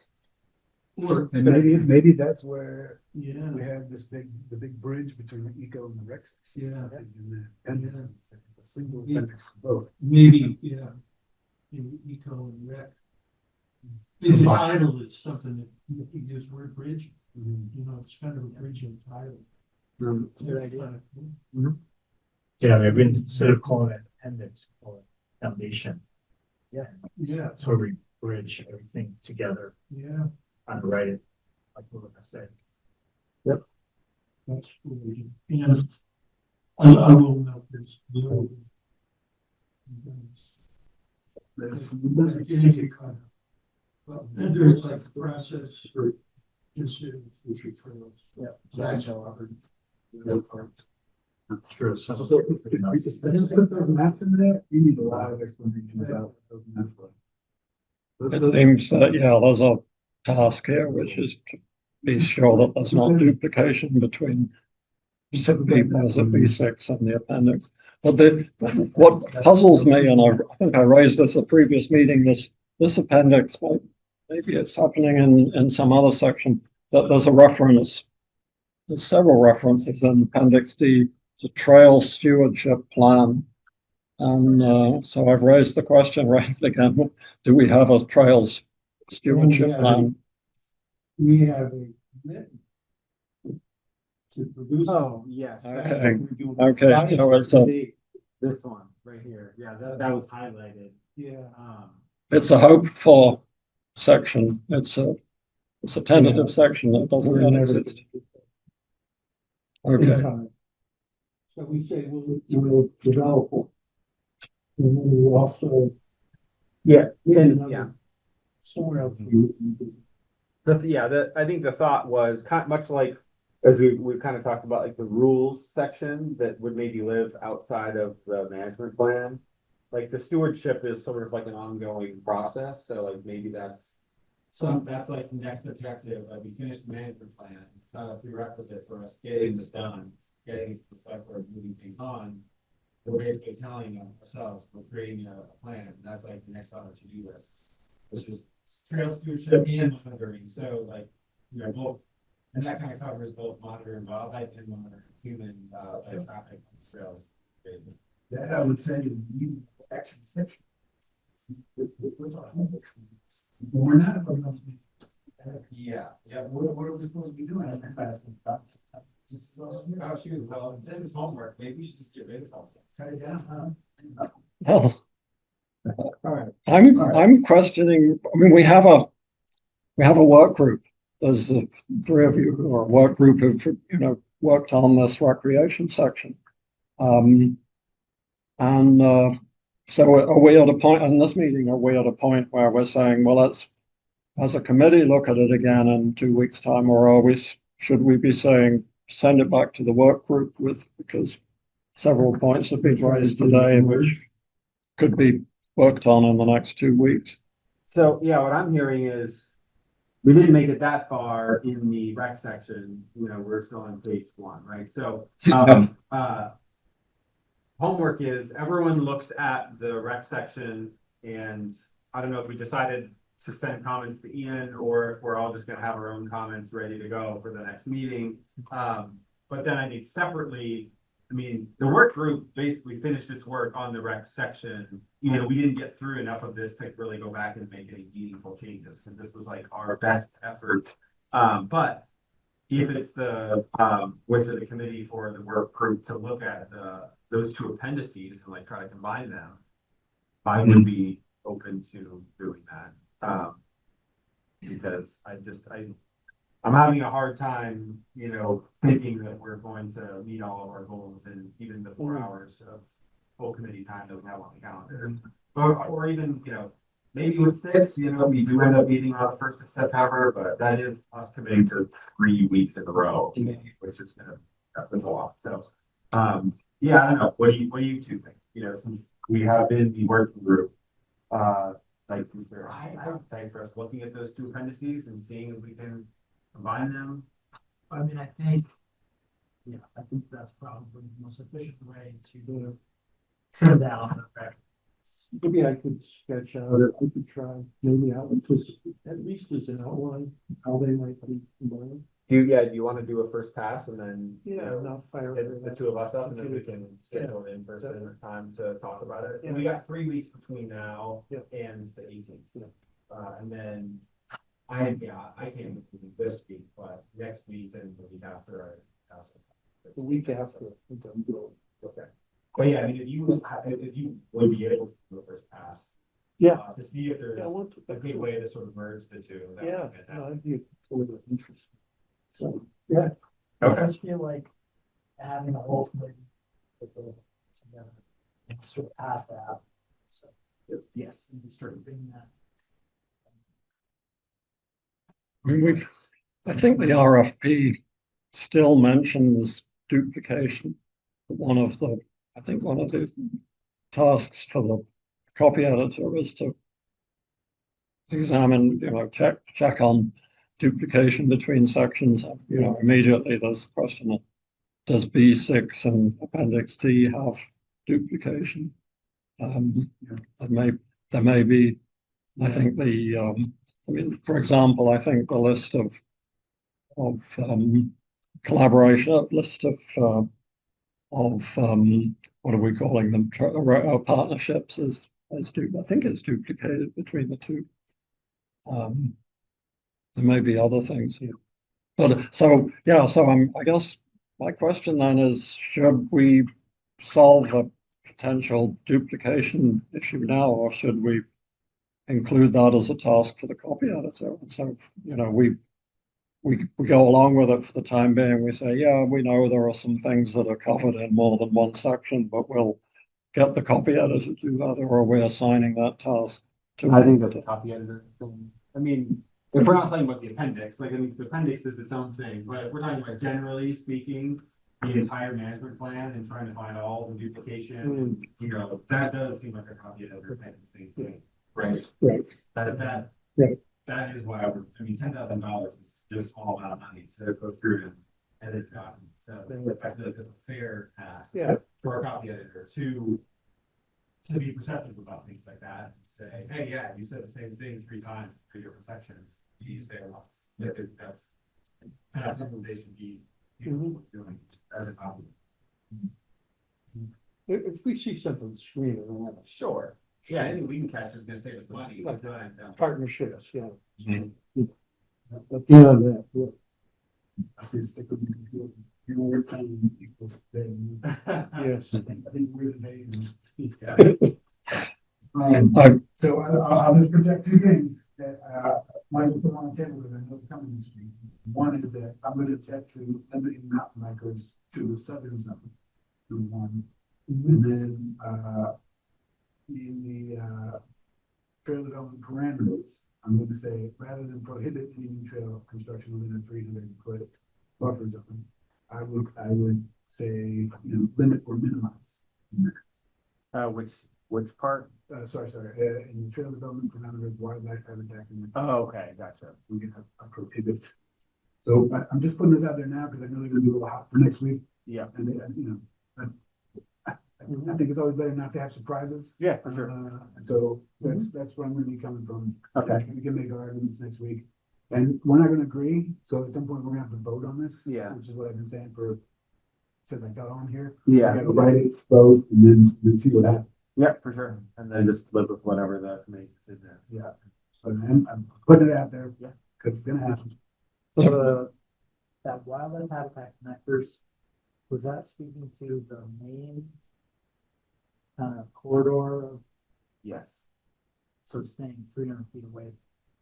maybe that's where Yeah, we have the big bridge between the eco and the rec. yeah, And a single appendix for both. maybe, yeah. In eco and rec. In the title is something that you use word bridge, it's kind of a bridge in title. Good idea. Yeah, maybe instead of calling it appendix, call it foundation. Yeah, So we bridge everything together, yeah, underwrite it, like what I said. that's what we do. And I will note this. There's like the process for considering future trails. Yeah. That's how I heard. Sure. I just put those maps in there, you need a lot of explanation about those maps. It seems that, there's a task here, which is to be sure that there's not duplication between B6 and the appendix. But what puzzles me, and I think I raised this at a previous meeting, this appendix, maybe it's happening in some other section, that there's there's several references in Appendix D to trail stewardship plan. And so I've raised the question, raised it again, do we have a trails stewardship plan? We have a commitment to produce. Oh, yes. Okay. Okay, so it's This one right here. Yeah, that was highlighted. Yeah. it's a hope for section. It's a tentative section that doesn't yet exist. Okay. So we say we'll develop it. And then we also. Yeah, Yeah. Somewhere else. I think the thought was much like, as we kind of talked about, like the rules section that would maybe live outside of the management plan. Like the stewardship is sort of like an ongoing process. So like maybe that's like the next objective. Like we finished the management plan. It's not a prerequisite for us getting this done, getting to the select board, moving things on. We're basically telling ourselves we're creating a plan. That's like the next on our to-do list, which is trail stewardship and monitoring. So like, both, and that kind of covers both monitoring wildlife and monitoring human traffic on the trails. That I would say is the action section. What's our homework? We're not above enough. Yeah. What are we supposed to be doing? Oh, shoot. Well, this is homework. Maybe we should just get rid of homework. Cut it down. Well, All right. I'm questioning, I mean, we have a work group. There's the three of you who are a work group who've, worked on this recreation section. So are we at a point in this meeting, are we at a point where we're saying, well, let's, as a committee, look at it again in 2 weeks' time, or should we be saying, send it back to the work group because several points have been raised today, which could be worked on in the next 2 weeks? So yeah, what I'm hearing is we didn't make it that far in the rec section. We're still on page 1, right? So homework is everyone looks at the rec section, and I don't know if we decided to send comments to Ian or if we're all just gonna have our own comments ready to go for the next meeting. But then I think separately, I mean, the work group basically finished its work on the rec section. You know, we didn't get through enough of this to really go back and make any meaningful changes, because this was like our best effort. But if it's the, was it the committee for the work group to look at those two appendices and like try to combine them, I would be open to doing that. Because I'm having a hard time, you know, thinking that we're going to meet all of our goals in even the 4 hours of full committee time that we have on the calendar. Or even, you know, maybe with 6, you know, we do end up meeting on the 1st of September, but that is us committing to 3 weeks in a row, which is that's a lot. So, yeah, I don't know. What do you two think? You know, since we have been the working group, like, is there an appetite for us looking at those two appendices and seeing if we can combine them? I mean, I think that's probably the most efficient way to trim down the record. Maybe I could sketch out, I could try, maybe out at least as an outline, how they might be combined. Do you want to do a first pass and then? Yeah, not fire. Hit the two of us up, and then we can schedule an in-person time to talk about it. And we got 3 weeks between now and the 18th. And then I can't do this week, but next week and the week after The week after. Okay. But yeah, I mean, if you would be able to do a first pass. To see if there's a good way to sort of merge the two. That would be fantastic. That'd be totally interesting. So, yeah. I just feel like having a whole committee together and sort of pass that. So, yes, and start bringing that. I mean, I think the RFP still mentions duplication. One of the tasks for the copy editor is to examine, you know, check on duplication between sections. You know, immediately there's the question of, does B6 and Appendix D have duplication? There may be, I think I mean, for example, I think the list of collaboration, list of what are we calling them? Partnerships I think it's duplicated between the two. There may be other things here, but so I guess my question then is, should we solve a potential duplication issue now, or should we include that as a task for the copy editor? And so, you know, we go along with it for the time being. We say, yeah, we know there are some things that are covered in more than one section, but we'll get the copy editor to do that, or are we assigning that task to? I think that's a copy editor thing. I mean, if we're not talking about the appendix, like, I think the appendix is its own thing, but if we're talking about generally speaking, the entire management plan and trying to find all the duplication, you know, that does seem like a copy editor kind of thing. Right. That is why I mean, $10,000 is just a small amount of money to go through and edit documents. So I feel like it's a fair task for a copy editor to be perceptive about things like that and say, hey, yeah, you said the same thing 3 times in 3 different sections. You say lots. That's something they should be doing as a copy. If we see something screening, Sure. Yeah, anything we can catch is going to save us money. partnerships, But beyond that, We're telling people things. yes. I think we're the names. I- So I'll just project 2 things that might put on the table, because I know coming this week. One is that I'm going to object to limiting mountain bikers to the southern zone, to 1. And then in the trail development parameters, I'm going to say, rather than prohibit any new trail construction within a 300-foot buffer zone, I would say, limit or minimize. Which part? Sorry, in the trail development parameters, wildlife habitat. Oh, okay, gotcha. We can have a prohibit. So I'm just putting this out there now because I know they're going to be a little hot for next week. Yeah. And I I think it's always better not to have surprises. Yeah, for sure. And so that's where I'm gonna be coming from. Okay. We can make our arguments next week. And we're not gonna agree, so at some point we're gonna have to vote on this. Yeah. Which is what I've been saying since I got on here. Yeah. We gotta write it, vote, and then see what happens. Yeah, for sure. And then just live with whatever the committee decision is. Yeah. But I'm putting it out there. Yeah. Cause it's gonna happen. So that wildlife habitat connectors, was that speaking to the main corridor of, Yes. so staying 300 feet away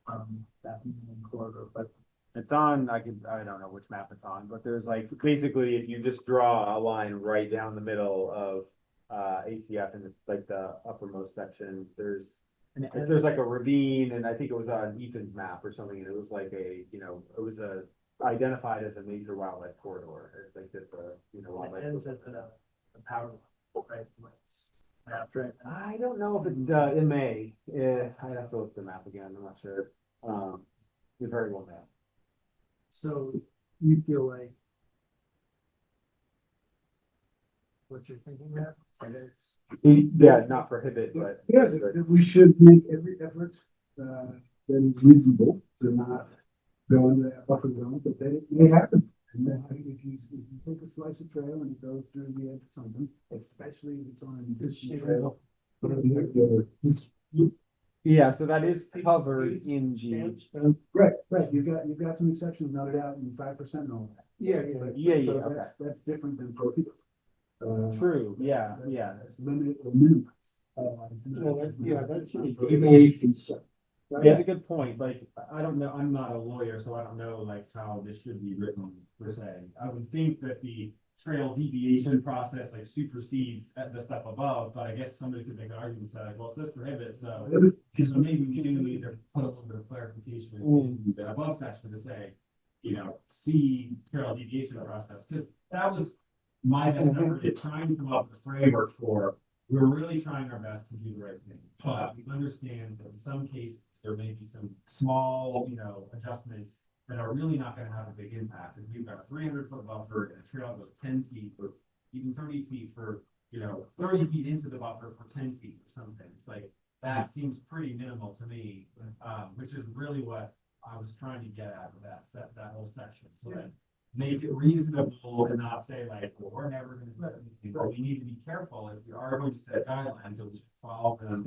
from that main corridor, but It's on, I don't know which map it's on, but there's like, basically, if you just draw a line right down the middle of ACF in like the uppermost section, there's like a ravine, and I think it was on Ethan's map or something, and it was like it was identified as a major wildlife corridor, like that wildlife. ends at the power line, right? That's right. I don't know if it may, I'd have to look at the map again, I'm not sure. It very well may. So you feel like what you're thinking there? Yeah, not prohibit, but. Yes, that we should make every effort, that is reasonable to not go into that buffer zone, but that it may happen. And then if you take a slice of trail and it goes through the edge of something, especially if it's on an existing trail. Yeah, so that is covered in G. Right, you've got some exceptions noted out in 5% and all that. Yeah, So okay. That's different than prohibit. True, yeah. It's limited or minimized. That's deviation stuff. That's a good point. Like, I don't know, I'm not a lawyer, so I don't know like how this should be written per se. I would think that the trail deviation process like supersedes the stuff above, but I guess somebody could make an argument and say like, well, it says prohibit, so maybe we can either put a little bit of clarification in the above section to say, see trail deviation process, because that was my best effort at trying to come up with a framework for, we're really trying our best to do the right thing, but we understand that in some cases, there may be some small, adjustments that are really not gonna have a big impact. If you've got a 300-foot buffer and a trail goes 10 feet or even 30 feet for, 30 feet into the buffer for 10 feet or something, it's like, that seems pretty minimal to me, which is really what I was trying to get at with that whole section, so that make it reasonable and not say like, well, we're never gonna do anything, but we need to be careful if we are going to set guidelines, so we should follow them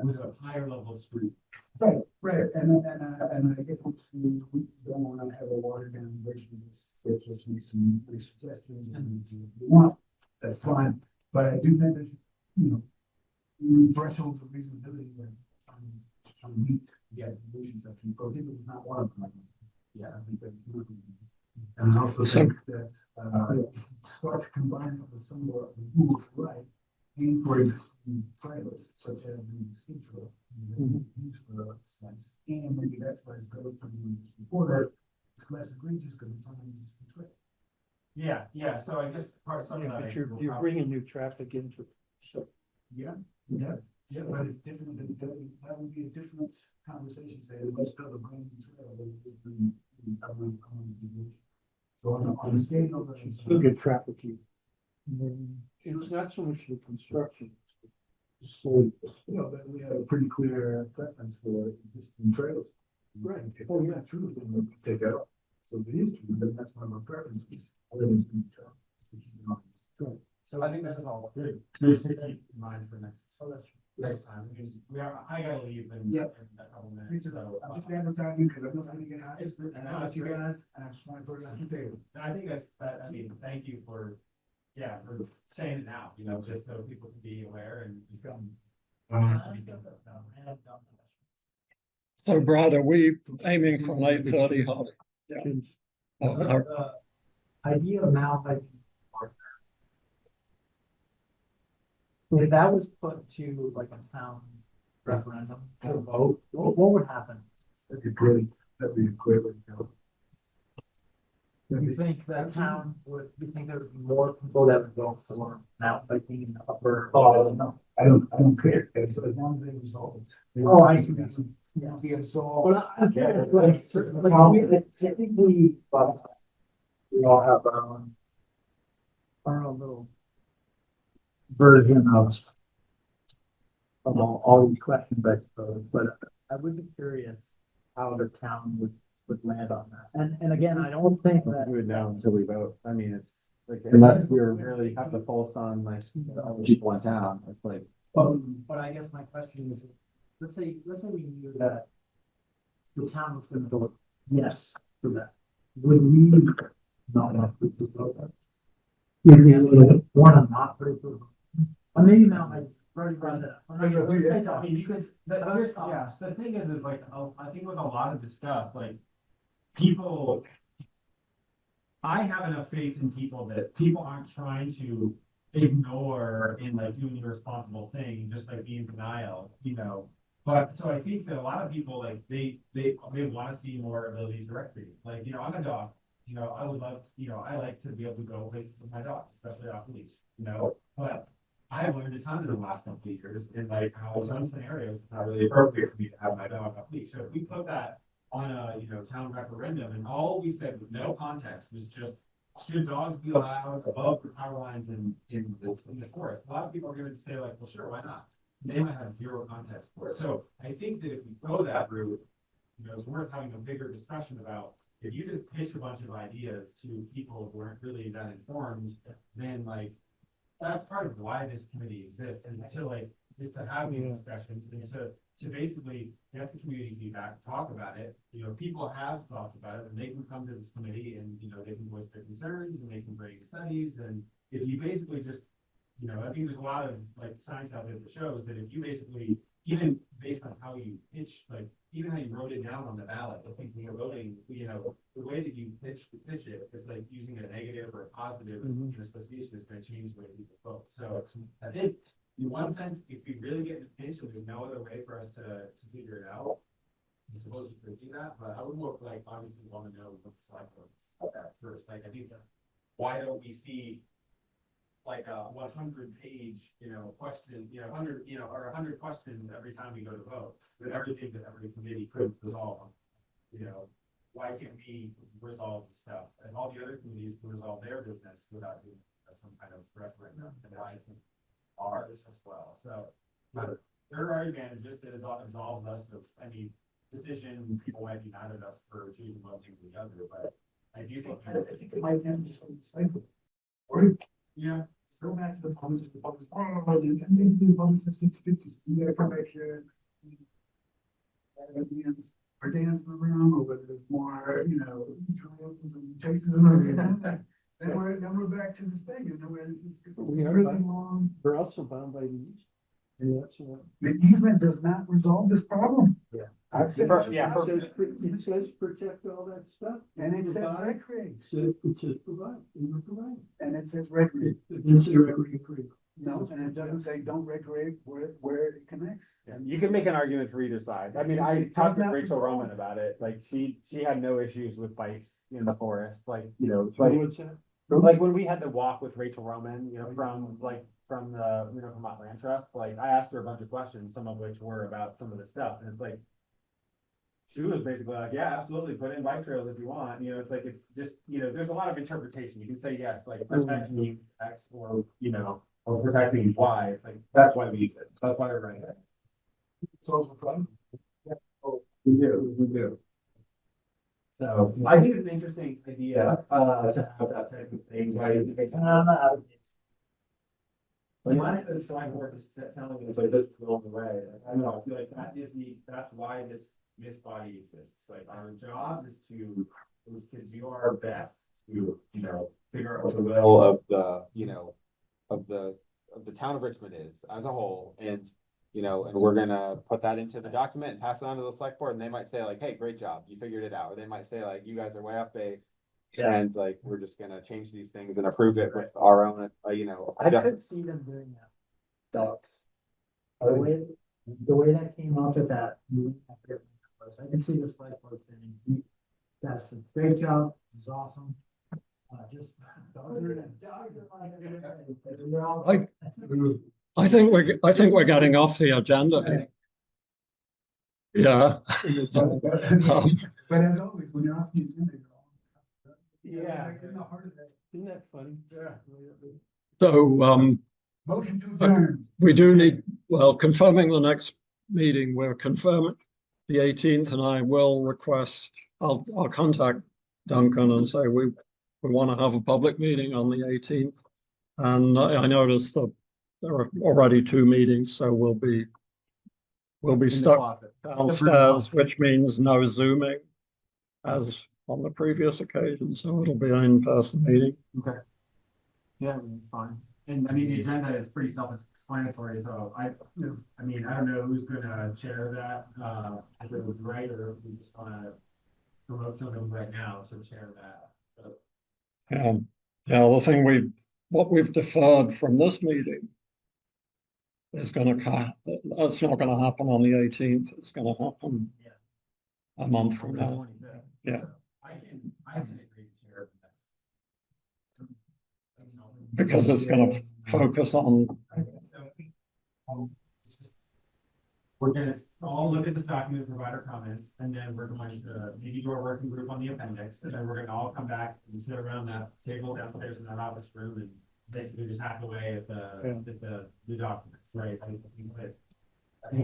with a higher level of scrutiny. Right, and I get what we don't wanna have a watered down version of this, there's just be some suggestions and if you want, that's fine, but I do think there's, thresholds of reasonability that trying to meet the addition section, prohibit is not one of them. Yeah, I think that's not. And I also think that, start to combine it with some of the rules, right? And for existing trailers, such as the ski trail, use for slice, and maybe that slice goes to the existing border, it's less egregious because it's on an existing trail. Yeah, so I guess some of that. But you're bringing new traffic into, so. Yeah, but it's different, that would be a different conversation, say, let's build a brand new trail, but it's been, so on the scale of. Still get traffic here. It's not so much the construction. But we have a pretty clear preference for existing trails. Right. If it's not true, then we take out. So if it is true, then that's one of our preferences. Other than new trail. Right. So I think this is all good. Just to keep in mind for next time, because I gotta leave in a couple minutes, so. I'm just advertising because I'm not gonna get out. It's good. And I like you guys, and I just want to put it on the table. I think thank you for saying it now, just so people can be aware and become. So Brad, are we aiming for an 8:30, Holly? Yeah. Idea of now, like, if that was put to like a town referendum to vote, what would happen? That'd be brilliant. That'd be a great way to go. Do you think that town would, do you think there would be more people that would go for mountain biking in the upper? No, I don't care. As long as they resolve it. Oh, I see. Yes. Be resolved. Well, I think it's like typically, we all have our own little version of all these questions, I suppose, but I would be curious how the town would land on that. And again, I don't think that. We would know until we vote. I mean, it's like, unless you're really have the pulse on like all the people in town, it's like. But I guess my question is, let's say we knew that the town was gonna vote yes for that. Would we not have to vote that? Would we want to not put it for? Or maybe now I already brought it up. I'm not sure. Let's say that. I mean, because The thing is like, I think with a lot of this stuff, like, people, I have enough faith in people that people aren't trying to ignore and like do an irresponsible thing, just like be in denial, you know. But so I think that a lot of people, like, they want to see more ability to recreate. Like, you know, I'm a dog, you know, I would love, I like to be able to go places with my dog, especially off the leash, you know. But I've learned a ton in the last couple of years in like how some scenarios it's not really appropriate for me to have my dog off leash. So if we put that on a, town referendum, and all we said with no context was just, should dogs be allowed above the power lines in the forest? A lot of people are going to say like, well, sure, why not? They might have zero context for it. So I think that if we go that route, it's worth having a bigger discussion about, if you just pitch a bunch of ideas to people who aren't really that informed, then like, that's part of why this committee exists, is to have these discussions and to basically get the community feedback, talk about it. People have thoughts about it, and they can come to this committee and, they can voice their concerns and they can bring studies. And if you basically just, I think there's a lot of like science out there that shows that if you basically, even based on how you pitch, like even how you wrote it down on the ballot, I think when you're voting, the way that you pitch it, it's like using a negative or a positive association is going to change the way people vote. So I think in one sense, if we really get in a pinch and there's no other way for us to figure it out, I suppose we could do that. But I would more like obviously want to know what the select vote is about that first. Like I think why don't we see like a 100-page, question, 100, or 100 questions every time we go to vote, with everything that every committee could resolve. Why can't we resolve the stuff? And all the other committees can resolve their business without doing some kind of referendum, and I think ours as well. So there are advantages that absolves us of any decision. People might be mad at us for choosing one thing or the other, but I do think I think it might end this whole cycle. Right? Yeah. Go back to the public, and this is the public says 50-50, you gotta come back here. Or dancing around, or whether there's more, triumphs and chases and then we're back to this thing, and then it's really long. We're also bound by these. And that's what. The easement does not resolve this problem. Yeah. It It says protect all that stuff. And it says Provide. recreate. It says provide, we provide. And it says recreate. It didn't say recreate. No, and it doesn't say don't recreate where it connects. You can make an argument for either side. I mean, I talked with Rachel Roman about it. Like she had no issues with bikes in the forest. Like, What's that? like when we had to walk with Rachel Roman, from Land Trust, like I asked her a bunch of questions, some of which were about some of the stuff. And it's like, she was basically like, yeah, absolutely, put in bike trails if you want. It's like, it's just, there's a lot of interpretation. You can say, yes, like protect means X, or, or protect means Y. It's like, that's why we use it. That's why we're running it. It's also fun. We do. So I think it's an interesting idea, to have that type of thing. Like, why not the Selectboard is telling me it's like, this is the only way. I don't know, I feel like that's why this body exists. Like, our job is to do our best to, figure out what the will of the town of Richmond is as a whole. And, and we're gonna put that into the document and pass it on to the select board, and they might say like, hey, great job, you figured it out. Or they might say like, you guys are way off base. Yeah. And like, we're just gonna change these things and approve it with our own, I could see them doing that. Dogs. The way that came up at that meeting, I can see the select board saying, that's a great job, this is awesome. Just. I think we're getting off the agenda. Yeah. But as always, when you're off the agenda, Yeah. in the heart of it. Isn't that funny? Yeah. So, Motion to adjourn. We do need, well, confirming the next meeting, we're confirming the 18th, and I will request, I'll contact Duncan and say we want to have a public meeting on the 18th. And I noticed that there are already 2 meetings, so we'll be In the stuck closet. downstairs, which means no Zooming as on the previous occasion, so it'll be an in-person meeting. Okay. Yeah, it's fine. And I mean, the agenda is pretty self-explanatory, so I mean, I don't know who's gonna chair that, if it would be right, or if we just wanna promote someone right now to chair that. But Yeah, the thing what we've deferred from this meeting is that's not gonna happen on the 18th, it's gonna happen Yeah. a month from the now. 25th, Yeah. so I can agree to chair this. Because it's gonna focus on, So, it's just- we're gonna all look at this document, provide our comments, and then we're going to maybe do a working group on the appendix, and then we're gonna all come back and sit around that table downstairs in that office room and basically just hack away at the documents, right? I think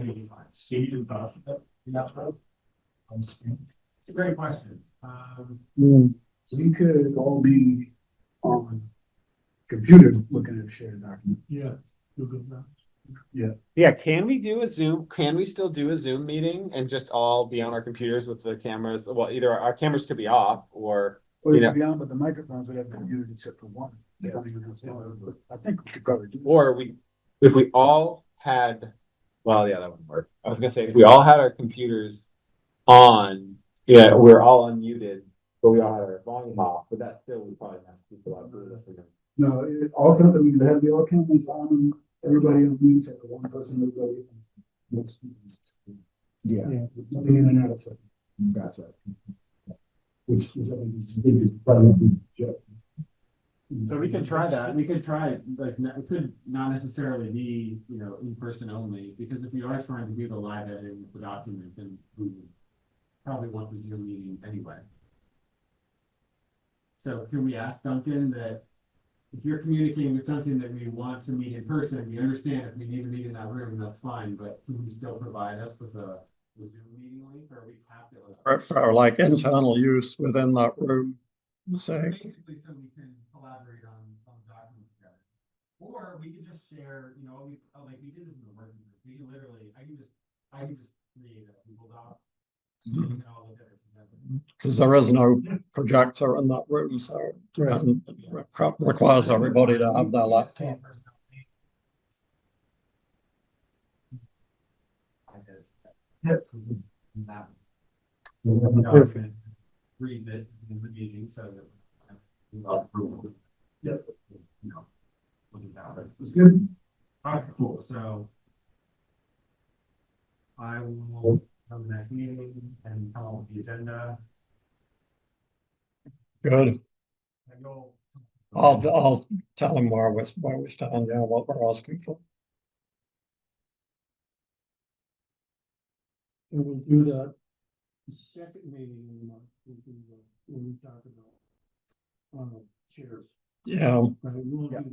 it'll be fine. It's a great question. We could all be on computers looking at a shared document. Yeah. You're good now. Yeah, can we still do a Zoom meeting and just all be on our computers with the cameras? Well, either our cameras could be off or, Or you You could be on, but the microphones would have computers except for one. Depending on how small it is. I think we could probably do. if we all had, well, yeah, that wouldn't work. I was gonna say, if we all had our computers on, yeah, we're all unmuted, but we all had our volume off, but that still would probably mess people up for listening. No, all companies have the all cameras on, everybody on mute, except for one person, everybody. Yeah. Nothing in and out. Gotcha. Which I think is probably. So we could try that. We could try, like, it could not necessarily be, in person only, because if we are trying to do the live editing of the document, then we would probably want the Zoom meeting anyway. So can we ask Duncan that if you're communicating with Duncan that we want to meet in person, we understand if we need to meet in that room, that's fine, but can you still provide us with a Zoom meeting link, or we have to? for like internal use within that room, say. Basically, so we can collaborate on documents together. Or we could just share, like we did this in the working group. We can literally, I can just create a Google Doc. We can all look at it together. Because there is no projector in that room, so it requires everybody to have their laptop. Perfect. Freeze it in the meeting so that. Yep. It's good. All right, cool. So I will have the next meeting and come up with the agenda. Good. And you'll. I'll tell him where we stand, yeah, what we're asking for. And we'll do that. The second meeting in the month, when we talk about, chairs. Yeah, Right, we'll do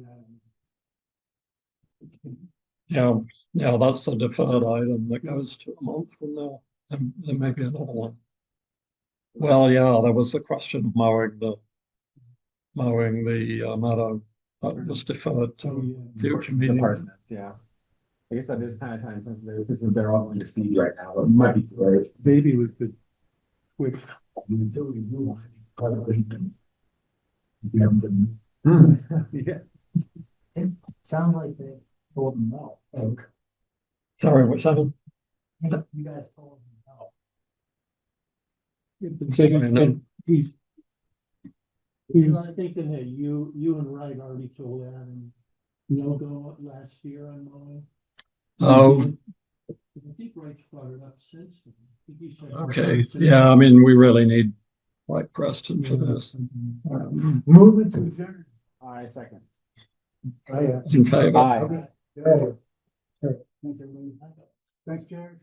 that. yeah, that's the deferred item that goes to a month from now, and there may be another one. Well, yeah, there was the question of mowing the meadow that was deferred to future The meeting. parsnips, yeah. I guess that is kind of time sensitive because they're all going to see right now. It might be too early. Maybe we could quick. Until we move. Yeah. Sounds like they told them no. Sorry, what's happened? You guys told them no. He's thinking that you and Wright already told that and no go last year on mowing. Oh, I think Wright's brought it up since. I think he said. okay, yeah, I mean, we really need White Preston for this. Move it to adjourn. I second. Oh, yeah. In favor? Aye. Okay. Yeah. Thanks, everybody. Thanks, Jared.